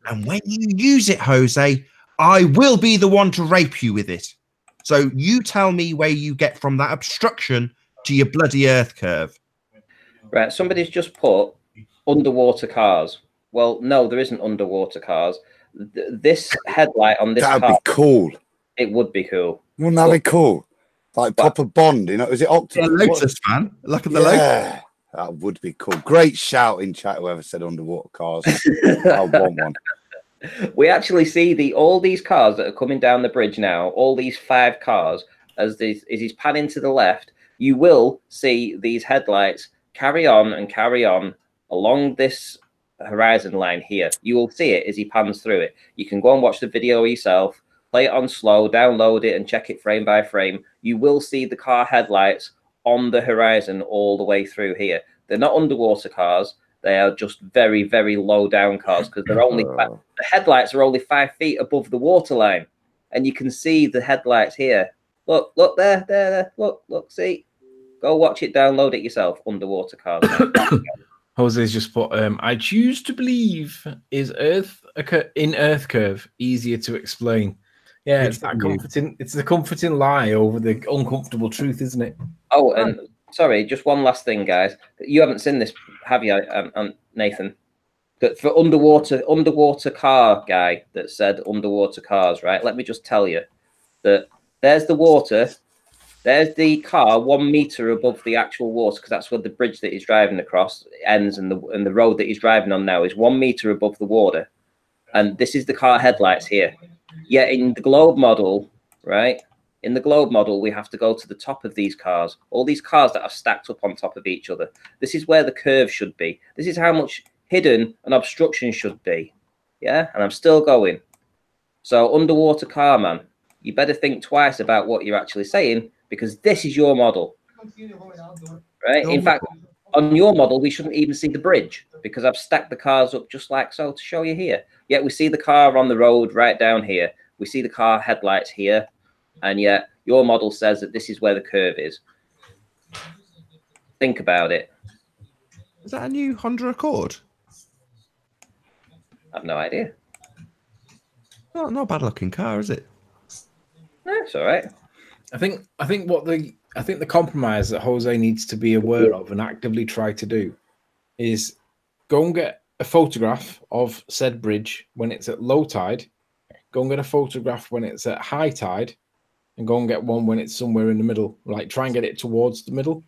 Speaker 7: And when you use it, Jose, I will be the one to rape you with it. So you tell me where you get from that obstruction to your bloody Earth curve.
Speaker 1: Right, somebody's just put underwater cars. Well, no, there isn't underwater cars. This headlight on this car...
Speaker 4: That'd be cool.
Speaker 1: It would be cool.
Speaker 4: Wouldn't that be cool? Like proper Bond, you know? Is it Octopus?
Speaker 7: Yeah, Lotus, man. Look at the Lotus.
Speaker 4: That would be cool. Great shout in chat, whoever said underwater cars. I want one.
Speaker 1: We actually see all these cars that are coming down the bridge now, all these 5 cars, as he's panning to the left, you will see these headlights carry on along this horizon line here. You will see it as he pans through it. You can go and watch the video yourself, play it on slow, download it and check it frame by frame. You will see the car headlights on the horizon all the way through here. They're not underwater cars. They are just very, very low down cars, because they're only the headlights are only 5 feet above the waterline, and you can see the headlights here. Look there. Look, see. Go watch it, download it yourself. Underwater cars.
Speaker 3: Jose's just put, I choose to believe is in Earth curve easier to explain. Yeah, it's that comforting. It's the comforting lie over the uncomfortable truth, isn't it?
Speaker 1: Oh, and sorry, just one last thing, guys. You haven't seen this, have you, Nathan? That for underwater car guy that said underwater cars, right? Let me just tell you that there's the water. There's the car 1 meter above the actual water, because that's where the bridge that he's driving across ends, and the road that he's driving on now is 1 meter above the water. And this is the car headlights here. Yet in the globe model, right? In the globe model, we have to go to the top of these cars. All these cars that are stacked up on top of each other. This is where the curve should be. This is how much hidden an obstruction should be. Yeah, and I'm still going. So underwater car, man, you better think twice about what you're actually saying, because this is your model, right? In fact, on your model, we shouldn't even see the bridge, because I've stacked the cars up just like so to show you here. Yet we see the car on the road right down here. We see the car headlights here, and yet your model says that this is where the curve is. Think about it.
Speaker 7: Is that a new Honda Accord?
Speaker 1: I've no idea.
Speaker 7: Not a bad looking car, is it?
Speaker 1: No, it's all right.
Speaker 3: I think the compromise that Jose needs to be aware of and actively try to do is go and get a photograph of said bridge when it's at low tide, go and get a photograph when it's at high tide, and go and get one when it's somewhere in the middle. Like, try and get it towards the middle.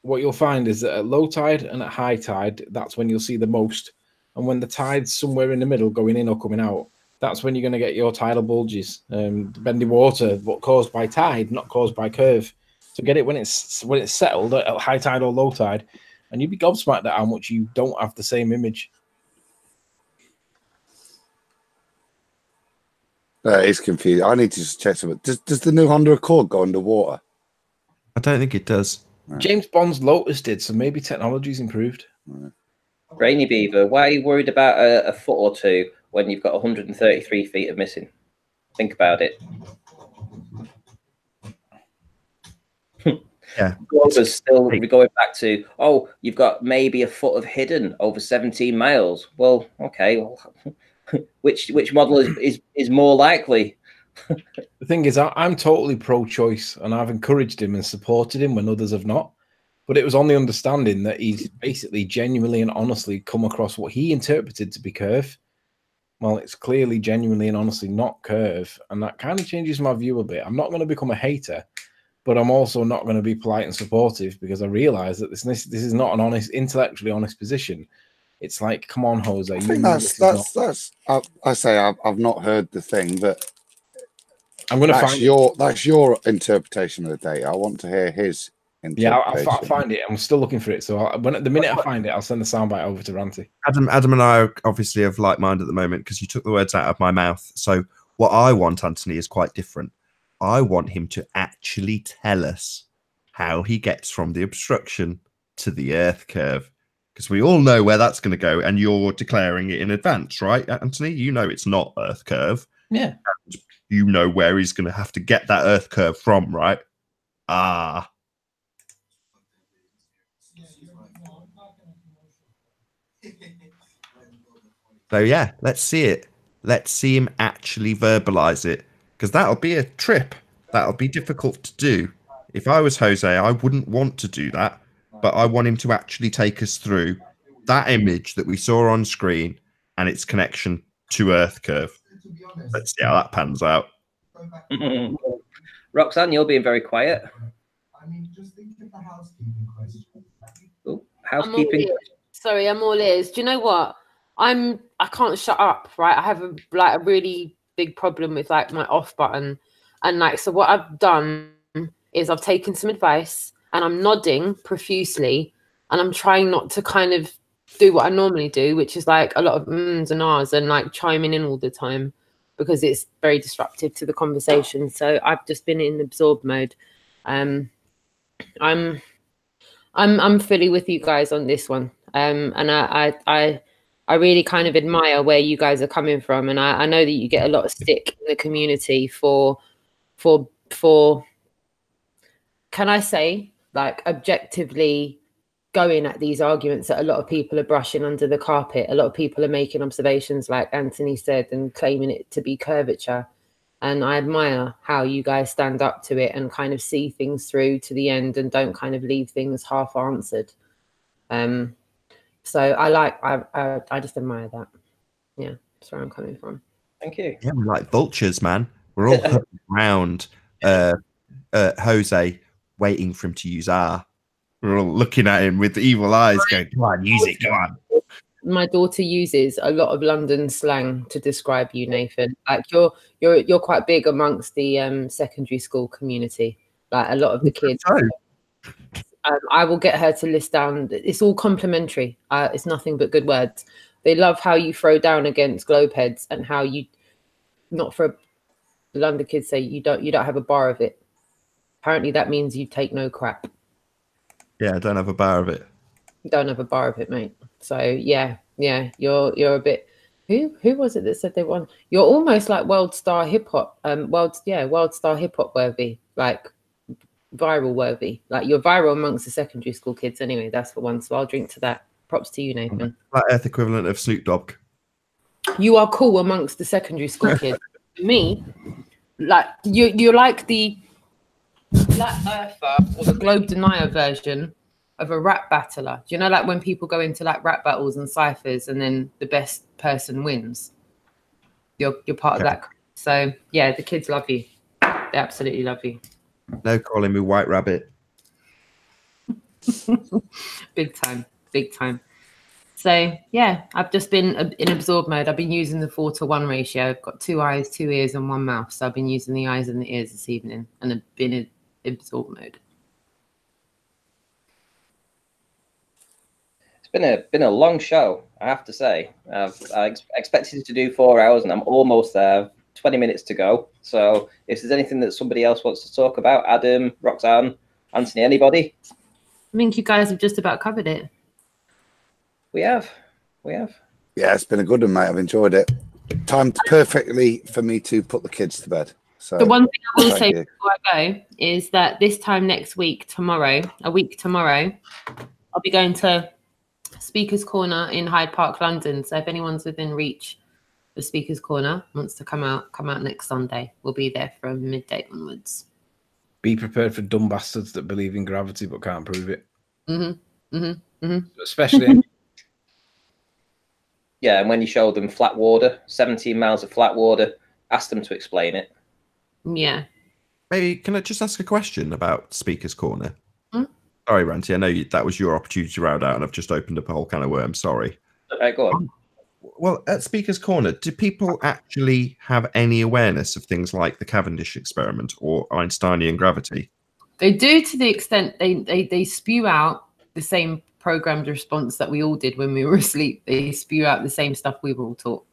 Speaker 3: What you'll find is that at low tide and at high tide, that's when you'll see the most. And when the tide's somewhere in the middle, going in or coming out, that's when you're going to get your tidal bulges, bendy water, but caused by tide, not caused by curve. So get it when it's settled at high tide or low tide, and you'd be gobsmacked at how much you don't have the same image.
Speaker 4: It's confusing. I need to just check something. Does the new Honda Accord go underwater?
Speaker 7: I don't think it does.
Speaker 4: Right.
Speaker 3: James Bond's Lotus did, so maybe technology's improved.
Speaker 4: Right.
Speaker 1: Rainy Beaver, why are you worried about a foot or two when you've got 133 feet of missing? Think about it.
Speaker 7: Yeah.
Speaker 1: Glover's still going back to, oh, you've got maybe a foot of hidden over 17 miles. Well, okay. Well, which model is more likely?
Speaker 3: The thing is, I'm totally pro-choice, and I've encouraged him and supported him when others have not. But it was on the understanding that he's basically genuinely and honestly come across what he interpreted to be curve. Well, it's clearly genuinely and honestly not curve, and that kind of changes my view a bit. I'm not going to become a hater, but I'm also not going to be polite and supportive, because I realise that this is not an honest, intellectually honest position. It's like, come on, Jose.
Speaker 4: I think I've not heard the thing, but
Speaker 3: I'm going to find
Speaker 4: that's your interpretation of the data. I want to hear his interpretation.
Speaker 3: Yeah, I'll find it. I'm still looking for it. So the minute I find it, I'll send the soundbite over to Ranty.
Speaker 7: Adam and I are obviously of like mind at the moment, because you took the words out of my mouth. So what I want, Anthony, is quite different. I want him to actually tell us how he gets from the obstruction to the Earth curve, because we all know where that's going to go, and you're declaring it in advance, right, Anthony? You know it's not Earth curve.
Speaker 3: Yeah.
Speaker 7: And you know where he's going to have to get that Earth curve from, right? Ah. So yeah, let's see it. Let's see him actually verbalize it, because that'll be a trip. That'll be difficult to do. If I was Jose, I wouldn't want to do that, but I want him to actually take us through that image that we saw on screen and its connection to Earth curve. Let's see how that pans out.
Speaker 1: Roxanne, you're being very quiet.
Speaker 8: I mean, just think of the housekeeping question.
Speaker 1: Oh, housekeeping.
Speaker 6: I'm all ears. Do you know what? I can't shut up, right? I have a really big problem with like my off button, and like, so what I've done is I've taken some advice and I'm nodding profusely, and I'm trying not to kind of do what I normally do, which is like a lot of ums and ahs and like chiming in all the time, because it's very disruptive to the conversation. So I've just been in absorb mode. I'm fully with you guys on this one. And I really kind of admire where you guys are coming from, and I know that you get a lot of stick in the community for can I say, like, objectively going at these arguments that a lot of people are brushing under the carpet. A lot of people are making observations, like Anthony said, and claiming it to be curvature. And I admire how you guys stand up to it and kind of see things through to the end and don't kind of leave things half answered. So I just admire that. Yeah, that's where I'm coming from.
Speaker 1: Thank you.
Speaker 7: Yeah, we're like vultures, man. We're all around Jose, waiting for him to use R. We're all looking at him with evil eyes, going, "Come on, use it, come on."
Speaker 6: My daughter uses a lot of London slang to describe you, Nathan. Like you're quite big amongst the secondary school community. Like a lot of the kids. I will get her to list down. It's all complimentary. It's nothing but good words. They love how you throw down against globe heads, and how you, not for the London kids, say you don't have a bar of it. Apparently that means you take no crap.
Speaker 7: Yeah, I don't have a bar of it.
Speaker 6: You don't have a bar of it, mate. So yeah, you're a bit. Who was it that said they won? You're almost like World Star Hip Hop. World Star Hip Hop worthy, like viral worthy. Like you're viral amongst the secondary school kids. Anyway, that's for one. So I'll drink to that. Props to you, Nathan.
Speaker 7: That Earth equivalent of Snoop Dogg.
Speaker 6: You are cool amongst the secondary school kids. Me, like you're like the Flat Earther or the Globe Denier version of a rap battler. Do you know, like when people go into like rap battles and ciphers, and then the best person wins? You're part of that. So yeah, the kids love you. They absolutely love you.
Speaker 7: No calling me White Rabbit.
Speaker 6: Big time. So yeah, I've just been in absorb mode. I've been using the 4:1 ratio. I've got 2 eyes, 2 ears, and 1 mouth. So I've been using the eyes and the ears this evening, and I've been in absorb mode.
Speaker 1: It's been a long show, I have to say. I expected to do 4 hours, and I'm almost there. 20 minutes to go. So if there's anything that somebody else wants to talk about, Adam, Roxanne, Anthony, anybody?
Speaker 6: I think you guys have just about covered it.
Speaker 1: We have.
Speaker 4: Yeah, it's been a good one, mate. I've enjoyed it. Timed perfectly for me to put the kids to bed. So
Speaker 6: the one thing I will say before I go is that this time next week, a week tomorrow, I'll be going to Speaker's Corner in Hyde Park, London. So if anyone's within reach, the Speaker's Corner wants to come out next Sunday. We'll be there from midday onwards.
Speaker 3: Be prepared for dumb bastards that believe in gravity but can't prove it. Especially.
Speaker 1: Yeah, and when you show them flat water, 17 miles of flat water, ask them to explain it.
Speaker 6: Yeah.
Speaker 7: Maybe can I just ask a question about Speaker's Corner?
Speaker 6: Hmm?
Speaker 7: Sorry, Ranty, I know that was your opportunity to round out, and I've just opened up a whole can of worms. Sorry.
Speaker 1: Okay, go on.
Speaker 7: Well, at Speaker's Corner, do people actually have any awareness of things like the Cavendish experiment or Einsteinian gravity?
Speaker 6: They do, to the extent they spew out the same programmed response that we all did when we were asleep. They spew out the same stuff we were all taught.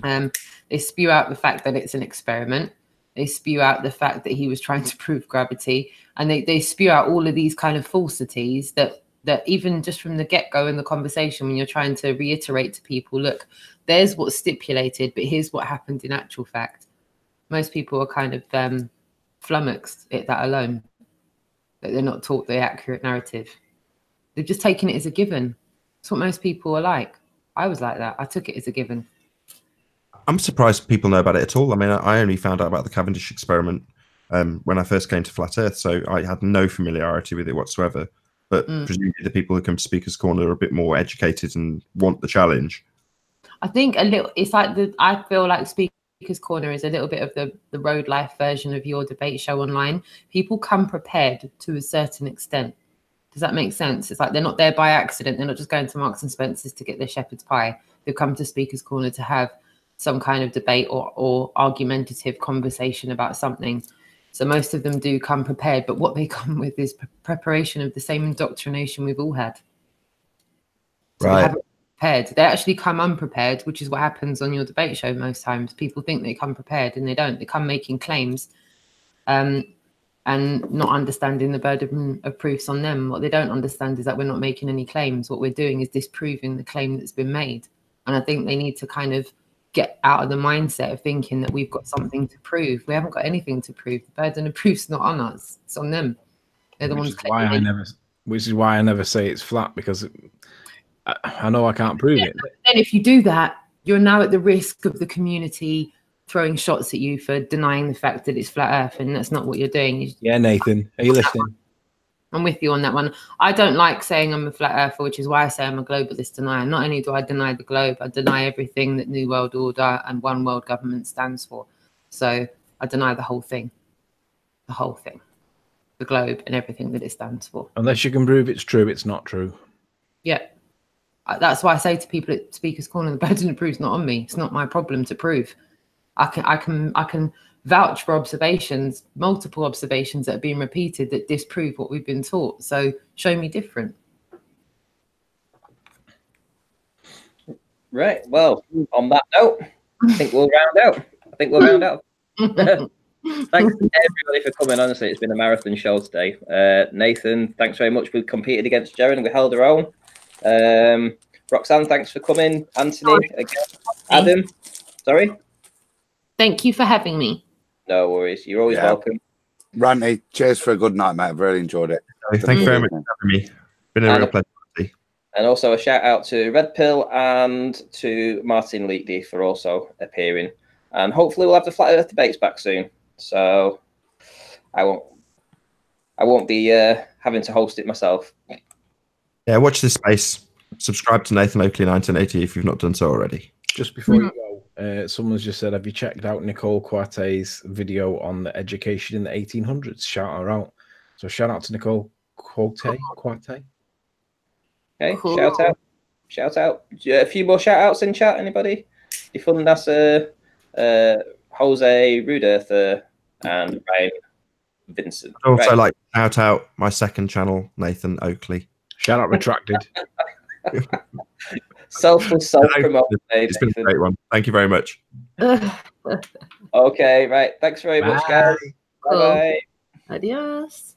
Speaker 6: They spew out the fact that it's an experiment. They spew out the fact that he was trying to prove gravity. And they spew out all of these kind of falsities that even just from the get-go in the conversation, when you're trying to reiterate to people, look, there's what's stipulated, but here's what happened in actual fact. Most people are kind of flummoxed at that alone, that they're not taught the accurate narrative. They've just taken it as a given. That's what most people are like. I was like that. I took it as a given.
Speaker 7: I'm surprised people know about it at all. I mean, I only found out about the Cavendish experiment when I first came to Flat Earth, so I had no familiarity with it whatsoever. But presumably the people who come to Speaker's Corner are a bit more educated and want the challenge.
Speaker 6: I think it's like I feel like Speaker's Corner is a little bit of the road life version of your debate show online. People come prepared to a certain extent. Does that make sense? It's like they're not there by accident. They're not just going to Marks and Spencer's to get their shepherd's pie. They've come to Speaker's Corner to have some kind of debate or argumentative conversation about something. So most of them do come prepared, but what they come with is preparation of the same indoctrination we've all had. So
Speaker 7: right.
Speaker 6: They haven't prepared. They actually come unprepared, which is what happens on your debate show most times. People think they come prepared and they don't. They come making claims and not understanding the burden of proofs on them. What they don't understand is that we're not making any claims. What we're doing is disproving the claim that's been made. And I think they need to kind of get out of the mindset of thinking that we've got something to prove. We haven't got anything to prove. The burden of proof's not on us. It's on them. They're the ones claiming.
Speaker 3: Which is why I never say it's flat, because I know I can't prove it.
Speaker 6: Then if you do that, you're now at the risk of the community throwing shots at you for denying the fact that it's flat Earth, and that's not what you're doing.
Speaker 3: Yeah, Nathan, are you listening?
Speaker 6: I'm with you on that one. I don't like saying I'm a flat earther, which is why I say I'm a globalist denier. Not only do I deny the globe, I deny everything that New World Order and One World Government stands for. So I deny the whole thing. The whole thing. The globe and everything that it stands for.
Speaker 3: Unless you can prove it's true, it's not true.
Speaker 6: Yeah. That's why I say to people at Speaker's Corner, the burden of proof's not on me. It's not my problem to prove. I can vouch for observations, multiple observations that have been repeated that disprove what we've been taught. So show me different.
Speaker 1: Right. Well, on that note, I think we'll round out. Thanks to everybody for coming. Honestly, it's been a marathon show today. Nathan, thanks very much. We competed against Jaren. We held our own. Roxanne, thanks for coming. Anthony, again. Adam, sorry.
Speaker 6: Thank you for having me.
Speaker 1: No worries. You're always welcome.
Speaker 4: Ranty, cheers for a good night, mate. I've really enjoyed it.
Speaker 7: Thank you very much for having me. Been a real pleasure.
Speaker 1: And also a shout out to Red Pill and to Martin Liedtke for also appearing. And hopefully we'll have the Flat Earth debates back soon. So I won't be having to host it myself.
Speaker 7: Yeah, watch this space. Subscribe to Nathan Oakley 1980 if you've not done so already.
Speaker 3: Just before you go, someone's just said, have you checked out Nicole Quarte's video on the education in the 1800s? Shout her out. So shout out to Nicole Quarte.
Speaker 1: Okay, cool. Shout out. A few more shout outs in chat, anybody? Difundas, Jose Ruderther, and Ryan Vincent.
Speaker 7: I'd also like to shout out my second channel, Nathan Oakley.
Speaker 3: Shout out retracted.
Speaker 1: Selfless self-promote.
Speaker 7: It's been a great one. Thank you very much.
Speaker 1: Okay, right. Thanks very much, guys.
Speaker 6: Cool.
Speaker 1: Bye.
Speaker 6: Adios.